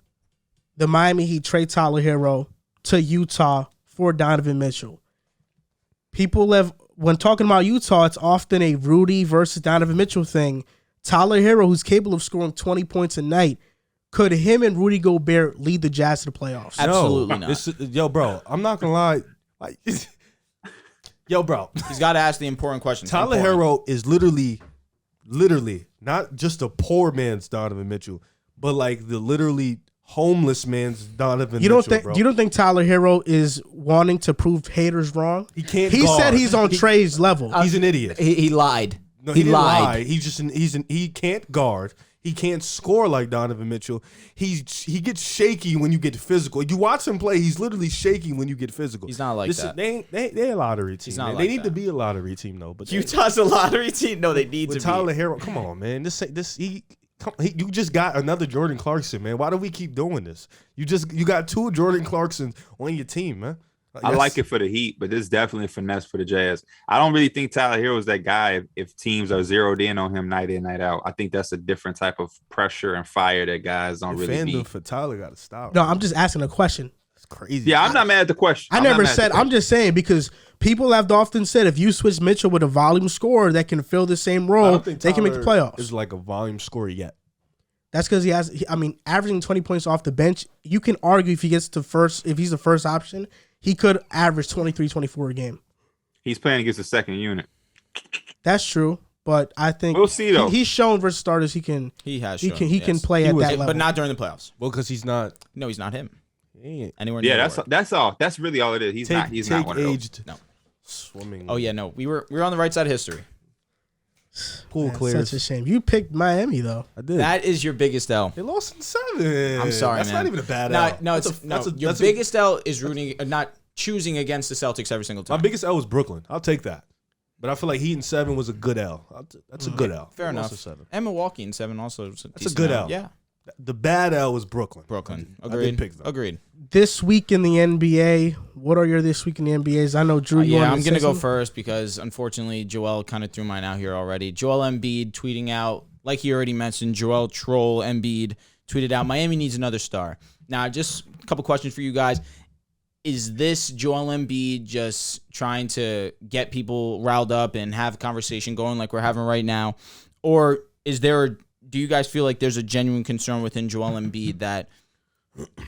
the Miami Heat trade Tyler Hero to Utah for Donovan Mitchell. When talking about Utah, it's often a Rudy versus Donovan Mitchell thing. Tyler Hero, who's capable of scoring 20 points a night, could him and Rudy Gobert lead the Jazz to the playoffs? Absolutely not. Yo, bro, I'm not gonna lie. Yo, bro, he's got to ask the important question. Tyler Hero is literally not just a poor man's Donovan Mitchell, but like the literally homeless man's Donovan Mitchell. You don't think Tyler Hero is wanting to prove haters wrong? He can't. He guard. said he's on Trey's level. He's an idiot. He lied. No, he lied. He can't guard. He can't score like Donovan Mitchell. He gets shaky when you get physical. You watch him play, he's literally shaky when you get physical. He's not like that. They're a lottery team. They need to be a lottery team though. But Utah's a lottery team. No, they need to be. Tyler Hero, come on, man. You just got another Jordan Clarkson, man. Why do we keep doing this? You got 2 Jordan Clarksons on your team, man. I like it for the Heat, but this is definitely a finesse for the Jazz. I don't really think Tyler Hero is that guy if teams are zeroed in on him night in, night out. I think that's a different type of pressure and fire that guys don't really need. Fandom for Tyler got to stop. No, I'm just asking a question. It's crazy. Yeah, I'm not mad at the question. I never said. I'm just saying because people have often said if you switch Mitchell with a volume scorer that can fill the same role, they can make the playoffs. Is like a volume scorer yet. That's because averaging 20 points off the bench. You can argue if he's the first option, he could average 23, 24 a game. He's playing against the second unit. That's true, but I think we'll see though. He's shown versus starters he can play at that level, but not during the playoffs. Well, because he's not. No, he's not him. Anywhere near. Yeah, that's all. That's really all it is. He's not one of those. No. Swimming. Oh yeah, no. We were on the right side of history. Pool clears. Such a shame. You picked Miami though. I did. That is your biggest L. They lost in 7. I'm sorry, that's man. Not even a bad L. No, your biggest L is not choosing against the Celtics every single time. My biggest L was Brooklyn. I'll take that. But I feel like Heat in 7 was a good L. That's a good L. Fair enough. And Milwaukee in 7 also. That's a good L. Yeah. The bad L was Brooklyn. Agreed. I did pick them. Agreed. This week in the NBA, what are your this week in the NBAs? I know Drew. I'm going to go first because unfortunately Joel kind of threw mine out here already. Joel Embiid tweeting out, like he already mentioned, Joel Troll Embiid tweeted out, Miami needs another star. Now, just couple questions for you guys. Is this Joel Embiid just trying to get people riled up and have a conversation going like we're having right now? Or do you guys feel like there's a genuine concern within Joel Embiid that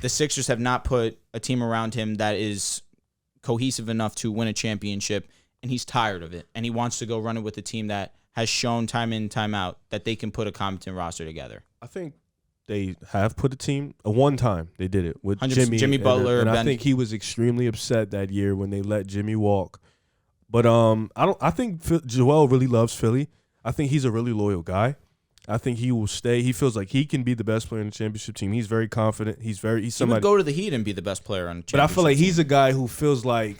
the Sixers have not put a team around him that is cohesive enough to win a championship, and he's tired of it, and he wants to go run it with a team that has shown time in, time out that they can put a competent roster together? I think they have put a team. One time they did it with Jimmy Butler, and I think he was extremely upset that year when they let Jimmy walk. But I think Joel really loves Philly. I think he's a really loyal guy. I think he will stay. He feels like he can be the best player in the championship team. He's very confident. He's somebody. He would go to the Heat and be the best player on the championship But I feel like team. he's a guy who feels like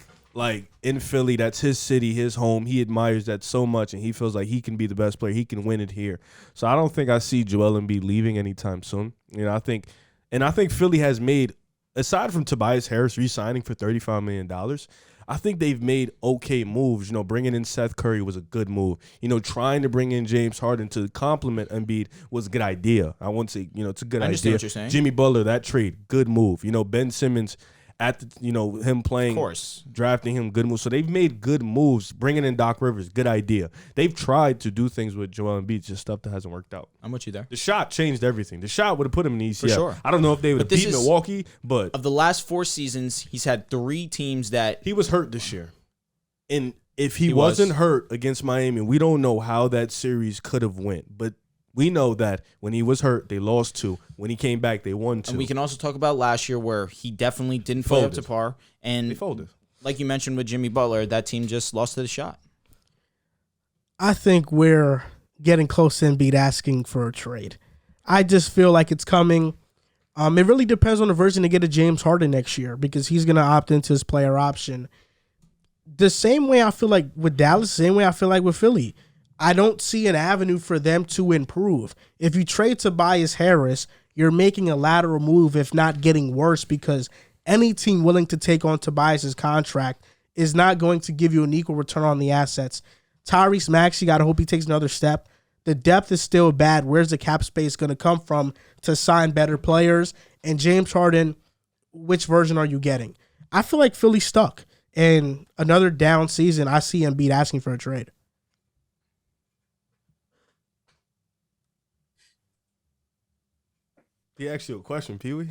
in Philly, that's his city, his home. He admires that so much, and he feels like he can be the best player. He can win it here. So I don't think I see Joel Embiid leaving anytime soon. I think Philly has made, aside from Tobias Harris re-signing for $35 million, I think they've made okay moves. Bringing in Seth Curry was a good move. Trying to bring in James Harden to complement Embiid was a good idea. I wouldn't say, it's a good idea. I understand what you're saying. Jimmy Butler, that trade, good move. Ben Simmons, him playing, of course, drafting him, good move. So they've made good moves. Bringing in Doc Rivers, good idea. They've tried to do things with Joel Embiid, just stuff that hasn't worked out. I'm with you there. The shot changed everything. The shot would have put him in the ECF. For sure. I don't know if they would have beat Milwaukee, but of the last 4 seasons, he's had 3 teams that he was hurt this year. And if he wasn't hurt against Miami, we don't know how that series could have went. But we know that when he was hurt, they lost 2. When he came back, they won 2. And we can also talk about last year where he definitely didn't play up to par. And they folded. Like you mentioned with Jimmy Butler, that team just lost to the shot. I think we're getting close to Embiid asking for a trade. I just feel like it's coming. It really depends on the version to get a James Harden next year because he's going to opt into his player option. The same way I feel like with Dallas, the same way I feel like with Philly. I don't see an avenue for them to improve. If you trade Tobias Harris, you're making a lateral move, if not getting worse, because any team willing to take on Tobias's contract is not going to give you an equal return on the assets. Tyrese Maxey, got to hope he takes another step. The depth is still bad. Where's the cap space going to come from to sign better players? And James Harden, which version are you getting? I feel like Philly's stuck. And another down season, I see Embiid asking for a trade. He asked you a question, Pee-wee.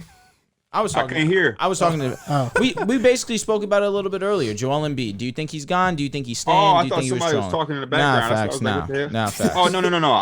I can't hear. I was talking to. We basically spoke about it a little bit earlier. Joel Embiid. Do you think he's gone? Do you think he's staying? Oh, Do I you thought think somebody was talking in the background. Nah, facts. Oh, no.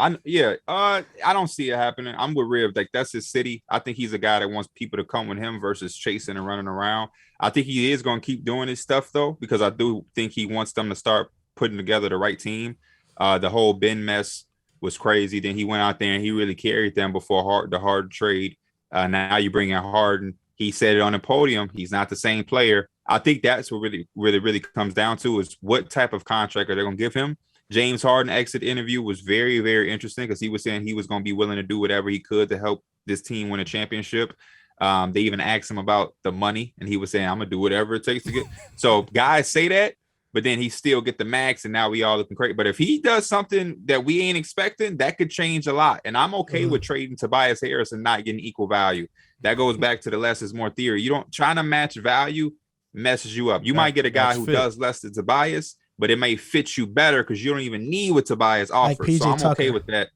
I don't see it happening. I'm with Rib. Like, that's his city. I think he's a guy that wants people to come with him versus chasing and running around. I think he is going to keep doing his stuff, though, because I do think he wants them to start putting together the right team. The whole Ben mess was crazy. Then he went out there and he really carried them before the Harden trade. Now you bring in Harden. He said it on the podium. He's not the same player. I think that's what really comes down to is what type of contract are they going to give him. James Harden exit interview was very, very interesting because he was saying he was going to be willing to do whatever he could to help this team win a championship. They even asked him about the money, and he was saying, I'm going to do whatever it takes to get. So guys say that, but then he still get the max, and now we all looking great. But if he does something that we ain't expecting, that could change a lot. And I'm okay with trading Tobias Harris and not getting equal value. That goes back to the less is more theory. You don't trying to match value messes you up. You might get a guy who does less than Tobias, but it may fit you better because you don't even need what Tobias offers. Like so I'm okay with that.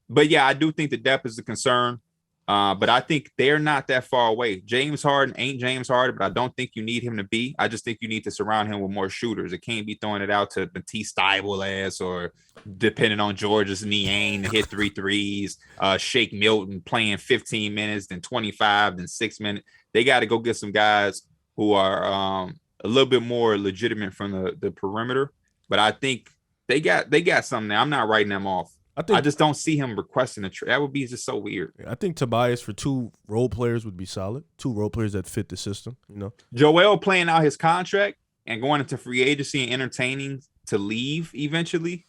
But yeah, I do think the depth is a concern. But I think they're not that far away. James Harden ain't James Harden, but I don't think you need him to be. I just think you need to surround him with more shooters. It can't be throwing it out to Matisse Thybulle or depending on George's Niang to hit 3 threes, Shake Milton playing 15 minutes, then 25, then 6 minutes. They got to go get some guys who are a little bit more legitimate from the perimeter. But I think they got something there. I'm not writing them off. I just don't see him requesting a trade. That would be just so weird. I think Tobias for 2 role players would be solid. 2 role players that fit the system, Joel playing out his contract and going into free agency and entertaining to leave eventually,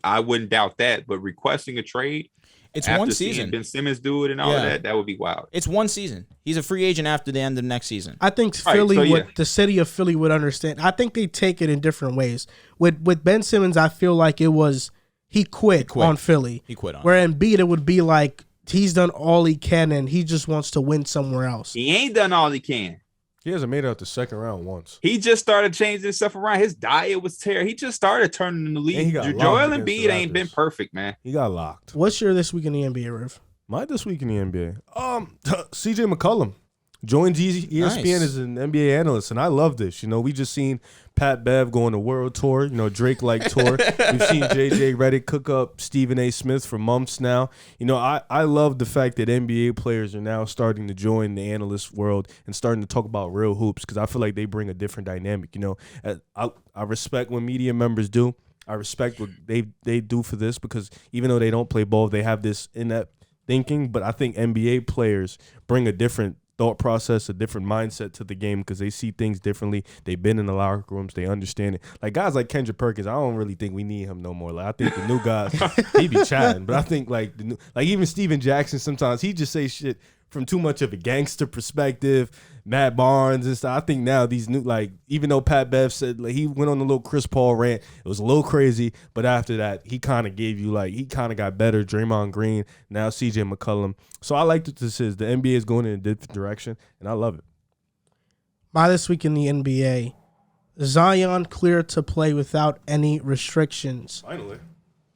I wouldn't doubt that. But requesting a trade, it's one season. Ben Simmons do it and all of that would be wild. It's one season. He's a free agent after the end of next season. I think the city of Philly would understand. I think they take it in different ways. With Ben Simmons, I feel like it was – He quit on Philly. He quit on Where Embiid, it would be like he's done all he can, and he just wants to win somewhere else. He ain't done all he can. He hasn't made it out the second round once. He just started changing stuff around. His diet was terrible. He just started turning the league. Joel Embiid ain't been perfect, man. He got locked. What's your this week in the NBA, Riv? Mine this week in the NBA. CJ McCollum joined ESPN as an NBA analyst, and I love this. You know, we just seen Pat Bev go on a world tour, you know, Drake-like tour. We've seen JJ Redick cook up Stephen A. Smith for months now. You know, I love the fact that NBA players are now starting to join the analyst world and starting to talk about real hoops, because I feel like they bring a different dynamic. You know, I respect when media members do. I respect what they do for this, because even though they don't play ball, they have this in-depth thinking. But I think NBA players bring a different thought process, a different mindset to the game, because they see things differently. They've been in the locker rooms. They understand it. Like guys like Kendrick Perkins, I don't really think we need him no more. Like I think the new guys, he be chatting. But I think like even Steven Jackson, sometimes he just say shit from too much of a gangster perspective. Matt Barnes and stuff. I think now these new, like, even though Pat Bev said, like, he went on a little Chris Paul rant, it was a little crazy, but after that, he kind of gave you, like, he kind of got better. Draymond Green, now CJ McCollum. So I like what this is. The NBA is going in a different direction, and I love it. My this week in the NBA, Zion cleared to play without any restrictions. Finally.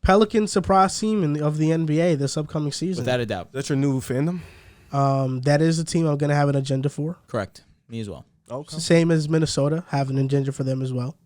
Pelicans surprise team of the NBA this upcoming season. Without a doubt. That's your new fandom? That is a team I'm going to have an agenda for. Correct. Me as well. Okay. Same as Minnesota, have an agenda for them as well.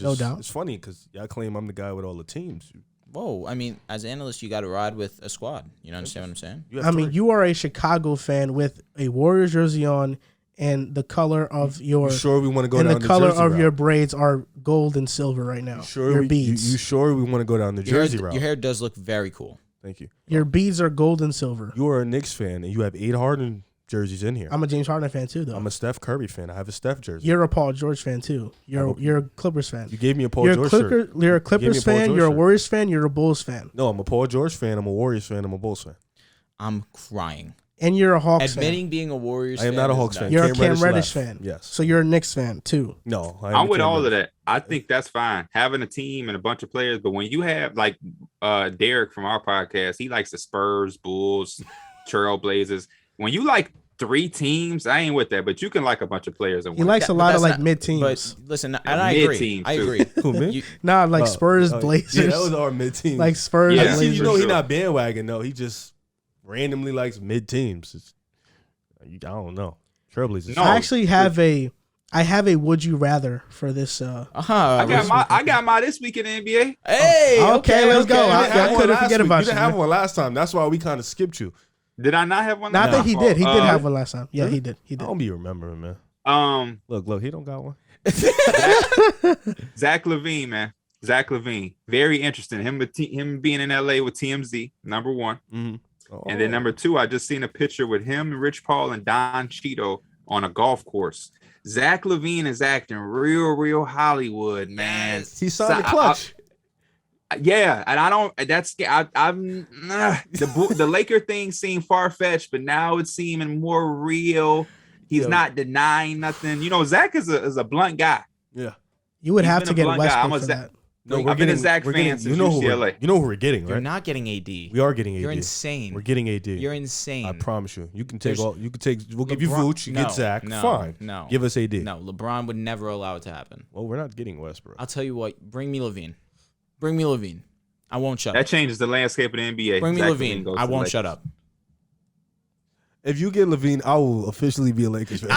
No doubt. It's funny because y'all claim I'm the guy with all the teams. Whoa, I mean, as an analyst, you got to ride with a squad. You know, understand what I'm saying? I mean, you are a Chicago fan with a Warriors jersey on, and the color of your sure we want to go down the color Jersey of route? Your braids are gold and silver right now. Your beads. You sure we want to go down the Jersey route? Your hair does look very cool. Thank you. Your beads are gold and silver. You are a Knicks fan, and you have 8 Harden jerseys in here. I'm a James Harden fan too, though. I'm a Steph Curry fan. I have a Steph jersey. You're a Paul George fan too. You're a Clippers fan. You gave me a Paul George shirt. You're a Clippers fan. You're a Warriors fan. You're a Bulls fan. No, I'm a Paul George fan. I'm a Warriors fan. I'm a Bulls fan. I'm crying. And you're a Hawks Admitting fan. being a Warriors fan. I am not a Hawks fan. You're a Cam Reddish fan. Yes. So you're a Knicks fan too. No, I'm with all of that. I think that's fine. Having a team and a bunch of players, but when you have like Derek from our podcast, he likes the Spurs, Bulls, Trailblazers. When you like 3 teams, I ain't with that, but you can like a bunch of players. He likes a lot of like mid teams. But listen, and I agree. I agree. Who, me? Like Spurs, Blazers. Yeah, that was our mid team. Like Spurs, Yeah. Blazers. You know, he's not bandwagon though. He just randomly likes mid teams. I don't know. Trailblazers. No. I actually have a would you rather for this. I got my this week in the NBA. Hey, okay, let's go. I couldn't forget about you. You didn't have one last time. That's why we kind of skipped you. Did I not have one? No, I think he did. He did have one last time. Yeah, he did. I don't be remembering, man. Look, he don't got one. Zach LaVine, man. Zach LaVine, very interesting. Him being in LA with TMZ, number 1. Mm-hmm. Oh. And then number 2, I just seen a picture with him, Rich Paul, and Don Cheeto on a golf course. Zach LaVine is acting real Hollywood, man. He signed the clutch. Yeah, and I don't. That's the Laker thing seemed far fetched, but now it's seeming more real. He's not denying nothing. You know, Zach is a blunt guy. Yeah, you would have to get Westbrook for that. No, I've been a Zach fan since UCLA. You know who we're getting, right? You're not getting AD. We are getting AD. You're insane. We're getting AD. You're insane. I promise you. You can take all. You can take. We'll give you LeBron- Vooch. You get Zach. No, Fine. No. Give us AD. No, LeBron would never allow it to happen. Well, we're not getting Westbrook. I'll tell you what. Bring me LaVine. Bring me LaVine. I won't shut up. That changes the landscape of the NBA. Bring me LaVine. I won't shut up. If you get LaVine, I will officially be a Lakers fan.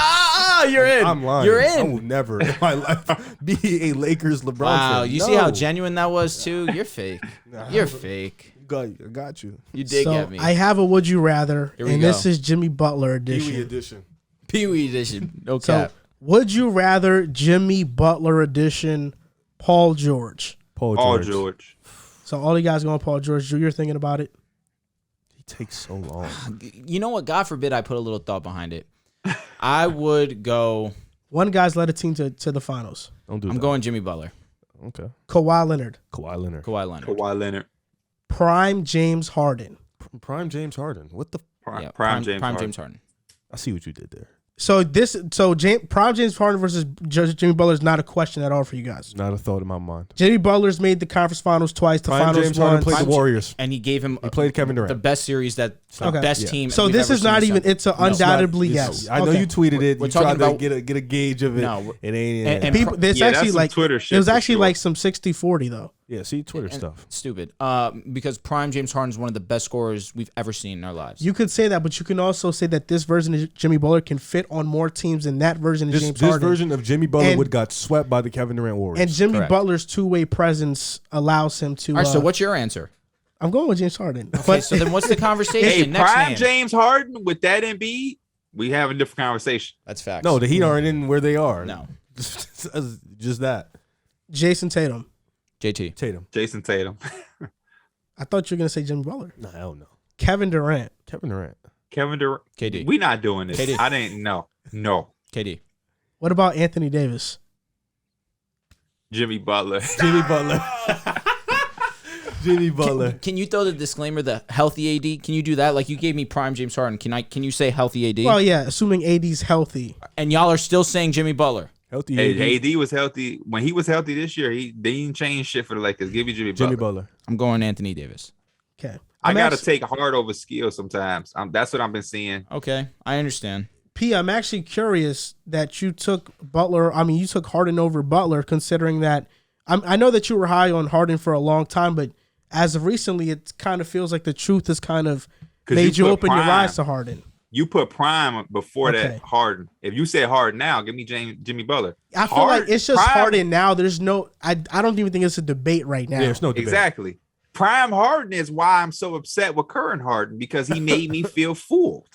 You're in. I'm lying. You're in. I will never in my life be a Lakers LeBron fan. Wow, you see how genuine that was too? You're fake. You're fake. I got you. You did So get me. I have a would you rather, Here we and go. this is Jimmy Butler edition. Pee-wee edition. Pee-wee edition. No So cap. would you rather Jimmy Butler edition, Paul George? Paul George. So all you guys going Paul George. Drew, you're thinking about it. He takes so long. You know what? God forbid I put a little thought behind it. I would go. One guy's led a team to the finals. Don't do that. I'm going Jimmy Butler. Okay. Kawhi Leonard. Kawhi Leonard. Kawhi Leonard. Prime James Harden. Prime James Harden. What the? Yeah, Prime James Harden. I see what you did there. So Prime James Harden versus Jimmy Butler is not a question at all for you guys. Not a thought in my mind. Jimmy Butler's made the conference finals twice. The Prime finals James Harden once. played the Warriors. And he gave him He played Kevin Durant. the best series that Okay. Best Yeah. team. So we've this ever is not seen even. assembled. It's a No. undoubtedly It's- yes. I know Okay. you tweeted it. We're You talking tried to about- get a gauge of it. No. It ain't. And People, there's Yeah, that's actually some like Twitter it shit was for actually sure. like some 60-40 though. Yeah, see Twitter And- stuff. Stupid. Because prime James Harden is one of the best scorers we've ever seen in our lives. You could say that, but you can also say that this version of Jimmy Butler can fit on more teams than that version of This James Harden. version of Jimmy Butler And- would got swept by the Kevin Durant Warriors. And Jimmy Correct. Butler's two-way presence allows him to. All right, so what's your answer? I'm going with James Harden. Okay, But so then what's the conversation? Hey, Next prime name. James Harden with that Embiid, we have a different conversation. That's facts. no, the Heat aren't in where they are. No. Just that. Jason Tatum. JT. Tatum. Jason Tatum, I thought you were gonna say Jimmy Butler. Nah, hell no. Kevin Durant. Kevin Durant. Kevin Durant. KD. We not doing this. KD. I didn't know. No, KD. What about Anthony Davis? Jimmy Butler. Jimmy Butler. Jimmy Butler. Can you throw the disclaimer, the healthy AD? Can you do that? Like you gave me prime James Harden. Can you say healthy AD? Well, yeah, assuming AD's healthy. And y'all are still saying Jimmy Butler. Healthy Hey, AD. AD was healthy when he was healthy this year. They didn't change shit for the Lakers. Give me Jimmy Butler. Jimmy Butler. I'm going Anthony Davis. Okay. I gotta actually- take hard over skill sometimes. That's what I've been seeing. Okay, I understand. P, I'm actually curious that you took Butler. I mean, you took Harden over Butler, considering that I know that you were high on Harden for a long time, but as of recently, it kind of feels like the truth has kind of 'Cause made you put open your Prime. eyes to Harden. You put Prime before Okay. that Harden. If you say Harden now, give me Jimmy Butler. I feel like it's just Prime- Harden now. There's no. I don't even think it's a debate right now. Yeah, there's no debate. Exactly. Prime Harden is why I'm so upset with current Harden because he made me feel fooled.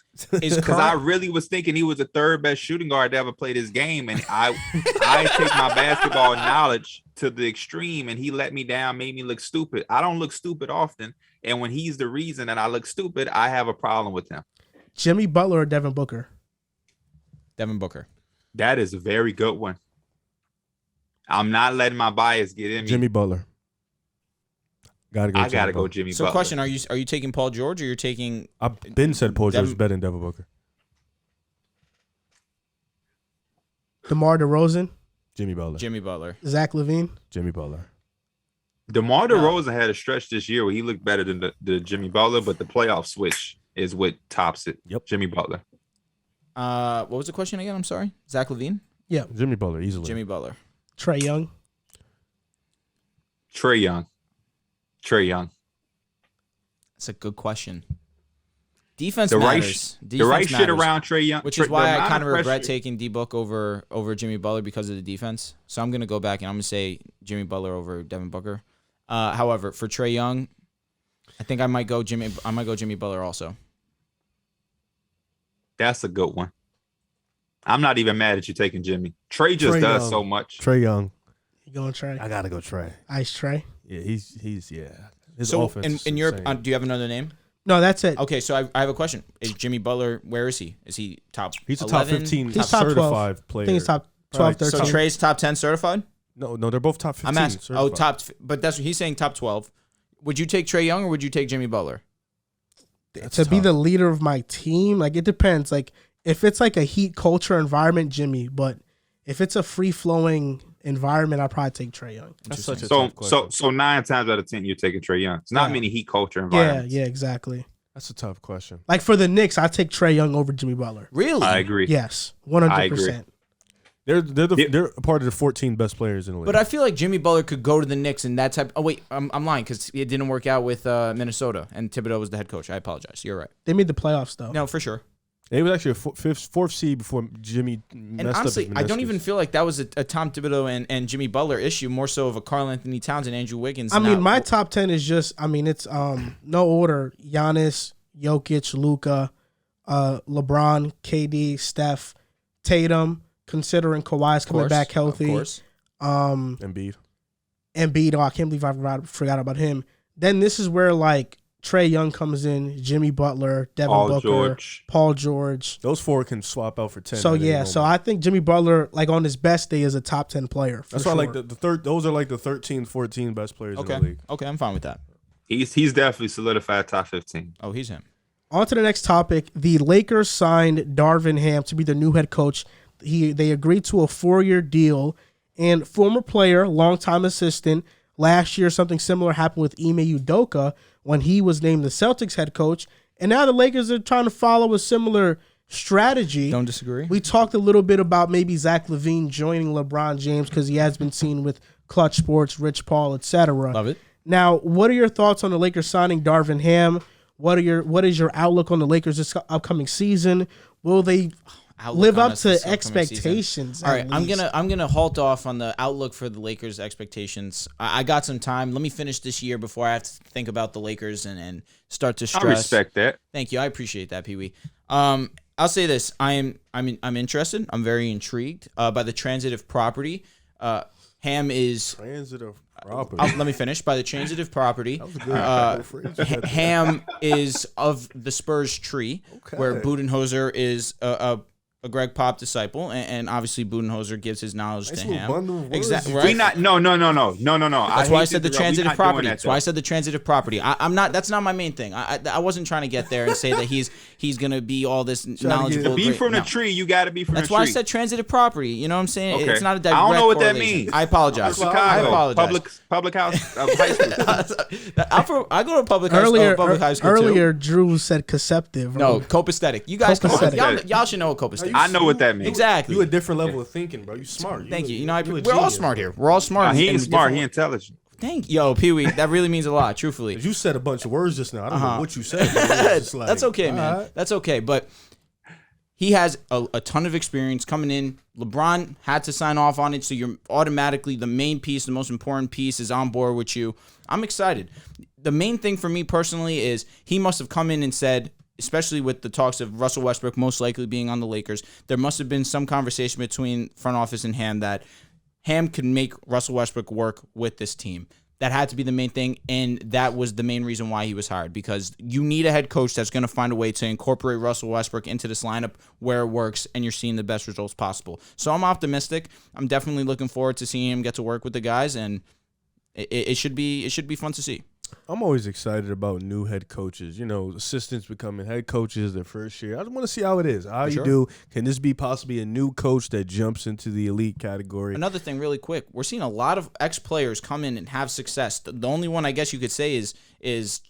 Is Because I current, really was thinking he was the third best shooting guard to ever play this game, and I take my basketball knowledge to the extreme, and he let me down, made me look stupid. I don't look stupid often, and when he's the reason that I look stupid, I have a problem with him. Jimmy Butler or Devin Booker? Devin Booker. That is a very good one. I'm not letting my bias get in me. Jimmy Butler. I gotta go Jimmy So, Butler. question: Are you taking Paul George or you're taking? I've been said Paul George is Devin- better than Devin Booker. DeMar DeRozan, Jimmy Butler. Jimmy Butler. Zach LaVine. Jimmy Butler. DeMar DeRozan had a stretch this year where he looked better than the Jimmy Butler, but the playoff switch is what tops it. Yep. Jimmy Butler. What was the question again? I'm sorry. Zach LaVine. Jimmy Butler, easily. Jimmy Butler. Trey Young. Trae Young. That's a good question. Defense The right matters. the right Defense shit matters. around Trae Young. Which Trae- is why the I amount kind of regret pressure- taking D-Book over Jimmy Butler because of the defense. So I'm going to go back and I'm going to say Jimmy Butler over Devin Booker. However, for Trae Young, I think I might go Jimmy Butler also. That's a good one. I'm not even mad at you taking Jimmy. Trey just Trae does Young. so much. Trey Young. You going Trey? I gotta go Trey. Ice Trey. Yeah, he's his So offense. in is your insane. do you have another name? No, that's it. Okay, so I have a question. Is Jimmy Butler, where is he? Is he top He's a 11? top 15 He's top 12. certified player. I think he's top 12, Right, 13. So Trey's top 10 certified? No, they're both top 15. I'm asking. certified. But that's what he's saying, top 12. Would you take Trae Young or would you take Jimmy Butler? That's to be tough. the leader of my team, like it depends. Like if it's like a heat culture environment, Jimmy. But if it's a free flowing environment, I'd probably take Trey Young. That's such a So tough question. so 9 times out of 10 you're taking Trae Young. It's not Yeah. many heat culture Yeah, environments. yeah, exactly. That's a tough question. Like for the Knicks, I take Trey Young over Jimmy Butler. Really? I agree. Yes, I 100%. They're a part of the 14 best players in the league. But I feel like Jimmy Butler could go to the Knicks and that type. Oh wait, I'm lying because it didn't work out with Minnesota and Thibodeau was the head coach. I apologize. You're right. They made the playoffs though. No, for sure. It was actually a fourth seed before Jimmy And messed honestly, up his I don't meniscus. even feel like that was a Tom Thibodeau and Jimmy Butler issue. More so of a Karl Anthony Towns and Andrew Wiggins. I mean, Not- my top 10 is just. I mean, it's no order: Giannis, Jokic, Luka, LeBron, KD, Steph, Tatum. Considering Kawhi's of coming course, back healthy. Of course. Embiid. Embiid, I can't believe I forgot about him. Then this is where like Trae Young comes in, Jimmy Butler, Devin Paul Booker, George. Paul George. Those four can swap out for 10. So at any yeah, moment. so I think Jimmy Butler, like on his best day, is a top 10 player. That's why I like the third. Those are like the 13, 14 best players in Okay. the league. Okay, I'm fine with that. He's definitely solidified top 15. Oh, he's him. On to the next topic. The Lakers signed Darvin Ham to be the new head coach. They agreed to a 4-year deal, and former player, longtime assistant. Last year, something similar happened with Ime Udoka when he was named the Celtics head coach, And now the Lakers are trying to follow a similar strategy. Don't disagree. We talked a little bit about maybe Zach LaVine joining LeBron James because he has been seen with Clutch Sports, Rich Paul, etc. Love it. Now, what are your thoughts on the Lakers signing Darvin Ham? What is your outlook on the Lakers this upcoming season? Will they live up to expectations? All right, I'm gonna halt off on the outlook for the Lakers' expectations. I got some time. Let me finish this year before I have to think about the Lakers and start to stress. I respect that. Thank you. I appreciate that, Pee-wee. I'll say this. I'm interested. I'm very intrigued by the transitive property. Ham is transitive property. Let me finish. By the transitive property, Ham is of the Spurs tree, where Budenholzer is a Greg Pop disciple, and obviously Budenholzer gives his knowledge to Ham. Exactly. Right? We not no. That's why I said the transitive property. That's why I said the transitive property. I'm not. That's not my main thing. I wasn't trying to get there and say that he's gonna be all this knowledgeable. To be from the tree, you got to be from the tree. That's why I said transitive property. You know what I'm saying? Okay. It's not a direct I don't know what that correlation. means. I apologize. Chicago, I apologize. Public house, high school. I go to public high school earlier, too. Drew said copacetic. No, copacetic. You guys, y'all should know what copacetic is. I know what that means. Exactly. You a different level of thinking, bro. You smart. Thank you. You know, we're all smart here. We're all smart. He ain't smart. He intelligent. Thank you. Yo, Pee-wee, that really means a lot, truthfully. You said a bunch of words just now. I don't know what you said. That's okay, man. Right. That's okay. But he has a ton of experience coming in. LeBron had to sign off on it, so you're automatically the main piece, the most important piece is on board with you. I'm excited. The main thing for me personally is he must have come in and said, especially with the talks of Russell Westbrook most likely being on the Lakers, there must have been some conversation between front office and Ham that Ham could make Russell Westbrook work with this team. That had to be the main thing, and that was the main reason why he was hired, because you need a head coach that's going to find a way to incorporate Russell Westbrook into this lineup where it works and you're seeing the best results possible. So I'm optimistic. I'm definitely looking forward to seeing him get to work with the guys, and it should be fun to see. I'm always excited about new head coaches. You know, assistants becoming head coaches their first year. I just want to see how it is. How you do. Can this be possibly a new coach that jumps into the elite category? Another thing really quick. We're seeing a lot of ex-players come in and have success. The only one I guess you could say is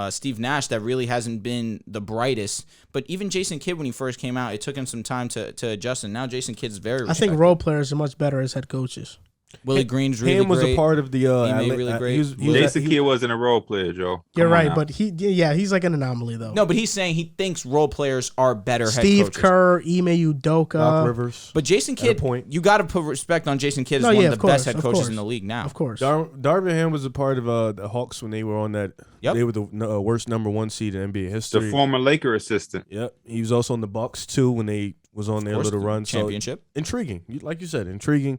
Steve Nash that really hasn't been the brightest. But even Jason Kidd, when he first came out, it took him some time to adjust. And now Jason Kidd's very respected. I think role players are much better as head coaches. Willie Green's really Ham was great. a part of the really great. Jason Kidd wasn't a role player, Joe. You're right, but he's like an anomaly though. No, but he's saying he thinks role players are better head Steve coaches. Kerr, Ime Udoka, Doc Rivers. But Jason Kidd, you got to put respect on Jason Kidd as one of the best head coaches in the league now. Of course. Darvin Ham was a part of the Hawks when they were on that. Yep. They were the worst #1 seed in NBA history. The former Laker assistant. Yep. He was also on the Bucks too when they was on their little run. Championship. So, intriguing. Like you said, intriguing.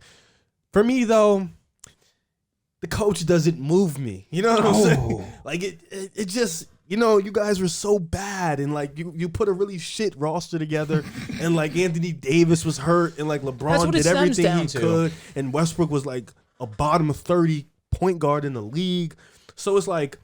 For me though, the coach doesn't move me. You know what I'm saying? Like it just, you know, you guys were so bad, and like you put a really shit roster together, and like Anthony Davis was hurt, and like LeBron did everything he could, and Westbrook was like a bottom of 30 point guard in the league. So it's like,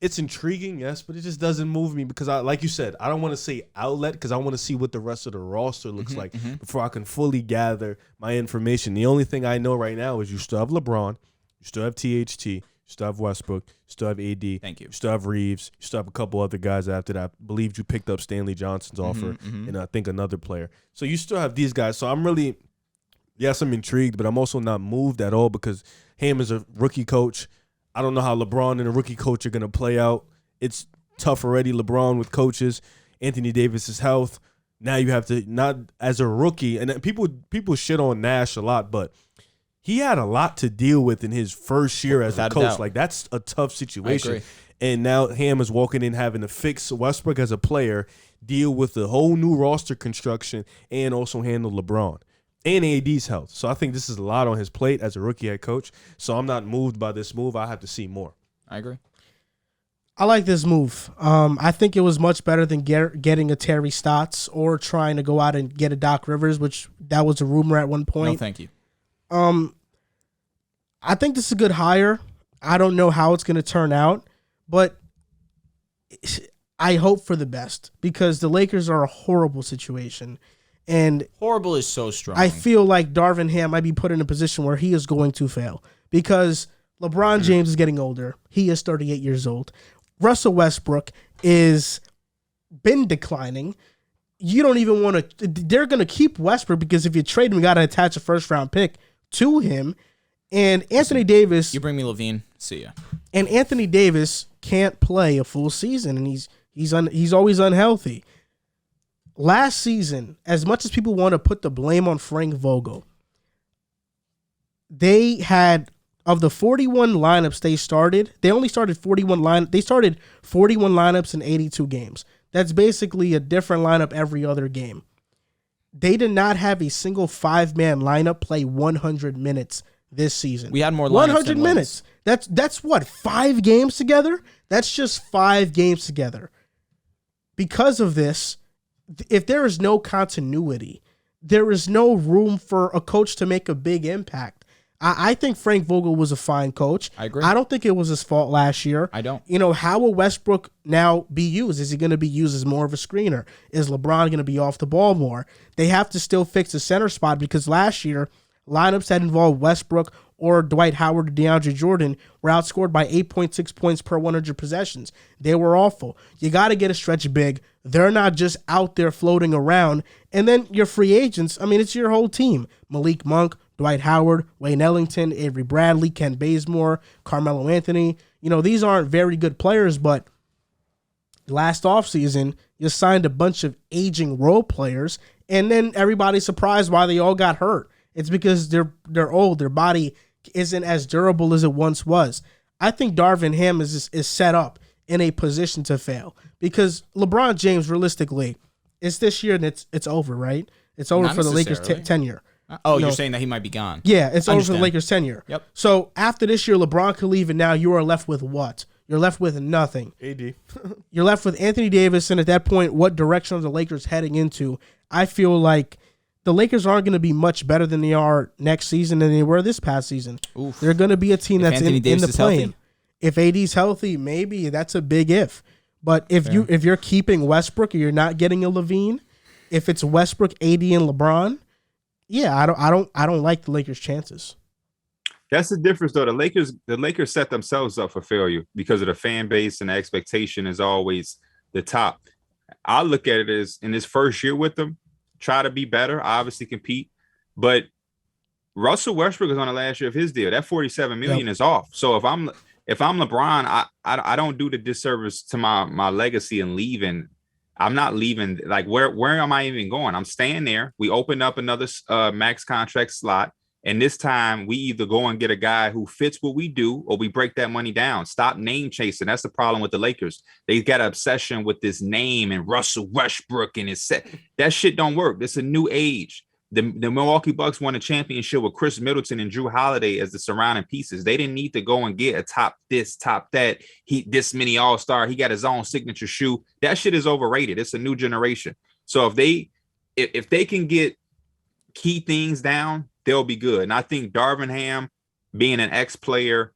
it's intriguing, yes, but it just doesn't move me because like you said, I don't want to say outlet because I want to see what the rest of the roster looks like before I can fully gather my information. The only thing I know right now is you still have LeBron. You still have THT. You still have Westbrook. You still have AD. Thank you. You still have Reeves. You still have a couple other guys after that. I believe you picked up Stanley Johnson's offer and I think another player. So you still have these guys. So I'm really, yes, I'm intrigued, but I'm also not moved at all because Ham is a rookie coach. I don't know how LeBron and a rookie coach are going to play out. It's tough already, LeBron with coaches. Anthony Davis's health. Now you have to, not as a rookie, and people shit on Nash a lot, but he had a lot to deal with in his first year as a coach. Like, that's a tough situation. And now Ham is walking in having to fix Westbrook as a player, deal with the whole new roster construction, and also handle LeBron and AD's health. So I think this is a lot on his plate as a rookie head coach. So I'm not moved by this move. I have to see more. I agree. I like this move. I think it was much better than getting a Terry Stotts or trying to go out and get a Doc Rivers, which that was a rumor at one point. No, thank you. I think this is a good hire. I don't know how it's going to turn out, but I hope for the best because the Lakers are a horrible situation. And horrible is so strong. I feel like Darvin Ham might be put in a position where he is going to fail because LeBron James is getting older. He is 38 years old. Russell Westbrook is been declining. You don't even want to. They're going to keep Westbrook because if you trade him, you got to attach a first round pick to him. And Anthony Davis. You bring me Levine. See ya. And Anthony Davis can't play a full season, and he's always unhealthy. Last season, as much as people want to put the blame on Frank Vogel, they had, of the 41 lineups they started, they only started 41 They started 41 lineups in 82 games. That's basically a different lineup every other game. They did not have a single 5-man lineup play 100 minutes this season. We had more lineups 100 than minutes. That's what, 5 games together? That's just 5 games together. Because of this, if there is no continuity, there is no room for a coach to make a big impact. I think Frank Vogel was a fine coach. I agree. I don't think it was his fault last year. I don't. How will Westbrook now be used? Is he going to be used as more of a screener? Is LeBron going to be off the ball more? They have to still fix the center spot because last year, lineups that involved Westbrook or Dwight Howard or DeAndre Jordan were outscored by 8.6 points per 100 possessions. They were awful. You got to get a stretch big. They're not just out there floating around. And then your free agents, it's your whole team. Malik Monk, Dwight Howard, Wayne Ellington, Avery Bradley, Ken Bazemore, Carmelo Anthony. These aren't very good players, but last offseason, you signed a bunch of aging role players, and then everybody's surprised why they all got hurt. It's because they're old. Their body isn't as durable as it once was. I think Darvin Ham is set up in a position to fail because LeBron James, realistically, it's this year and it's over, right? It's over Not for the Lakers' necessarily. tenure. You're saying that he might be gone. Yeah, it's over for the Understand. Lakers' tenure. Yep. So after this year, LeBron could leave, and now you are left with what? You're left with nothing. AD. You're left with Anthony Davis, and at that point, what direction are the Lakers heading into? I feel like the Lakers aren't going to be much better than they are next season than they were this past season. Oof. They're going to be a team that's Anthony in Davis the is play. healthy? If AD's healthy, maybe that's a big if. But if you're keeping Westbrook or you're not getting a Levine, if it's Westbrook, AD, and LeBron, yeah, I don't like the Lakers' chances. That's the difference, though. The Lakers set themselves up for failure because of the fan base and the expectation is always the top. I look at it as in his first year with them, try to be better, obviously compete. But Russell Westbrook is on the last year of his deal. That $47 million is off. So if I'm LeBron, I don't do the disservice to my legacy and leaving. I'm not leaving. Like where am I even going? I'm staying there. We open up another max contract slot. And this time we either go and get a guy who fits what we do or we break that money down. Stop name chasing. That's the problem with the Lakers. They got an obsession with this name and Russell Westbrook and his set. That shit don't work. It's a new age. The Milwaukee Bucks won a championship with Chris Middleton and Drew Holiday as the surrounding pieces. They didn't need to go and get a top this, top that. This mini all-star. He got his own signature shoe. That shit is overrated. It's a new generation. So if they can get key things down, they'll be good. And I think Darvin Ham, being an ex-player,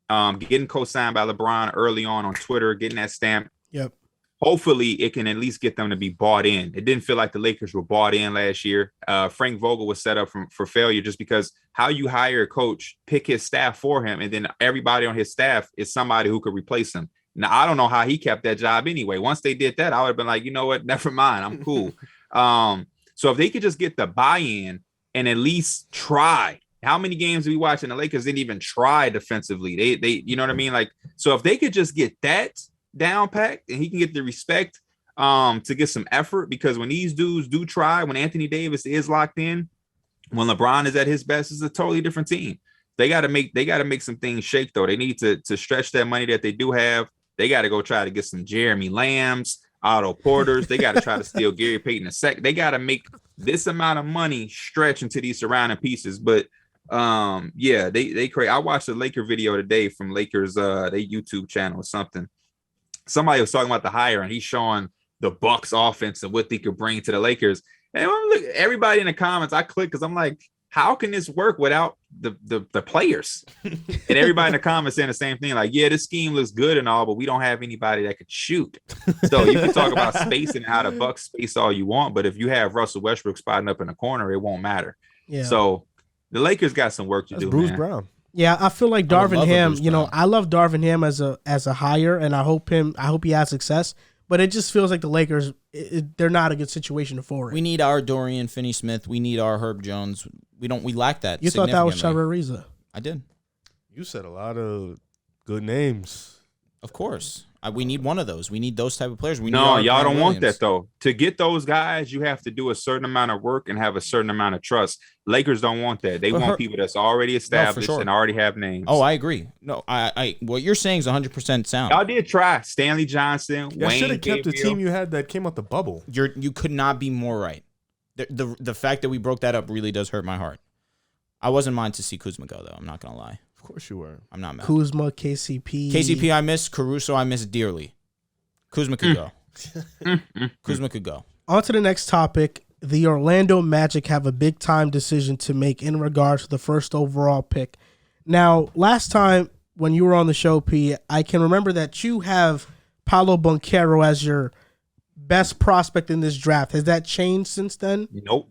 getting co-signed by LeBron early on Twitter, getting that stamp. Yep. Hopefully it can at least get them to be bought in. It didn't feel like the Lakers were bought in last year. Frank Vogel was set up for failure just because how you hire a coach, pick his staff for him, and then everybody on his staff is somebody who could replace him. Now, I don't know how he kept that job anyway. Once they did that, I would have been like, you know what? Never mind. I'm cool. So if they could just get the buy-in and at least try. How many games do we watch and the Lakers didn't even try defensively? They you know what I mean? Like, so if they could just get that down packed and he can get the respect to get some effort, because when these dudes do try, when Anthony Davis is locked in, when LeBron is at his best, it's a totally different team. They got to make some things shake, though. They need to stretch that money that they do have. They got to go try to get some Jeremy Lambs, Otto Porters. They got to try to steal Gary Payton a sec. They got to make this amount of money stretch into these surrounding pieces. But they create. I watched a Laker video today from Lakers their YouTube channel or something. Somebody was talking about the hire and he's showing the Bucks offense and what they could bring to the Lakers. And look, everybody in the comments, I click because I'm like, how can this work without the players? And everybody in the comments saying the same thing, like, yeah, this scheme looks good and all, but we don't have anybody that could shoot. So you can talk about space and how the Bucks space all you want, but if you have Russell Westbrook spotting up in the corner, it won't matter. Yeah. So the Lakers got some work to do. Bruce man. Brown. Yeah, I feel like Darvin Ham, I love Darvin I love Darvin Ham as a hire, and I hope he has success. but it just feels like the Lakers, they're not a good situation for it. We need our Dorian Finney-Smith. We need our Herb Jones. We lack that. You thought that was Trevor Ariza? I did. You said a lot of good names. Of course. We need one of those. We need those type of players. Y'all don't want that, though. To get those guys, you have to do a certain amount of work and have a certain amount of trust. Lakers don't want that. They want people that's already established and already have names. Oh, I agree. No, I what you're saying is 100% sound. Y'all did try. Stanley Johnson, Wayne should have kept the Gabriel. team you had that came out the bubble. You could not be more right. The fact that we broke that up really does hurt my heart. I wasn't mine to see Kuzma go, though. I'm not going to lie. Of course you were. I'm not mad. Kuzma, KCP. KCP I miss. Caruso I miss dearly. Kuzma could go. Kuzma could go. On to the next topic. The Orlando Magic have a big-time decision to make in regards to the first overall pick. Now, last time when you were on the show, P, I can remember that you have Paolo Banchero as your best prospect in this draft. Has that changed since then? Nope.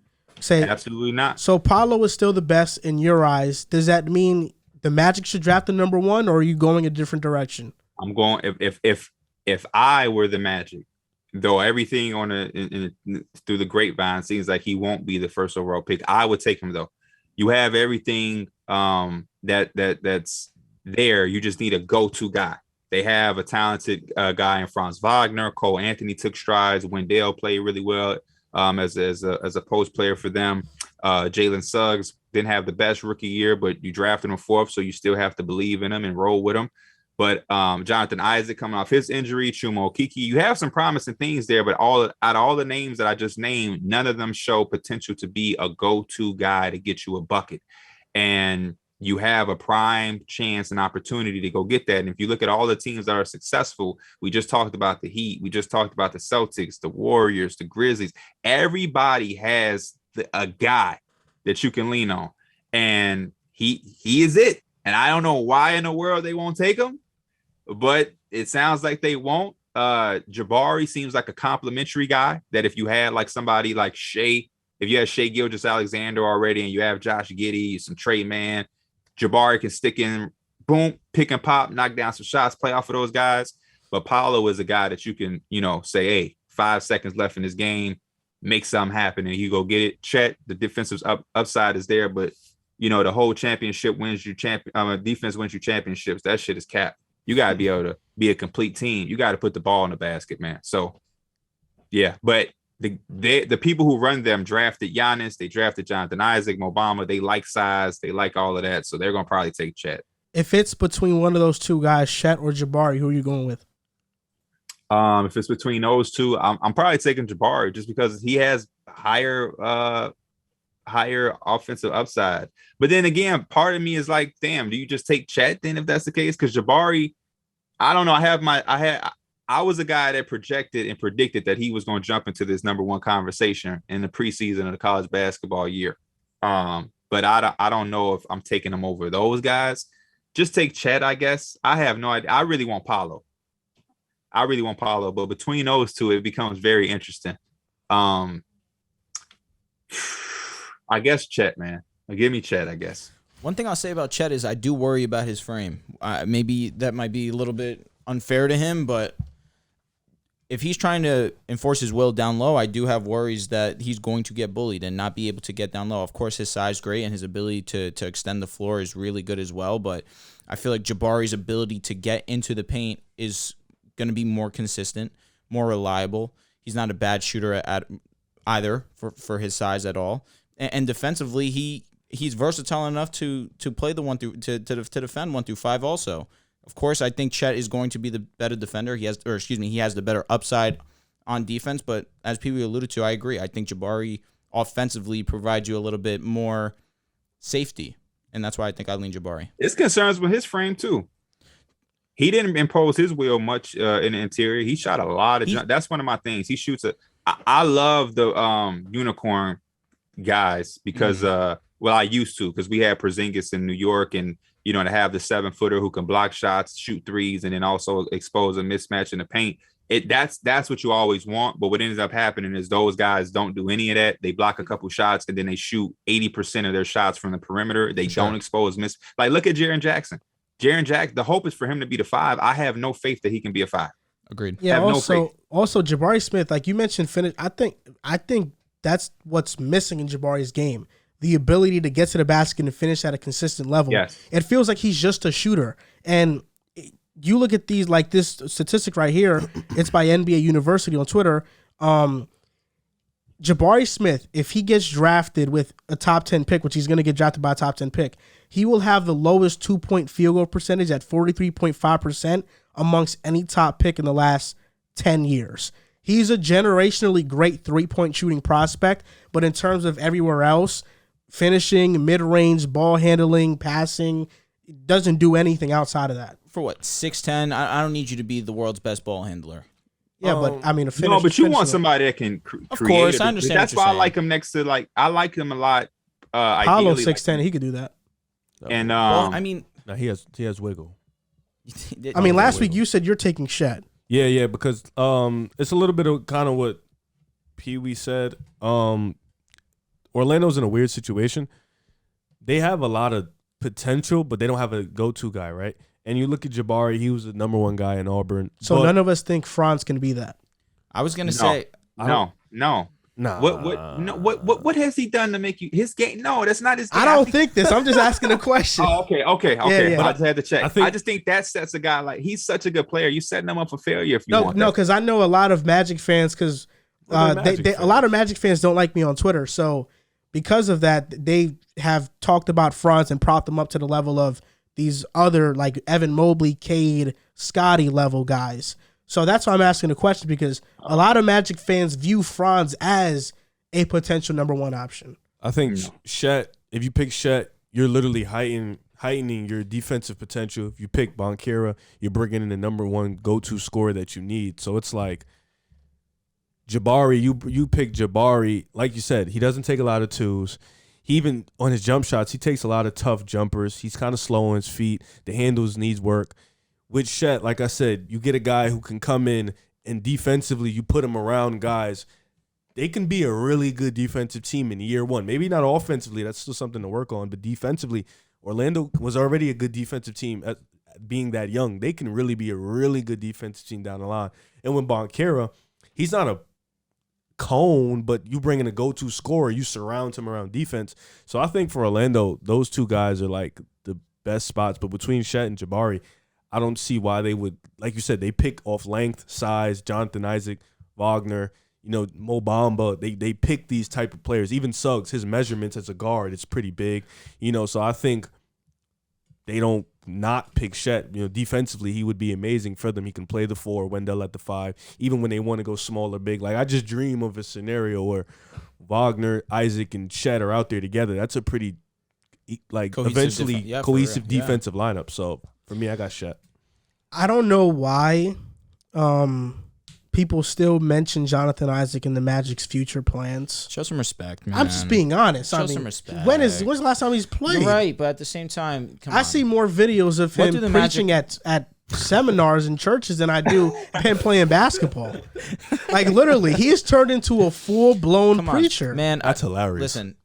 Absolutely not. So Paolo is still the best in your eyes. Does that mean the Magic should draft the number one, or are you going a different direction? I'm going if I were the Magic, though everything through the grapevine seems like he won't be the first overall pick, I would take him though. You have everything that's there. You just need a go-to guy. They have a talented guy in Franz Wagner. Cole Anthony took strides. Wendell played really well as a post player for them. Jalen Suggs didn't have the best rookie year, but you drafted him fourth, so you still have to believe in him and roll with him. But Jonathan Isaac coming off his injury, Chuma Okeke, you have some promising things there, but out of all the names that I just named, none of them show potential to be a go-to guy to get you a bucket. And you have a prime chance and opportunity to go get that. And if you look at all the teams that are successful, we just talked about the Heat. We just talked about the Celtics, the Warriors, the Grizzlies. Everybody has a guy that you can lean on. And he is it. And I don't know why in the world they won't take him, but it sounds like they won't. Jabari seems like a complimentary guy that if you had like somebody like Shea, if you had Shea Gilgeous-Alexander already and you have Josh Giddey, some Trey Mann, Jabari can stick in, boom, pick and pop, knock down some shots, play off of those guys. But Paolo is a guy that you can, say, hey, 5 seconds left in this game, make something happen, and you go get it. Chet, the defensive upside is there, but the whole championship wins you defense wins you championships. That shit is capped. You got to be able to be a complete team. You got to put the ball in the basket, man. So, yeah, but the people who run them drafted Giannis, they drafted Jonathan Isaac, Mobama. They like size, they like all of that, so they're gonna probably take Chet. If it's between one of those two guys, Chet or Jabari, who are you going with? If it's between those two, I'm probably taking Jabari just because he has higher offensive upside. But then again, part of me is like, damn, do you just take Chet then if that's the case? Because Jabari, I don't know. I was a guy that projected and predicted that he was going to jump into this number one conversation in the preseason of the college basketball year. But I don't know if I'm taking him over those guys. Just take Chet, I guess. I have no idea. I really want Paolo. But between those two, it becomes very interesting. I guess Chet, man. Give me Chet, I guess. One thing I'll say about Chet is I do worry about his frame. Maybe that might be a little bit unfair to him, but if he's trying to enforce his will down low, I do have worries that he's going to get bullied and not be able to get down low. Of course, his size is great and his ability to extend the floor is really good as well, but I feel like Jabari's ability to get into the paint is going to be more consistent, more reliable. He's not a bad shooter at either for his size at all. And defensively, he's versatile enough to play the 1 through to defend 1 through 5 also. Of course, I think Chet is going to be the better defender. He has the better upside on defense. But as Pee-wee alluded to, I agree. I think Jabari offensively provides you a little bit more safety, and that's why I think I lean Jabari. It's concerns with his frame too. He didn't impose his will much in the interior. He shot a lot of. That's one of my things. He shoots I love the unicorn guys because I used to because we had Porzingis in New York and. To have the 7-footer who can block shots, shoot threes, and then also expose a mismatch in the paint. That's what you always want. But what ends up happening is those guys don't do any of that. They block a couple shots and then they shoot 80% of their shots from the perimeter. They don't expose like look at Jaren Jackson. The hope is for him to be the 5. I have no faith that he can be a 5. Agreed. Yeah. Also, Also, Jabari Smith, like you mentioned, finish. I think that's what's missing in Jabari's game: the ability to get to the basket and finish at a consistent level. Yes. It feels like he's just a shooter. And you look at these, like this statistic right here. It's by NBA University on Twitter. Jabari Smith, if he gets drafted with a top 10 pick, which he's going to get drafted by a top 10 pick, he will have the lowest 2-point field goal percentage at 43.5% amongst any top pick in the last 10 years. He's a generationally great 3-point shooting prospect, but in terms of everywhere else, finishing, mid-range, ball handling, passing, doesn't do anything outside of that. For what, 6'10"? I don't need you to be the world's best ball handler. Yeah, but I mean, no, but you want somebody that can create. Of course, I understand. That's why I like him next to I like him a lot. Paulo 6'10", he could do that. And well, I mean, no, he has wiggle. I mean, last week you said you're taking Shet. Yeah, because it's a little bit of kind of what Pee-wee said. Orlando's in a weird situation. They have a lot of potential, but they don't have a go-to guy, right? And you look at Jabari, he was the number one guy in Auburn. So none of us think Franz can be that. I was gonna say no. Nah. What has he done to make you his game? No, that's not his game. I don't think this. I'm just asking a question. Oh, okay. Yeah. But I just had to check. I just think that sets a guy like he's such a good player. You setting him up for failure if you want. No, because I know a lot of Magic fans because a lot of Magic fans don't like me on Twitter. So because of that, they have talked about Franz and propped him up to the level of these other like Evan Mobley, Cade, Scotty level guys. So that's why I'm asking the question, because a lot of Magic fans view Franz as a potential number one option. I think Shet, if you pick Shet, you're literally heightening your defensive potential. If you pick Bonkera, you're bringing in the number one go-to scorer that you need. So it's like Jabari, you pick Jabari, like you said, he doesn't take a lot of twos. He even, on his jump shots, he takes a lot of tough jumpers. He's kind of slow on his feet. The handles needs work. With Shet, like I said, you get a guy who can come in and defensively, you put him around guys. They can be a really good defensive team in year one. Maybe not offensively. That's still something to work on. But defensively, Orlando was already a good defensive team at being that young. They can really be a really good defensive team down the line. And when Bonkera, he's not a cone, but you bring in a go-to scorer, you surround him around defense. So I think for Orlando, those two guys are like the best spots. But between Shet and Jabari, I don't see why they would, like you said, they pick off length, size, Jonathan Isaac, Wagner, Mo Bamba. They pick these type of players. Even Suggs, his measurements as a guard, it's pretty big. So I think they don't not pick Shet. Defensively, he would be amazing for them. He can play the 4, Wendell at the 5, even when they want to go small or big. Like, I just dream of a scenario where Wagner, Isaac, and Shet are out there together. That's a pretty, cohesive defensive lineup. So for me, I got Shet. I don't know why people still mention Jonathan Isaac in the Magic's future plans. Show some respect, man. I'm just being honest. Show some respect. When's the last time he's played? You're right, but at the same time, I see more videos of him preaching at seminars and churches than I do him playing basketball. Like, literally, he has turned into a full-blown preacher. Man, that's hilarious. Listen,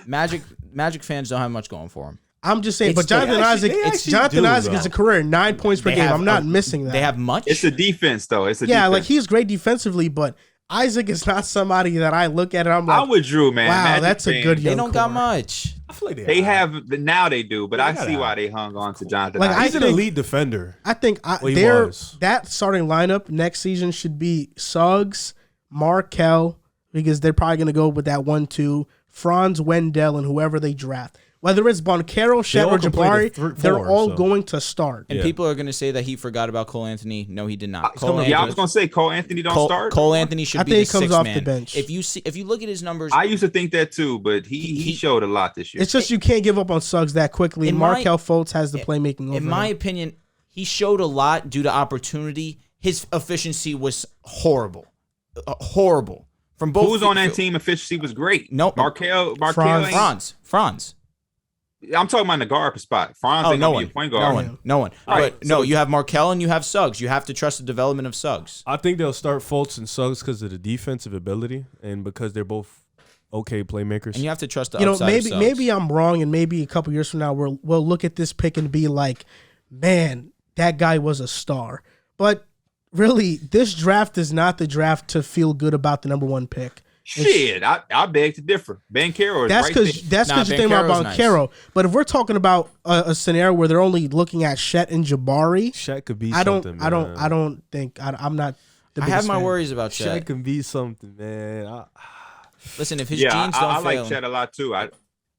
Magic fans don't have much going for him. I'm just saying, but Jonathan Isaac is a career 9 points per game. I'm not missing that. They have much. It's a defense, though. Like he's great defensively, but Isaac is not somebody that I look at and I'm like, I'm with Drew, man. Wow, Magic that's a good young They don't got much. I feel like they have now. They do, but I see why they hung on to Jonathan. Like, he's an elite defender. I think that starting lineup next season should be Suggs, Markelle, because they're probably going to go with that 1-2, Franz, Wendell, and whoever they draft. Whether it's Bonkero, Shet, or Jabari, they're all going to start. And people are going to say that he forgot about Cole Anthony. No, he did not. I was going to say Cole Anthony don't start. Cole Anthony should be the sixth man. I think he comes off the bench. If you look at his numbers, I used to think that too, but he showed a lot this year. It's just you can't give up on Suggs that quickly. Markelle Fultz has the playmaking over in my opinion, he showed a lot due to opportunity. His efficiency was horrible. Horrible. From both. Who was on that team? Efficiency was great. Nope. Markelle. Franz. I'm talking about the guard spot. Franz ain't gonna be a point guard. No one. Right. But no, you have Markelle and you have Suggs. You have to trust the development of Suggs. I think they'll start Fultz and Suggs because of the defensive ability and because they're both okay playmakers. And you have to trust the upside of Suggs. Maybe I'm wrong, and maybe a couple years from now we'll look at this pick and be like, man, that guy was a star. But really, this draft is not the draft to feel good about the number 1 pick. Shit, I beg to differ. Banchero is That's right because there. you're thinking about Banchero's Banchero. nice. But if we're talking about a scenario where they're only looking at Shet and Jabari, Shaq could be I something. don't think I'm not. The I have biggest my fan. worries about Shaq Chet. can be something, man. Listen, if his Yeah, genes don't I fail, like Chet a lot too.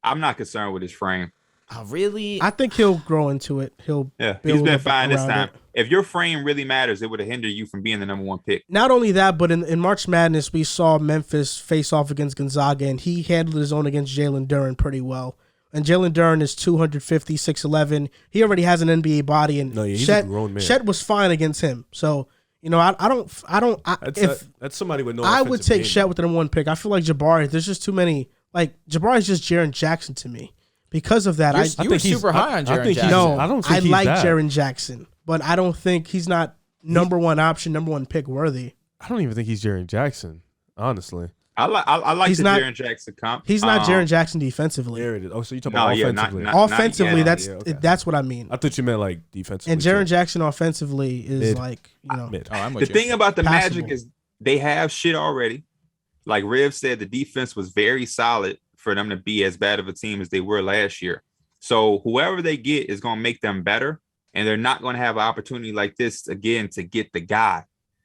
I'm not concerned with his frame. oh, really? I think he'll grow into it. He'll Yeah, build he's been up fine this around time. it. If your frame really matters, it would have hindered you from being the number 1 pick. Not only that, but in March Madness, we saw Memphis face off against Gonzaga, and he handled his own against Jalen Duren pretty well. And Jalen Duren is 250, 6'11". He already has an NBA body, and He's a grown man. Chet was fine against him. So, That's somebody with no. I would offensive take game. Chet with the number 1 pick. I feel like Jabari, there's just too many. Like, Jabari's just Jaren Jackson to me. Because of that, You were super high on Jaren think he's- Jackson. no, I don't think I he's like that. Jaren Jackson, but I don't think he's not number 1 option, number 1 pick worthy. I don't even think he's Jaren Jackson. Honestly, I like He's the not- Jaren Jackson comp. He's not Jaren Jackson defensively. there it is. Oh, so you talking No, about yeah, offensively? not- Offensively, yet. Okay. that's what I mean. I thought you meant like defensively. And Jaren too. Jackson offensively is Mid. like, Mid. Oh, I'm The with you. thing about the Passable. Magic is they have shit already. Like Riv said, the defense was very solid for them to be as bad of a team as they were last year. So whoever they get is going to make them better, and they're not going to have an opportunity like this again to get the guy.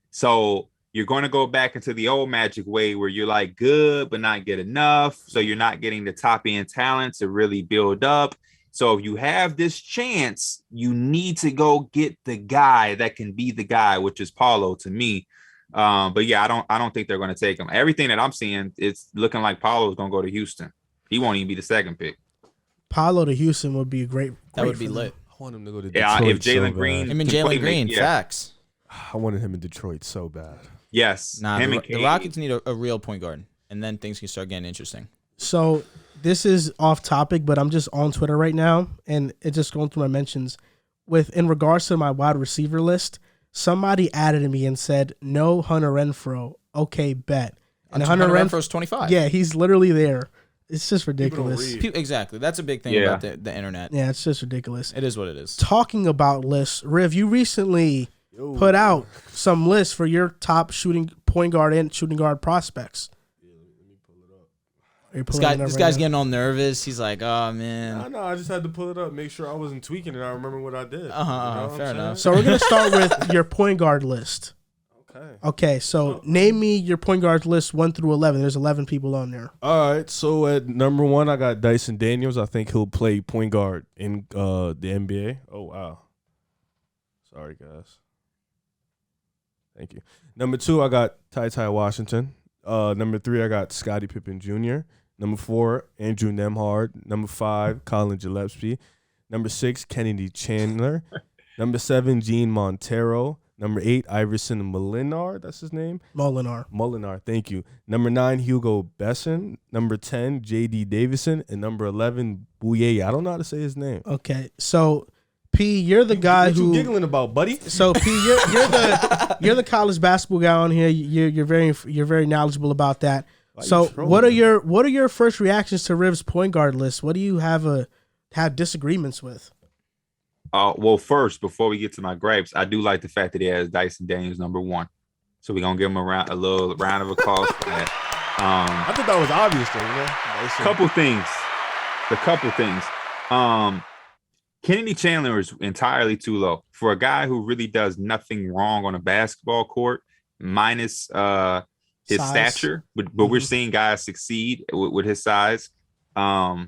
So you're going to go back into the old Magic way where you're like good but not get enough. So you're not getting the top end talent to really build up. So if you have this chance, you need to go get the guy that can be the guy, which is Paulo to me. But yeah, I don't think they're going to take him. Everything that I'm seeing, it's looking like Paulo's going to go to Houston. He won't even be the 2nd pick. Paulo to Houston would be great. That would great be for them. lit. I want him to go to Yeah, Detroit. if Jalen so bad. Green- Him and can play Jalen Green, yeah. facts. I wanted him in Detroit so bad. Yes. Nah, him the, and the KD. Rockets need a real point guard, and then things can start getting interesting. So this is off topic, but I'm just on Twitter right now, and it's just going through my mentions. In regards to my wide receiver list, somebody added me and said, "No Hunter Renfrow." Okay, bet. And Hunter Renfrow, Renfro's 25. yeah, he's literally there. It's just ridiculous. read. Exactly. That's a big thing Yeah. about the internet. Yeah, it's just ridiculous. It is what it is. Talking about lists, Riv, you recently put out some lists for your top point guard and shooting guard prospects. Are you This pulling it up right guy's now? getting all nervous. He's like, oh, man. No, I just had to pull it up, make sure I wasn't tweaking it. I remember what I did. Fair enough. So we're gonna start with your point guard list. Okay. Okay, so name me your point guard list 1 through 11. There's 11 people on there. All right. So at number 1, I got Dyson Daniels. I think he'll play point guard in the NBA. Oh wow. Sorry guys. Thank you. Number 2, I got Ty Washington. Number 3, I got Scottie Pippen Jr. Number 4, Andrew Nembhard. Number 5, Colin Gillespie. Number 6, Kennedy Chandler. Number 7, Gene Montero. Number 8, Iverson Molinar. That's his name. Molinar. Thank you. Number 9, Hugo Besson. Number 10, J.D. Davison. And number 11, Bouye. I don't know how to say his name. Okay, so P, you're the guy What you who. giggling about, buddy? So P, you're the college basketball guy on here. You're very knowledgeable about that. Why So you trolling what are your first reactions to Riv's point guard list? What do you have disagreements with? Well, first, before we get to my gripes, I do like the fact that he has Dyson Daniels number 1. So we're gonna give him a little round of applause for that. I thought that was obvious, though. You know, Couple things. Kennedy Chandler is entirely too low for a guy who really does nothing wrong on a basketball court, minus his Size. stature. But we're seeing guys succeed with his size. I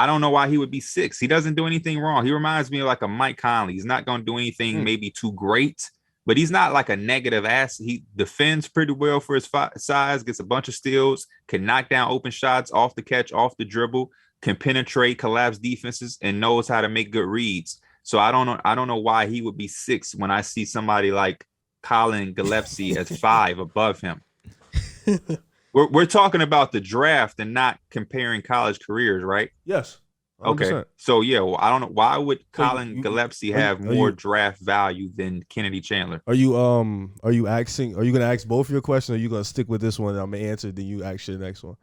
don't know why he would be 6. He doesn't do anything wrong. He reminds me of like a Mike Conley. He's not going to do anything maybe too great, but he's not like a negative ass. He defends pretty well for his size, gets a bunch of steals, can knock down open shots off the catch, off the dribble, can penetrate, collapse defenses, and knows how to make good reads. So I don't know why he would be 6 when I see somebody like Colin Gillespie as 5 above him. We're talking about the draft and not comparing college careers, right? yes. 100%. Okay. So yeah, well, I don't know why would So Colin Gillespie have more draft value than Kennedy Chandler. Are you gonna ask both your questions, or are you gonna stick with this one and I'm gonna answer, then you ask your next one?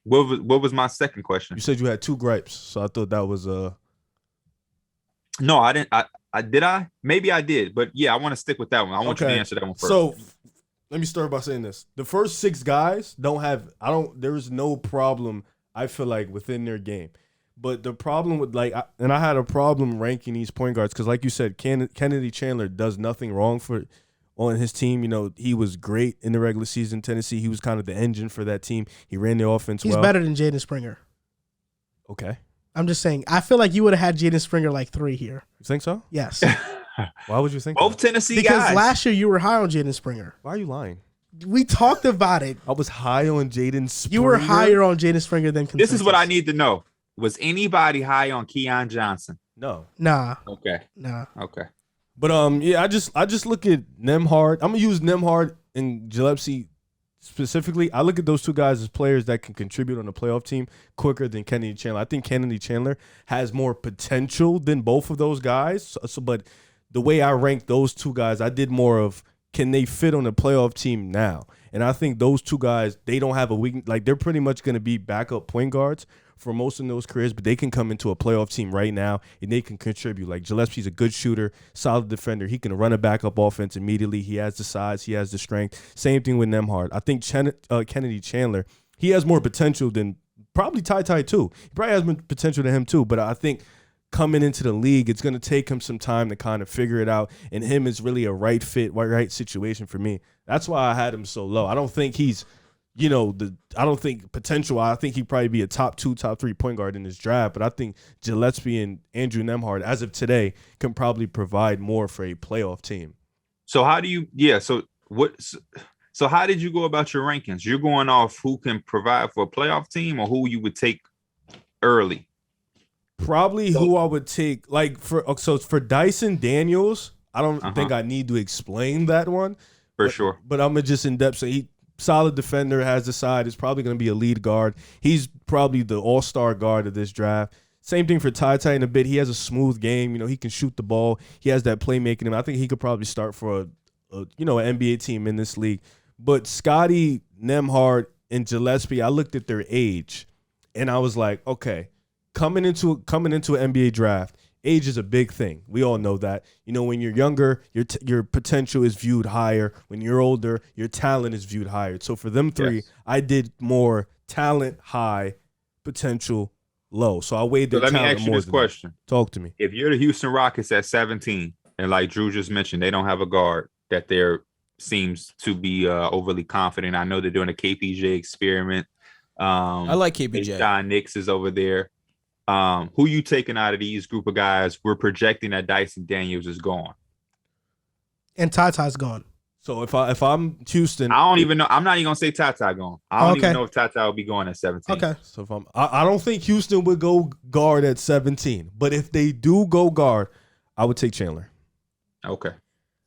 What was my second question? You said you had 2 gripes, so I thought that was No, I didn't. I Did I? Maybe I did, but yeah, I want to stick with that one. I want you to answer that one first. So let me start by saying this: the first 6 guys there's no problem. I feel like within their game, but the problem with I had a problem ranking these point guards because, like you said, Kennedy Chandler does nothing wrong on his team. You know, he was great in the regular season. Tennessee, he was kind of the engine for that team. He ran the offense well. He's better than Jaden Springer. Okay. I'm just saying. I feel like you would have had Jaden Springer like 3 here. You think so? Yes. Why would you think both that? Tennessee because guys? last year you were high on Jaden Springer. Why are you lying? We talked about it. I was high on Jaden Springer. You were higher on Jaden Springer than consensus. This is what I need to know. Was anybody high on Keon Johnson? No. Nah. Okay. Nah. Okay. But yeah, I just look at Nembhard. I'm gonna use Nembhard and Gillespie specifically. I look at those 2 guys as players that can contribute on a playoff team quicker than Kennedy Chandler. I think Kennedy Chandler has more potential than both of those guys. But the way I rank those 2 guys, I did more of can they fit on a playoff team now? And I think those 2 guys, they don't have a weakness. Like they're pretty much going to be backup point guards for most of those careers, but they can come into a playoff team right now and they can contribute. Like Gillespie's a good shooter, solid defender. He can run a backup offense immediately. He has the size, he has the strength. Same thing with Nembhard. I think Kennedy Chandler, he has more potential than probably Ty too. He probably has more potential than him too, but I think coming into the league, it's going to take him some time to kind of figure it out, and him is really a right fit, right situation for me. That's why I had him so low. I don't think he's, I don't think potential. I think he'd probably be a top 2, top 3 point guard in this draft, but I think Gillespie and Andrew Nembhard, as of today, can probably provide more for a playoff team. So how do you, so how did you go about your rankings? You're going off who can provide for a playoff team or who you would take early? Probably who I would take, for Dyson Daniels, I don't think I need to explain that one. Sure. But I'm just in depth. So he solid defender, has the side, is probably going to be a lead guard. He's probably the all-star guard of this draft. Same thing for Ty in a bit. He has a smooth game. He can shoot the ball. He has that playmaking in him. I think he could probably start for an NBA team in this league. But Scotty, Nembhard, and Gillespie, I looked at their age, and I was like, okay, coming into an NBA draft, age is a big thing. We all know that. When you're younger, your potential is viewed higher. When you're older, your talent is viewed higher. So for them 3, yes, I did more talent high, potential low. So I weighed their talent more. Let me ask you this question. Talk to me. If you're the Houston Rockets at 17, and like Drew just mentioned, they don't have a guard that there seems to be overly confident. I know they're doing a KPJ experiment. I like KPJ. John Nix is over there. Who you taking out of these group of guys? We're projecting that Dyson Daniels is gone. And Ty's gone. So if I'm Houston, I don't even know. I'm not even gonna say Tata gone. I don't even know if Tata will be going at 17. Okay. So if I don't think Houston would go guard at 17. But if they do go guard, I would take Chandler. Okay.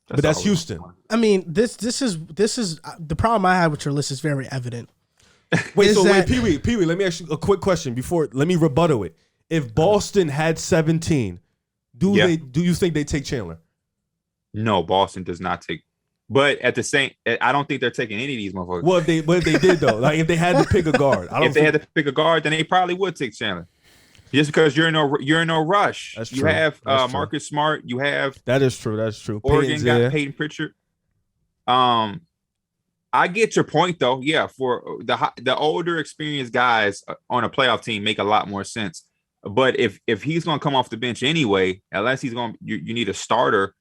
But that's Houston. I mean, this is the problem I have with your list is very evident. Wait, Pee-wee, let me ask you a quick question let me rebuttal it. If Boston had 17, do you think they take Chandler? No, Boston does not take. But at the same, I don't think they're taking any of these motherfuckers. What if they did though? Like if they had to pick a guard, if they had to pick a guard, then they probably would take Chandler. Just because you're in no rush. That's you true. have Marcus Smart. You have that is true. That's true. Oregon got Peyton Pritchard. I get your point though. Yeah, for the older, experienced guys on a playoff team make a lot more sense. But if he's going to come off the bench anyway, unless he's going, you need a starter.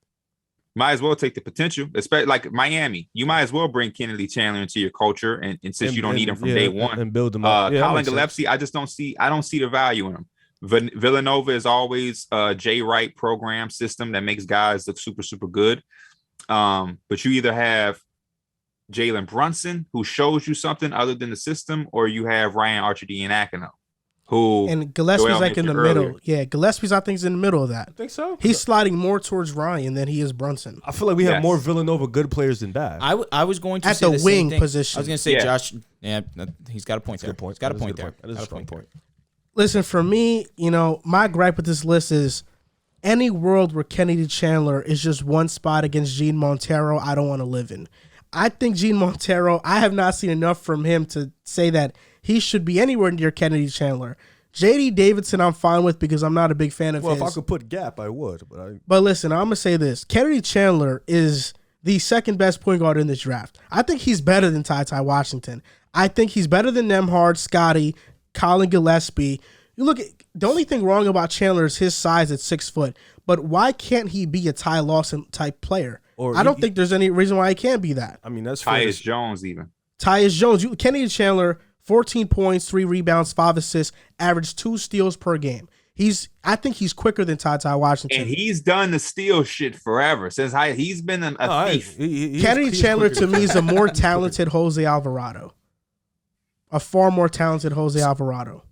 Might as well take the potential, especially like Miami. You might as well bring Kennedy Chandler into your culture, and since you don't need him from day one, and build him up. Colin Gillespie, I don't see the value in him. Villanova is always a Jay Wright program system that makes guys look super, super good. But you either have Jalen Brunson, who shows you something other than the system, or you have Ryan Archie-Diakino, who and Gillespie's like in the middle. Yeah, Gillespie's I think is in the middle of that. I think so. He's sliding more towards Ryan than he is Brunson. I feel like we have more Villanova good players than bad. I was going to at say the wing position. I was going to say Josh. Yeah, he's got a point there. He's got a point there. That is a strong point. Listen, for me, my gripe with this list is any world where Kennedy Chandler is just one spot against Gene Montero, I don't want to live in. I think Gene Montero, I have not seen enough from him to say that he should be anywhere near Kennedy Chandler. JD Davidson, I'm fine with because I'm not a big fan of Well, his. if I could put Gap, I would. But listen, I'm gonna say this: Kennedy Chandler is the second best point guard in this draft. I think he's better than Ty Washington. I think he's better than Nembhard, Scotty, Colin Gillespie. You look at the only thing wrong about Chandler is his size at 6 foot. But why can't he be a Ty Lawson type player? I don't think there's any reason why he can't be that. I mean, that's Tyus Jones even. Tyus Jones, Kennedy Chandler, 14 points, 3 rebounds, 5 assists, averaged 2 steals per game. I think he's quicker than Ty Washington. And he's done the steal shit forever. Since he's been a thief. Kennedy Chandler, to me, is a more talented Jose Alvarado. A far more talented Jose Alvarado.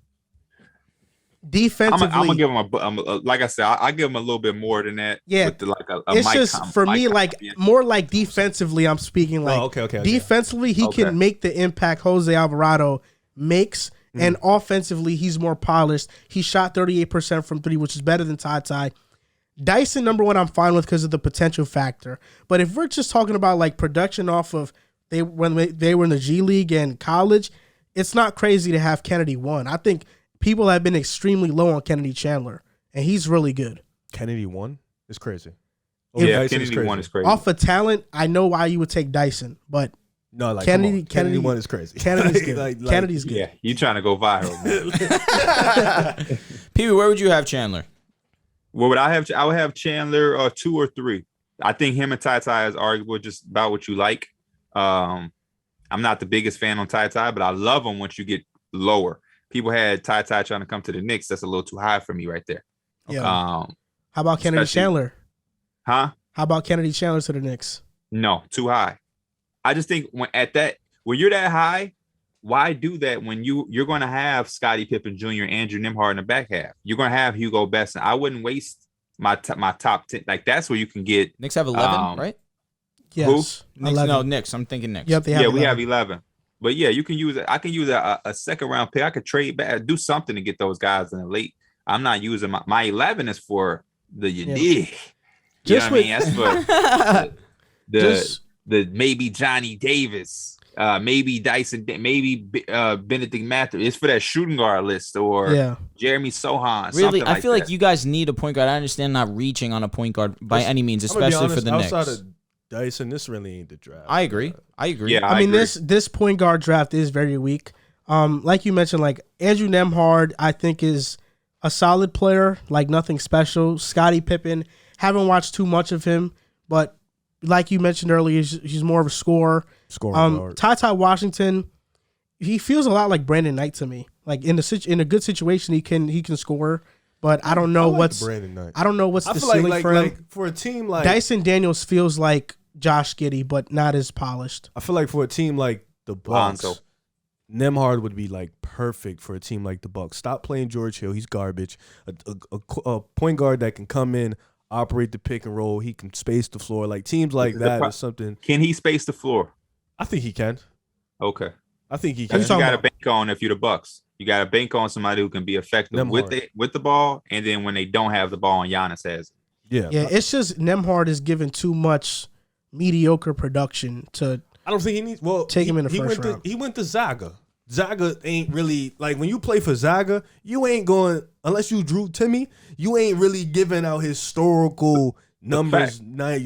Defensively, I'm gonna give him like I said, I give him a little bit more than that. Yeah, with it's just for me, like more like defensively. I'm speaking like okay. Defensively, he can make the impact Jose Alvarado makes, and offensively, he's more polished. He shot 38% from 3, which is better than Ty. Dyson, number 1, I'm fine with because of the potential factor. But if we're just talking about like production off of when they were in the G League and college, it's not crazy to have Kennedy 1. I think people have been extremely low on Kennedy Chandler, and he's really good. Kennedy 1 is crazy. Kennedy 1 is crazy. Off of talent, I know why you would take Dyson, but no, like Kennedy 1 is crazy. Kennedy's good. Kennedy's good. Yeah, you trying to go viral, man. Pee-wee, where would you have Chandler? What would I have? I would have Chandler 2 or 3. I think him and Ty is arguable, just about what you like. I'm not the biggest fan on Ty, but I love him once you get lower. People had Ty trying to come to the Knicks. That's a little too high for me right there. Yeah. How about Kennedy Chandler? Huh? How about Kennedy Chandler to the Knicks? No, too high. I just think when you're that high, why do that when you're going to have Scottie Pippen Jr., Andrew Nembhard in the back half? You're going to have Hugo Besson. I wouldn't waste my top 10. Like that's where you can get. Knicks have 11, right? Yes. Who? Knicks, no, Knicks. I'm thinking Knicks. Yep, we have 11. But yeah, you can use it. I can use a second round pick. I could trade back, do something to get those guys in the late. I'm not using my 11 is for the dig. You know what I mean? That's for the maybe Johnny Davis, maybe Dyson, maybe Benedict Matthews. It's for that shooting guard list or Jeremy Sohan. Really, I feel like you guys need a point guard. I understand not reaching on a point guard by any means, especially for the Knicks. Outside of Dyson, this really ain't the draft. I agree. Yeah, I mean, this point guard draft is very weak. Like you mentioned, like Andrew Nembhard, I think is a solid player, like nothing special. Scottie Pippen, haven't watched too much of him, but like you mentioned earlier, he's more of a scorer. Ty Washington, he feels a lot like Brandon Knight to me. Like in a good situation, he can score. But I don't know what's Brandon Knight. I don't know what's the ceiling for him. Like for a team like Dyson Daniels feels like Josh Giddey, but not as polished. I feel like for a team like the Bucks, Nembhard would be like perfect for a team like the Bucks. Stop playing George Hill; he's garbage. A point guard that can come in, operate the pick and roll. He can space the floor. Like teams like that is something. Can he space the floor? I think he can. Okay, I think he can. You got to bank on if you're the Bucks. You got to bank on somebody who can be effective with the ball, and then when they don't have the ball, and Giannis has it. Yeah. It's just Nembhard is given too much mediocre production to. I don't think he needs. Take him in the first round. He went to Zaga. Zaga ain't really like when you play for Zaga, you ain't going unless you Drew Timmy. You ain't really giving out historical numbers. And I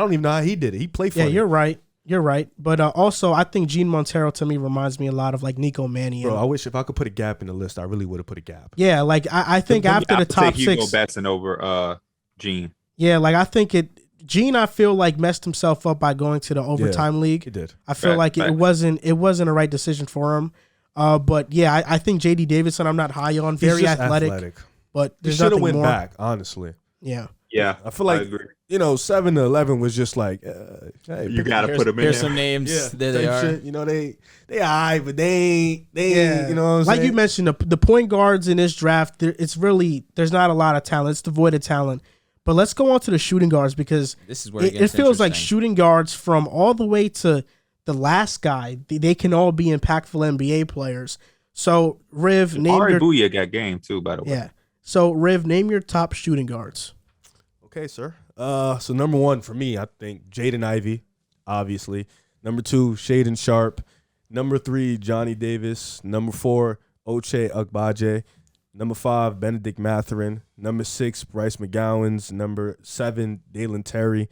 don't even know how he did it. He played for. Yeah, you're right. You're right. But also, I think Gene Montero to me reminds me a lot of like Nico Mannion. Bro, I wish if I could put a Gap in the list, I really would have put a Gap. Yeah, like I think after the top take 6. Hugo Besson over Gene. Yeah, like I think Gene, I feel like messed himself up by going to the overtime league. He did. I feel like it wasn't a right decision for him. But yeah, I think JD Davidson, I'm not high on. Very athletic. But he should have went back, honestly. Yeah. Yeah. I feel like 7 to 11 was just like hey, you gotta put them in. Here's some names. Yeah, there they are. Shit. You know, they high, but they ain't, you know what I'm like saying? you mentioned, the point guards in this draft, there's not a lot of talent. It's devoid of talent. But let's go on to the shooting guards because this is where it feels like shooting guards from all the way to the last guy, they can all be impactful NBA players. So, Riv, name your... Booyah got game too, by the way. Yeah. So, Riv, name your top shooting guards. Okay, sir. So number 1 for me, I think Jaden Ivey, obviously. Number 2, Shaden Sharp. Number 3, Johnny Davis. Number 4, Ochai Agbaje. Number 5, Benedict Mathurin. Number 6, Bryce McGowan's. Number 7, Dalen Terry.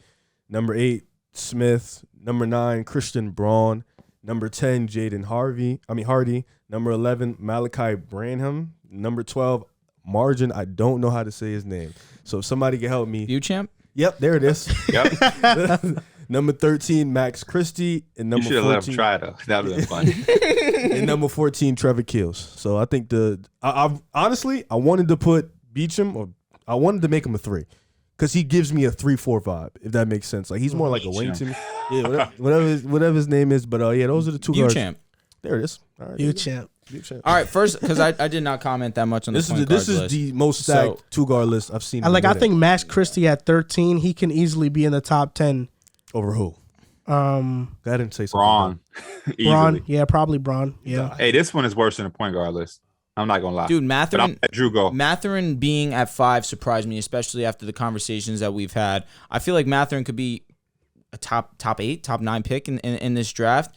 Number 8, Smith. Number 9, Christian Braun. Number 10, Jaden Hardy. Number 11, Malachi Branham. Number 12, Margin. I don't know how to say his name. So if somebody can help me. Beauchamp? Yep, there it is. Yep. Number 13, Max Christie. And You number should have 14, let him try though. That would have been fun. and number 14, Trevor Keels. So I think I honestly, I wanted to put Beecham, or I wanted to make him a 3. Because he gives me a 3-4 vibe, if that makes sense. Like, he's more like a wing to me. Yeah, whatever his name is. But yeah, those are the 2 guards. Beauchamp. There it is. All right, Beauchamp. All right, first, because I did not comment that much on This the is point guards this is list. the most stacked 2-guard list I've seen. I think Max Christie at 13, he can easily be in the top 10. Over who? Go ahead and say something. Braun. Braun, Easily. yeah, probably Braun. Yeah. Hey, this one is worse than the point guard list. I'm not gonna lie. Dude, but I'm Mathurin, let Drew go. Mathurin being at 5 surprised me, especially after the conversations that we've had. I feel like Mathurin could be a top 8, top 9 pick in this draft.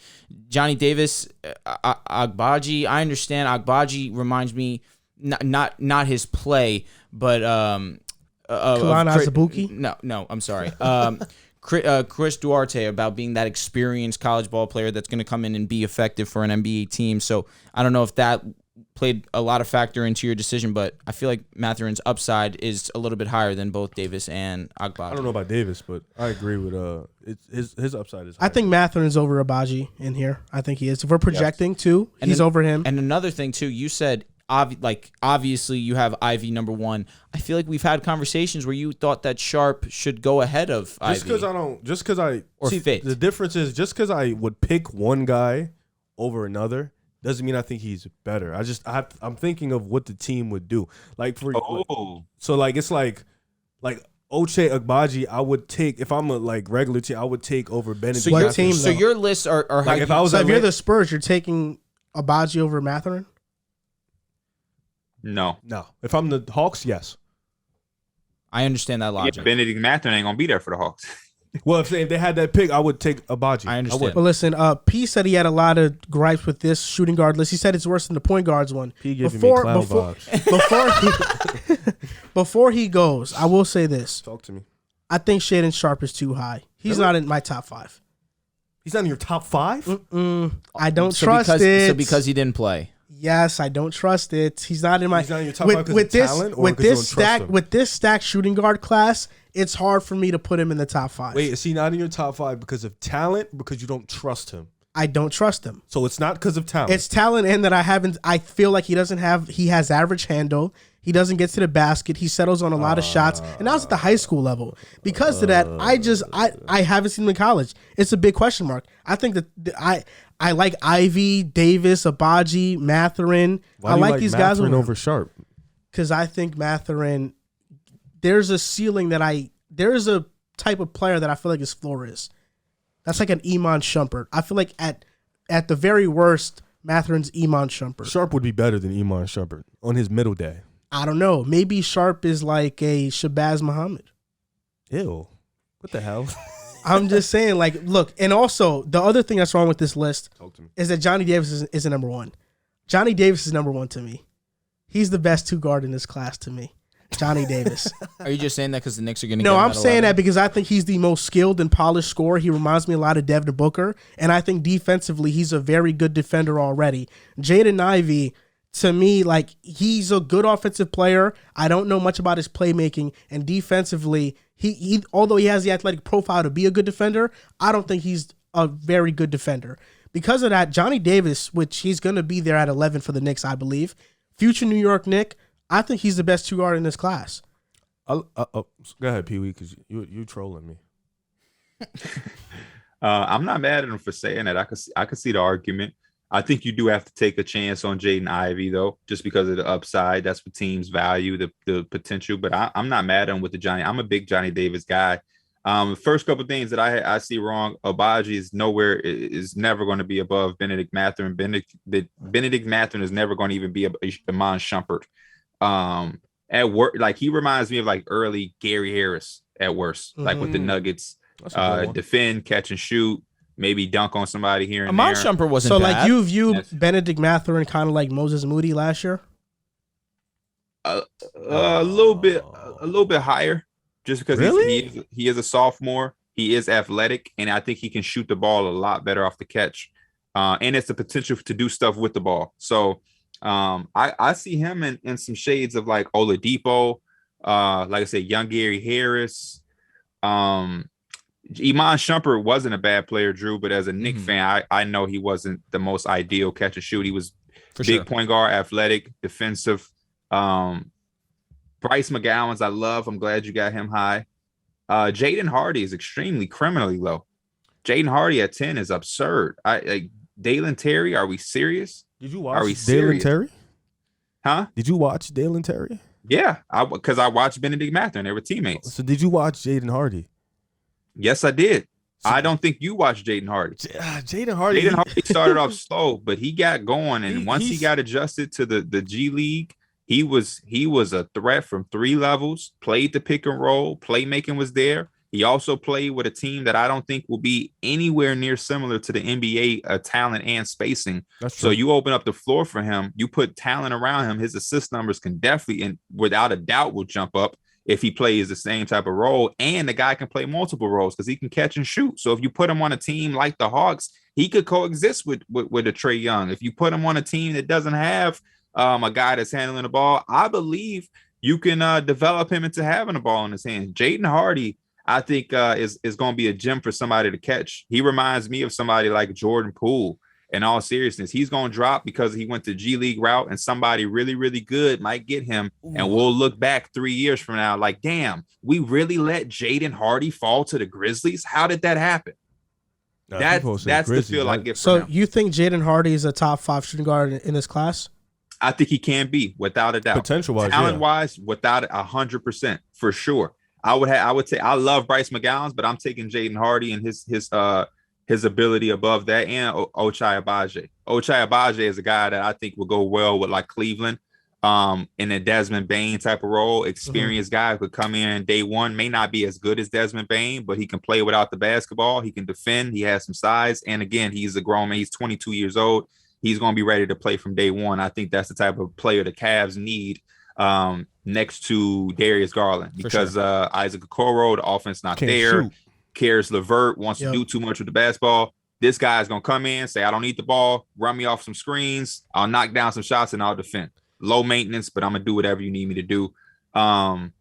Johnny Davis, Agbaji. I understand Agbaji reminds me not his play, but Kalana Azubuike? No, I'm sorry. Chris Duarte, about being that experienced college ball player that's going to come in and be effective for an NBA team. So I don't know if that played a lot of factor into your decision, but I feel like Mathurin's upside is a little bit higher than both Davis and Agbaji. I don't know about Davis, but I agree with his upside is higher. I think Mathurin's over Agbaji in here. I think he is. If we're projecting too, he's over him. And another thing too, you said obviously you have Ivy number 1. I feel like we've had conversations where you thought that Sharp should go ahead of Ivy. The difference is just because I would pick one guy over another doesn't mean I think he's better. I'm thinking of what the team would do. Like it's like Ochai Agbaji, I would take if I'm a regular team, I would take over Benedict. What team? So your lists are like if I was if you're the Spurs, you're taking Agbaji over Mathurin? No. If I'm the Hawks, yes. I understand that logic. Yeah, Benedict Mathurin ain't gonna be there for the Hawks. Well, if they had that pick, I would take Agbaji. I understand. Well, listen, P said he had a lot of gripes with this shooting guard list. He said it's worse than the point guards one. P giving me clown vibes. Before he goes, I will say this. Talk to me. I think Shaedon Sharp is too high. He's not in my top 5. He's not in your top 5? I don't trust it. So because he didn't play. Yes, I don't trust it. He's not in my. He's not in your top 5 because of talent, or because you don't trust him? With this stacked shooting guard class, it's hard for me to put him in the top 5. Wait, is he not in your top 5 because of talent? Because you don't trust him? I don't trust him. So it's not because of talent. It's talent in that I feel like he has average handle. He doesn't get to the basket. He settles on a lot of shots. And that was at the high school level. Because of that, I haven't seen him in college. It's a big question mark. I think that I like Ivy, Davis, Agbaji, Mathurin. Why do you like these guys over Sharp? Because I think Mathurin, there's a ceiling there's a type of player that I feel like his floor is. That's like an Iman Shumpert. I feel like at the very worst, Mathurin's Iman Shumpert. Sharp would be better than Iman Shumpert on his middle day. I don't know. Maybe Sharp is like a Shabazz Muhammad. Ew. What the hell? I'm just saying, look, and also the other thing that's wrong with this list Talk to me. is that Johnny Davis is a number 1. Johnny Davis is number 1 to me. He's the best 2-guard in this class to me. Johnny Davis. Are you just saying that because the Knicks are going to No, I'm saying that because I think he's the most skilled and polished scorer. He reminds me a lot of Devin Booker, and I think defensively he's a very good defender already. Jaden Ivey, to me, he's a good offensive player. I don't know much about his playmaking, and defensively, he although he has the athletic profile to be a good defender, I don't think he's a very good defender. Because of that, Johnny Davis, which he's going to be there at 11 for the Knicks, I believe, future New York Knick, I think he's the best 2-guard in this class. Go ahead, Pee-wee, because you trolling me. I'm not mad at him for saying that. I could see the argument. I think you do have to take a chance on Jaden Ivey, though, just because of the upside. That's what teams value, the potential. But I'm not mad at him with the Johnny. I'm a big Johnny Davis guy. First couple of things that I see wrong. Agbaji is never going to be above Benedict Mathurin. Benedict Mathurin is never going to even be Iman Shumpert. At work, he reminds me of early Gary Harris at worst, with the Nuggets, defend, catch and shoot, maybe dunk on somebody here and Iman there. Shumpert wasn't so bad. you view Benedict Mathurin kind of like Moses Moody last year? A little bit higher, just because Really? he is a sophomore. He is athletic, and I think he can shoot the ball a lot better off the catch. And it's the potential to do stuff with the ball. So I see him in some shades of like Oladipo, like I said, young Gary Harris. Iman Shumpert wasn't a bad player, Drew, but as a Knicks fan, I know he wasn't the most ideal catch and shoot. He was big point guard, athletic, defensive. Bryce McGowan's I love. I'm glad you got him high. Jaden Hardy is extremely criminally low. Jaden Hardy at 10 is absurd. Dalen Terry, are we serious? Did you watch Dalen Terry? Huh? Did you watch Dalen Terry? Yeah, because I watched Benedict Mathurin. They were teammates. So did you watch Jaden Hardy? Yes, I did. I don't think you watched Jaden Hardy. Jaden Hardy started off slow, but he got going, and once he got adjusted to the G League, he was a threat from 3 levels. Played the pick and roll, playmaking was there. He also played with a team that I don't think will be anywhere near similar to the NBA talent and spacing. So you open up the floor for him. You put talent around him. His assist numbers can definitely, and without a doubt, will jump up if he plays the same type of role. And the guy can play multiple roles because he can catch and shoot. So if you put him on a team like the Hawks, he could coexist with a Trae Young. If you put him on a team that doesn't have a guy that's handling the ball, I believe you can develop him into having a ball in his hands. Jaden Hardy, I think is going to be a gem for somebody to catch. He reminds me of somebody like Jordan Poole. In all seriousness, he's going to drop because he went the G League route, and somebody really, really good might get him. And we'll look back 3 years from now like, damn, we really let Jaden Hardy fall to the Grizzlies? How did that happen? That's the feel I get from him. So you think Jaden Hardy is a top 5 shooting guard in this class? I think he can be, without a doubt. Potential-wise, talent-wise, without 100%, for sure. I would say I love Bryce McGowan's, but I'm taking Jaden Hardy and his ability above that, and Ochai Agbaji. Ochai Agbaji is a guy that I think will go well with like Cleveland, in a Desmond Bane type of role. Experienced guy could come in day one, may not be as good as Desmond Bane, but he can play without the basketball. He can defend. He has some size, and again, he's a grown man. He's 22 years old. He's going to be ready to play from day one. I think that's the type of player the Cavs need next to Darius Garland, because Isaac Okoro, the offense not there. Karis LeVert wants to do too much with the basketball. This guy's going to come in, say, I don't need the ball, run me off some screens, I'll knock down some shots, and I'll defend. Low maintenance, but I'm going to do whatever you need me to do. And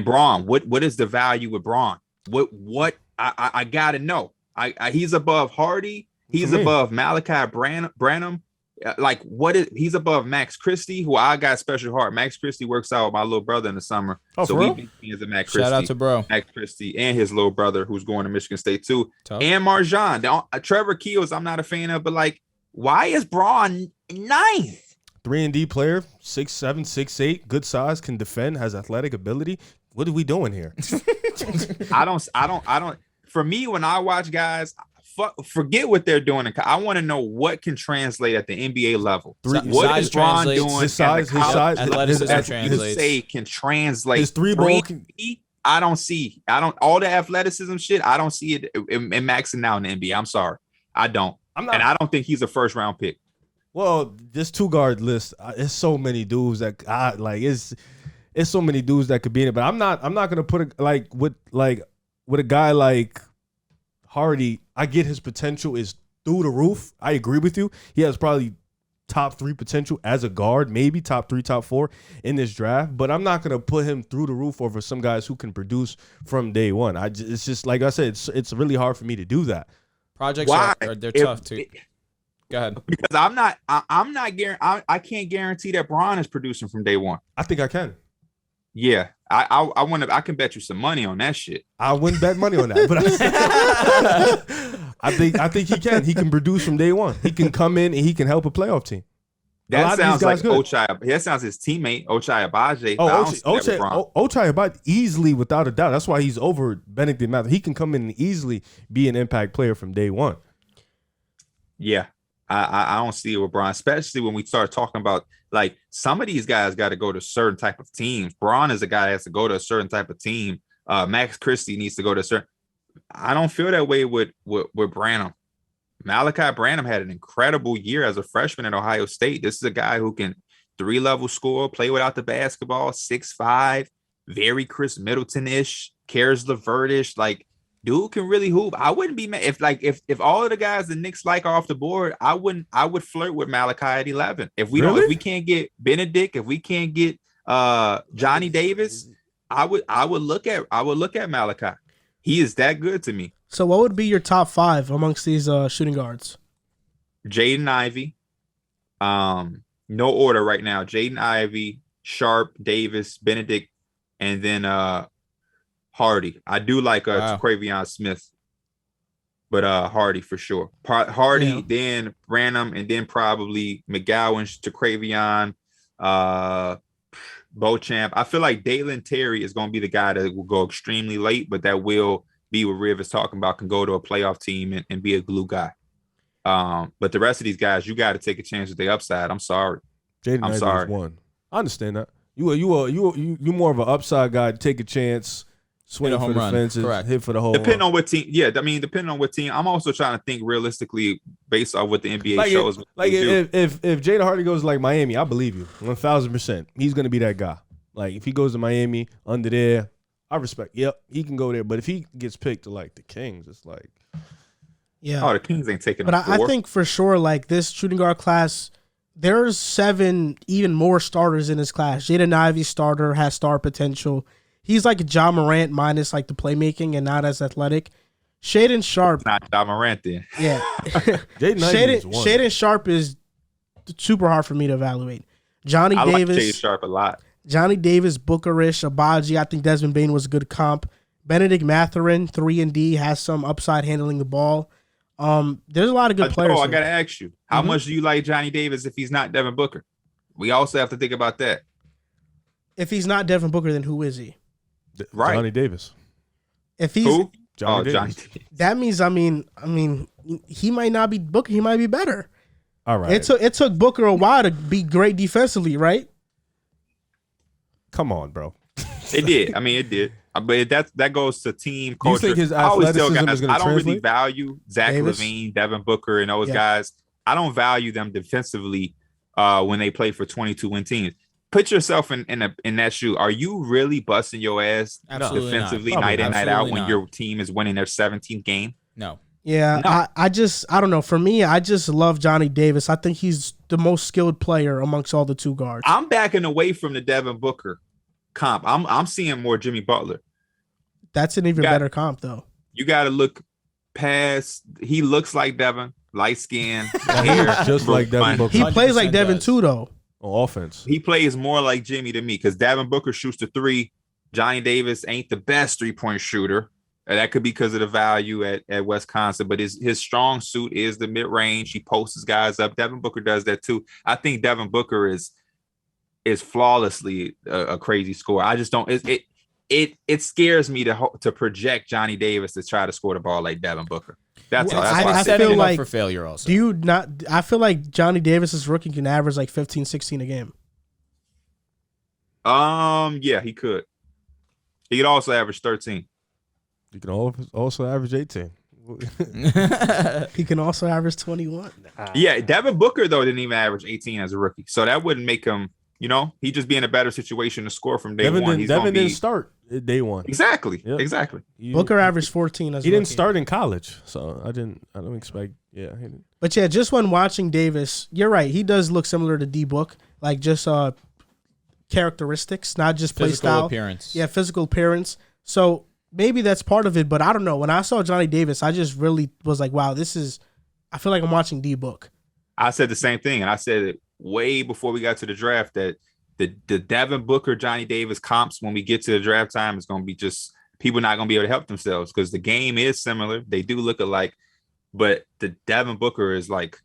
Braun, what is the value with Braun? What I got to know. He's above Hardy. He's above Malachi Branham. Like, he's above Max Christie, who I got special heart. Max Christie works out with my little brother in the summer. So he is a Max Christie. Shout out to bro. Max Christie and his little brother, who's going to Michigan State too. Tough. And Marjan. Trevor Keels, I'm not a fan of, but like, why is Braun 9th? 3-and-D player, 6'7", 6'8", good size, can defend, has athletic ability. What are we doing here? I don't. For me, when I watch guys, forget what they're doing. I want to know what can translate at the NBA level. What is Braun doing? His size, athleticism translates. Say can translate. His three ball. I don't see. All the athleticism shit. I don't see it in maxing out in the NBA. I'm sorry, I don't. And I don't think he's a first round pick. Well, this 2-guard list, it's so many dudes that it's so many dudes that could be in it. But I'm not gonna put with a guy like Hardy. I get his potential is through the roof. I agree with you. He has probably top 3 potential as a guard, maybe top 3, top 4 in this draft. But I'm not gonna put him through the roof over some guys who can produce from day one. It's just like I said, it's really hard for me to do that. Projects they're tough too. Go ahead. Because I can't guarantee that Braun is producing from day one. I think I can. Yeah, I can bet you some money on that shit. I wouldn't bet money on that, but I think he can. He can produce from day one. He can come in and he can help a playoff team. That sounds like Ochai. That sounds his teammate Ochai Agbaji. Ochai Agbaji easily, without a doubt. That's why he's over Benedict Mathurin. He can come in and easily be an impact player from day one. Yeah. I don't see it with Braun, especially when we start talking about like some of these guys got to go to certain type of teams. Braun is a guy that has to go to a certain type of team. Max Christie needs to go to a certain. I don't feel that way with Branham. Malachi Branham had an incredible year as a freshman at Ohio State. This is a guy who can 3-level scorer, play without the basketball, 6'5", very Chris Middleton-ish, Caris LeVert-ish. Like, dude can really hoop. I wouldn't be mad if all of the guys the Knicks like are off the board. I would flirt with Malachi at 11. If we can't get Benedict, if we can't get Johnny Davis, I would look at Malachi. He is that good to me. So what would be your top 5 amongst these shooting guards? Jaden Ivey. No order right now. Jaden Ivey, Sharp, Davis, Benedict, and then Hardy. I do like Traquavion Smith, but Hardy for sure. Hardy, then Branham, and then probably McGowan, Traquavion, Beauchamp. I feel like Dalen Terry is going to be the guy that will go extremely late, but that will be what Riv is talking about, can go to a playoff team and be a glue guy. But the rest of these guys, you got to take a chance with the upside. I'm sorry. I'm sorry. One. I understand that. You more of an upside guy. Take a chance, swing for the fences, hit for the hole. Depending on what team. Yeah, I mean, depending on what team. I'm also trying to think realistically based off what the NBA shows. If Jaden Hardy goes like Miami, I believe you 1,000%. He's gonna be that guy. Like if he goes to Miami under there, I respect. Yep, he can go there. But if he gets picked to like the Kings, it's like, yeah. Oh, the Kings ain't taking. But I think for sure, like this shooting guard class, there's 7 even more starters in this class. Jaden Ivey starter has star potential. He's like a John Morant minus like the playmaking and not as athletic. Shaedon Sharpe. Not John Morant then. Yeah. Shaedon Sharpe is super hard for me to evaluate. Johnny Davis. I like Shaedon Sharpe a lot. Johnny Davis, Bookerish, Abaji. I think Desmond Bane was a good comp. Benedict Mathurin, 3-and-D, has some upside handling the ball. There's a lot of good players. I got to ask you, how much do you like Johnny Davis if he's not Devin Booker? We also have to think about that. If he's not Devin Booker, then who is he? Right. Johnny Davis. If he's who? Johnny Davis. Johnny Davis. That means, I mean, he might not be Booker. He might be better. All right. It took Booker a while to be great defensively, right? Come on, bro. It did. I mean, it did. But that goes to team culture. You think his athleticism is going to I don't really translate? value Zach LaVine, Devin Booker, and those guys. I don't value them defensively when they play for 22-win teams. Put yourself in that shoe. Are you really busting your ass defensively night in, night out when your team is winning their 17th game? No. Yeah, no. I don't know. For me, I just love Johnny Davis. I think he's the most skilled player amongst all the 2 guards. I'm backing away from the Devin Booker comp. I'm seeing more Jimmy Butler. That's an even better comp, though. You got to look past. He looks like Devin, light skin, hair, just like Devin Booker. He plays like Devin too, though. On offense, he plays more like Jimmy to me because Devin Booker shoots the 3. Johnny Davis ain't the best 3-point shooter. And that could be because of the value at Wisconsin, but his strong suit is the mid range. He posts guys up. Devin Booker does that too. I think Devin Booker is flawlessly a crazy scorer. I just don't. It scares me to project Johnny Davis to try to score the ball like Devin Booker. That's all. That's why I feel like for failure. Also, do you not? I feel like Johnny Davis's rookie can average like 15, 16 a game. Yeah, he could. He could also average 13. You can also average 18. He can also average 21. Yeah, Devin Booker though didn't even average 18 as a rookie, so that wouldn't make him. He just be in a better situation to score from day one. Devin didn't start day one. Exactly. Yep. Exactly. Booker averaged 14 as a rookie. He didn't start in college, so I don't expect. Yeah. He didn't. But yeah, just when watching Davis, you're right. He does look similar to D-Book, like just characteristics, not just play style. Appearance. Yeah, physical appearance. So maybe that's part of it, but I don't know. When I saw Johnny Davis, I just really was like, wow, I feel like I'm watching D-Book. I said the same thing, and I said it way before we got to the draft that the Devin Booker, Johnny Davis comps when we get to the draft time is going to be just people not going to be able to help themselves because the game is similar. They do look alike, but the Devin Booker is like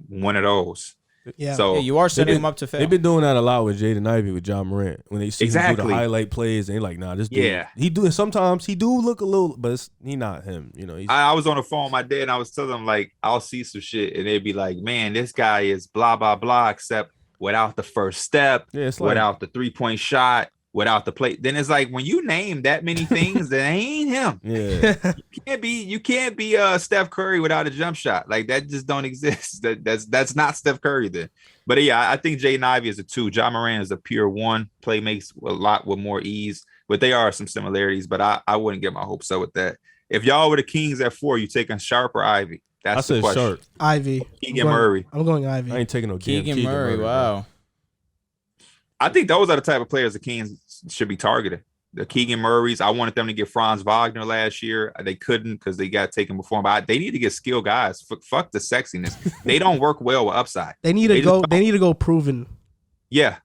one of those. Yeah. So you are setting him up to fail. They've been doing that a lot with Jaden Ivey with John Morant when they see him do the highlight plays and they're like, nah, this dude. Yeah. Sometimes he do look a little, but he not him. I was on the phone with my dad and I was telling him like I'll see some shit and they'd be like, man, this guy is blah blah blah except without the first step, without the 3-point shot, without the play. Then it's like when you name that many things, that ain't him. Yeah. You can't be Steph Curry without a jump shot. Like that just don't exist. That's not Steph Curry then. But yeah, I think Jaden Ivey is a 2. Ja Moran is a pure 1. Play makes a lot with more ease, but they are some similarities. But I wouldn't get my hopes up with that. If y'all were the Kings at 4, you taking Sharp or Ivy? That's the question. Sharp. Ivy. Keegan Murray. I'm going Ivy. I ain't taking no Keegan Murray. bro. Wow. I think those are the type of players the Kings should be targeting. The Keegan Murrays. I wanted them to get Franz Wagner last year. They couldn't because they got taken before him. But they need to get skilled guys. Fuck the sexiness. They don't work well with upside. They need to go. They need to go proven. Yeah.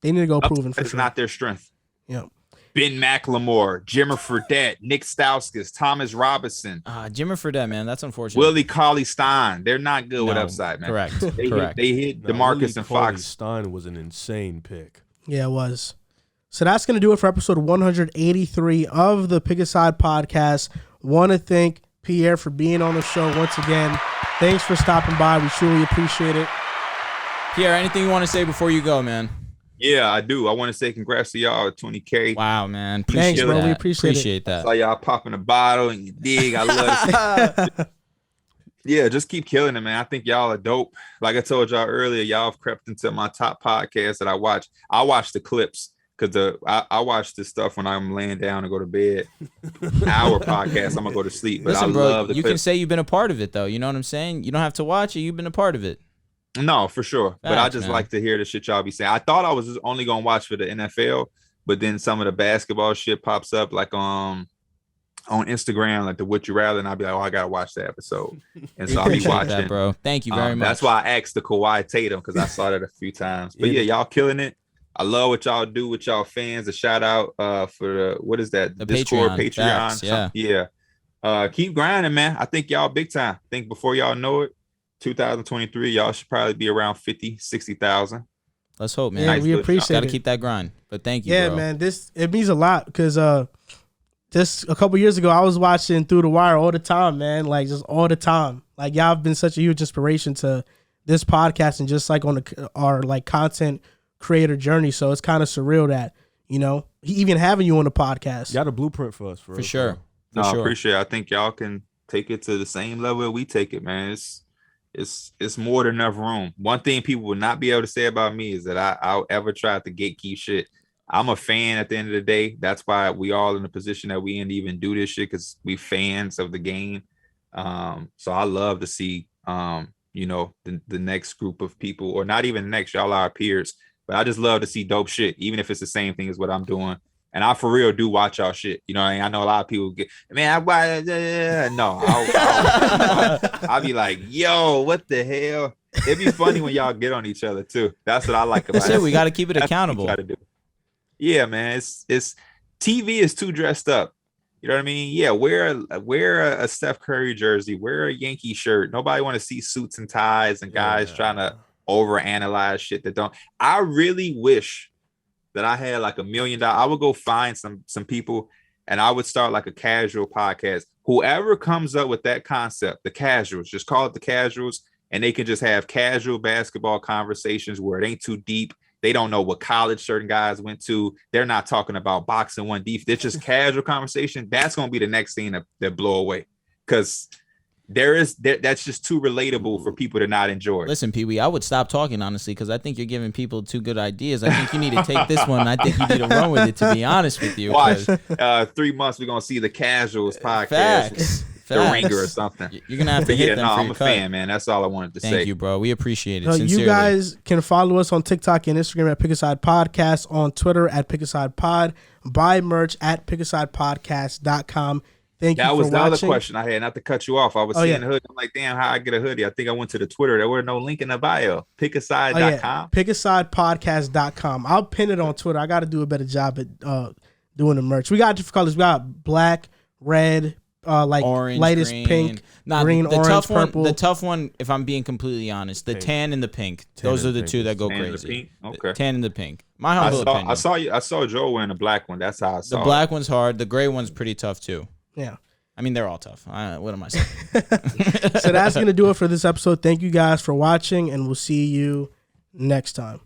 They need to go proven for It's sure. not their strength. Yeah. Ben McLemore, Jimmer Fredette, Nick Stauskas, Thomas Robinson, Jimmer Fredette, man, that's unfortunate. Willie Cauley-Stein. They're not good with upside, man. Correct. They hit DeMarcus and Fox. Stein was an insane pick. Yeah, it was. So that's going to do it for episode 183 of the Pick a Side podcast. Want to thank Pierre for being on the show once again. Thanks for stopping by. We truly appreciate it. Pierre, anything you want to say before you go, man? Yeah, I do. I want to say congrats to y'all at 20K. Wow, man. Thanks, bro. That. We appreciate that. Saw y'all popping a bottle and you dig. I love it. Yeah, just keep killing it, man. I think y'all are dope. Like I told y'all earlier, y'all have crept into my top podcast that I watch. I watch the clips because I watch this stuff when I'm laying down to go to bed. Our podcast, I'm gonna go to sleep. But Listen, I bro, love the you clips. can say you've been a part of it, though. You know what I'm saying? You don't have to watch it. You've been a part of it. No, for sure. But I just man. like to hear the shit y'all be saying. I thought I was just only gonna watch for the NFL, but then some of the basketball shit pops up like on Instagram, like the Would You Rather, and I'll be like, oh, I gotta watch that episode. And so I'll be watching that, bro. Thank you very much. That's why I asked the Kawhi Tatum because I saw that a few times. But yeah, y'all killing it. I love what y'all do with y'all fans. A shout out for what is that? The Discord, Patreon. Patreon. Facts, Yeah. Keep grinding, man. I think y'all big time. I think before y'all know it, 2023, y'all should probably be around 50, 60,000. Let's hope, man. Yeah, we appreciate Gotta it. keep that grind. But thank you, Yeah, bro. man. It means a lot because just a couple years ago, I was watching Through the Wire all the time, man. Like just all the time. Like y'all have been such a huge inspiration to this podcast and just like on our like content creator journey. So it's kind of surreal that even having you on the podcast. You got a blueprint for us, For sure. I appreciate it. I think y'all can take it to the same level we take it, man. It's more than enough room. One thing people will not be able to say about me is that I'll ever try to gatekeep shit. I'm a fan at the end of the day. That's why we all in the position that we in to even do this shit, because we fans of the game. So I love to see the next group of people, or not even next, y'all are our peers. But I just love to see dope shit, even if it's the same thing as what I'm doing. And I for real do watch y'all shit. You know what I mean? I know a lot of people get, man, I'll be like, yo, what the hell? It'd be funny when y'all get on each other too. That's what I like about it. That's it. We got to keep it accountable. Yeah, man. It's TV is too dressed up. You know what I mean? Yeah, wear a Steph Curry jersey, wear a Yankee shirt. Nobody want to see suits and ties and guys trying to overanalyze shit that don't. I really wish that I had like $1 million. I would go find some people and I would start like a casual podcast. Whoever comes up with that concept, the casuals, just call it the casuals, and they can just have casual basketball conversations where it ain't too deep. They don't know what college certain guys went to. They're not talking about boxing one deep. It's just casual conversation. That's going to be the next thing that blow away, because that's just too relatable for people to not enjoy. Listen, Pee-wee, I would stop talking, honestly, because I think you're giving people two good ideas. I think you need to take this one. I think you need to run with it, to be honest with you. Watch, 3 months, we're going to see the Casuals podcast. Facts. The Ringer or something. You're going to have to hit them for I'm your a cut. fan, man. That's all I wanted to say. Thank you, bro. We appreciate it. You guys can follow us on TikTok and Instagram at Pick a Side Podcast, on Twitter at Pick a Side Pod, buy merch at pickasidepodcast.com. Thank you for watching. That was the other question I had, not to cut you off. I was seeing the hoodie. I'm like, damn, how I get a hoodie? I think I went to the Twitter. There was no link in the bio. Pickaside.com. Pickasidepodcast.com. I'll pin it on Twitter. I got to do a better job at doing the merch. We got different colors. We got black, red, like orange, lightest green. pink, green, the orange, tough purple. The tough one, if I'm being completely honest, the tan and the pink. Those are the two that go crazy. Okay. The tan and the pink. My humble opinion. I saw Joe wearing a black one. That's how I saw the black one's hard. The gray one's pretty tough too. Yeah. I mean, they're all tough. What am I saying? So that's going to do it for this episode. Thank you guys for watching, and we'll see you next time.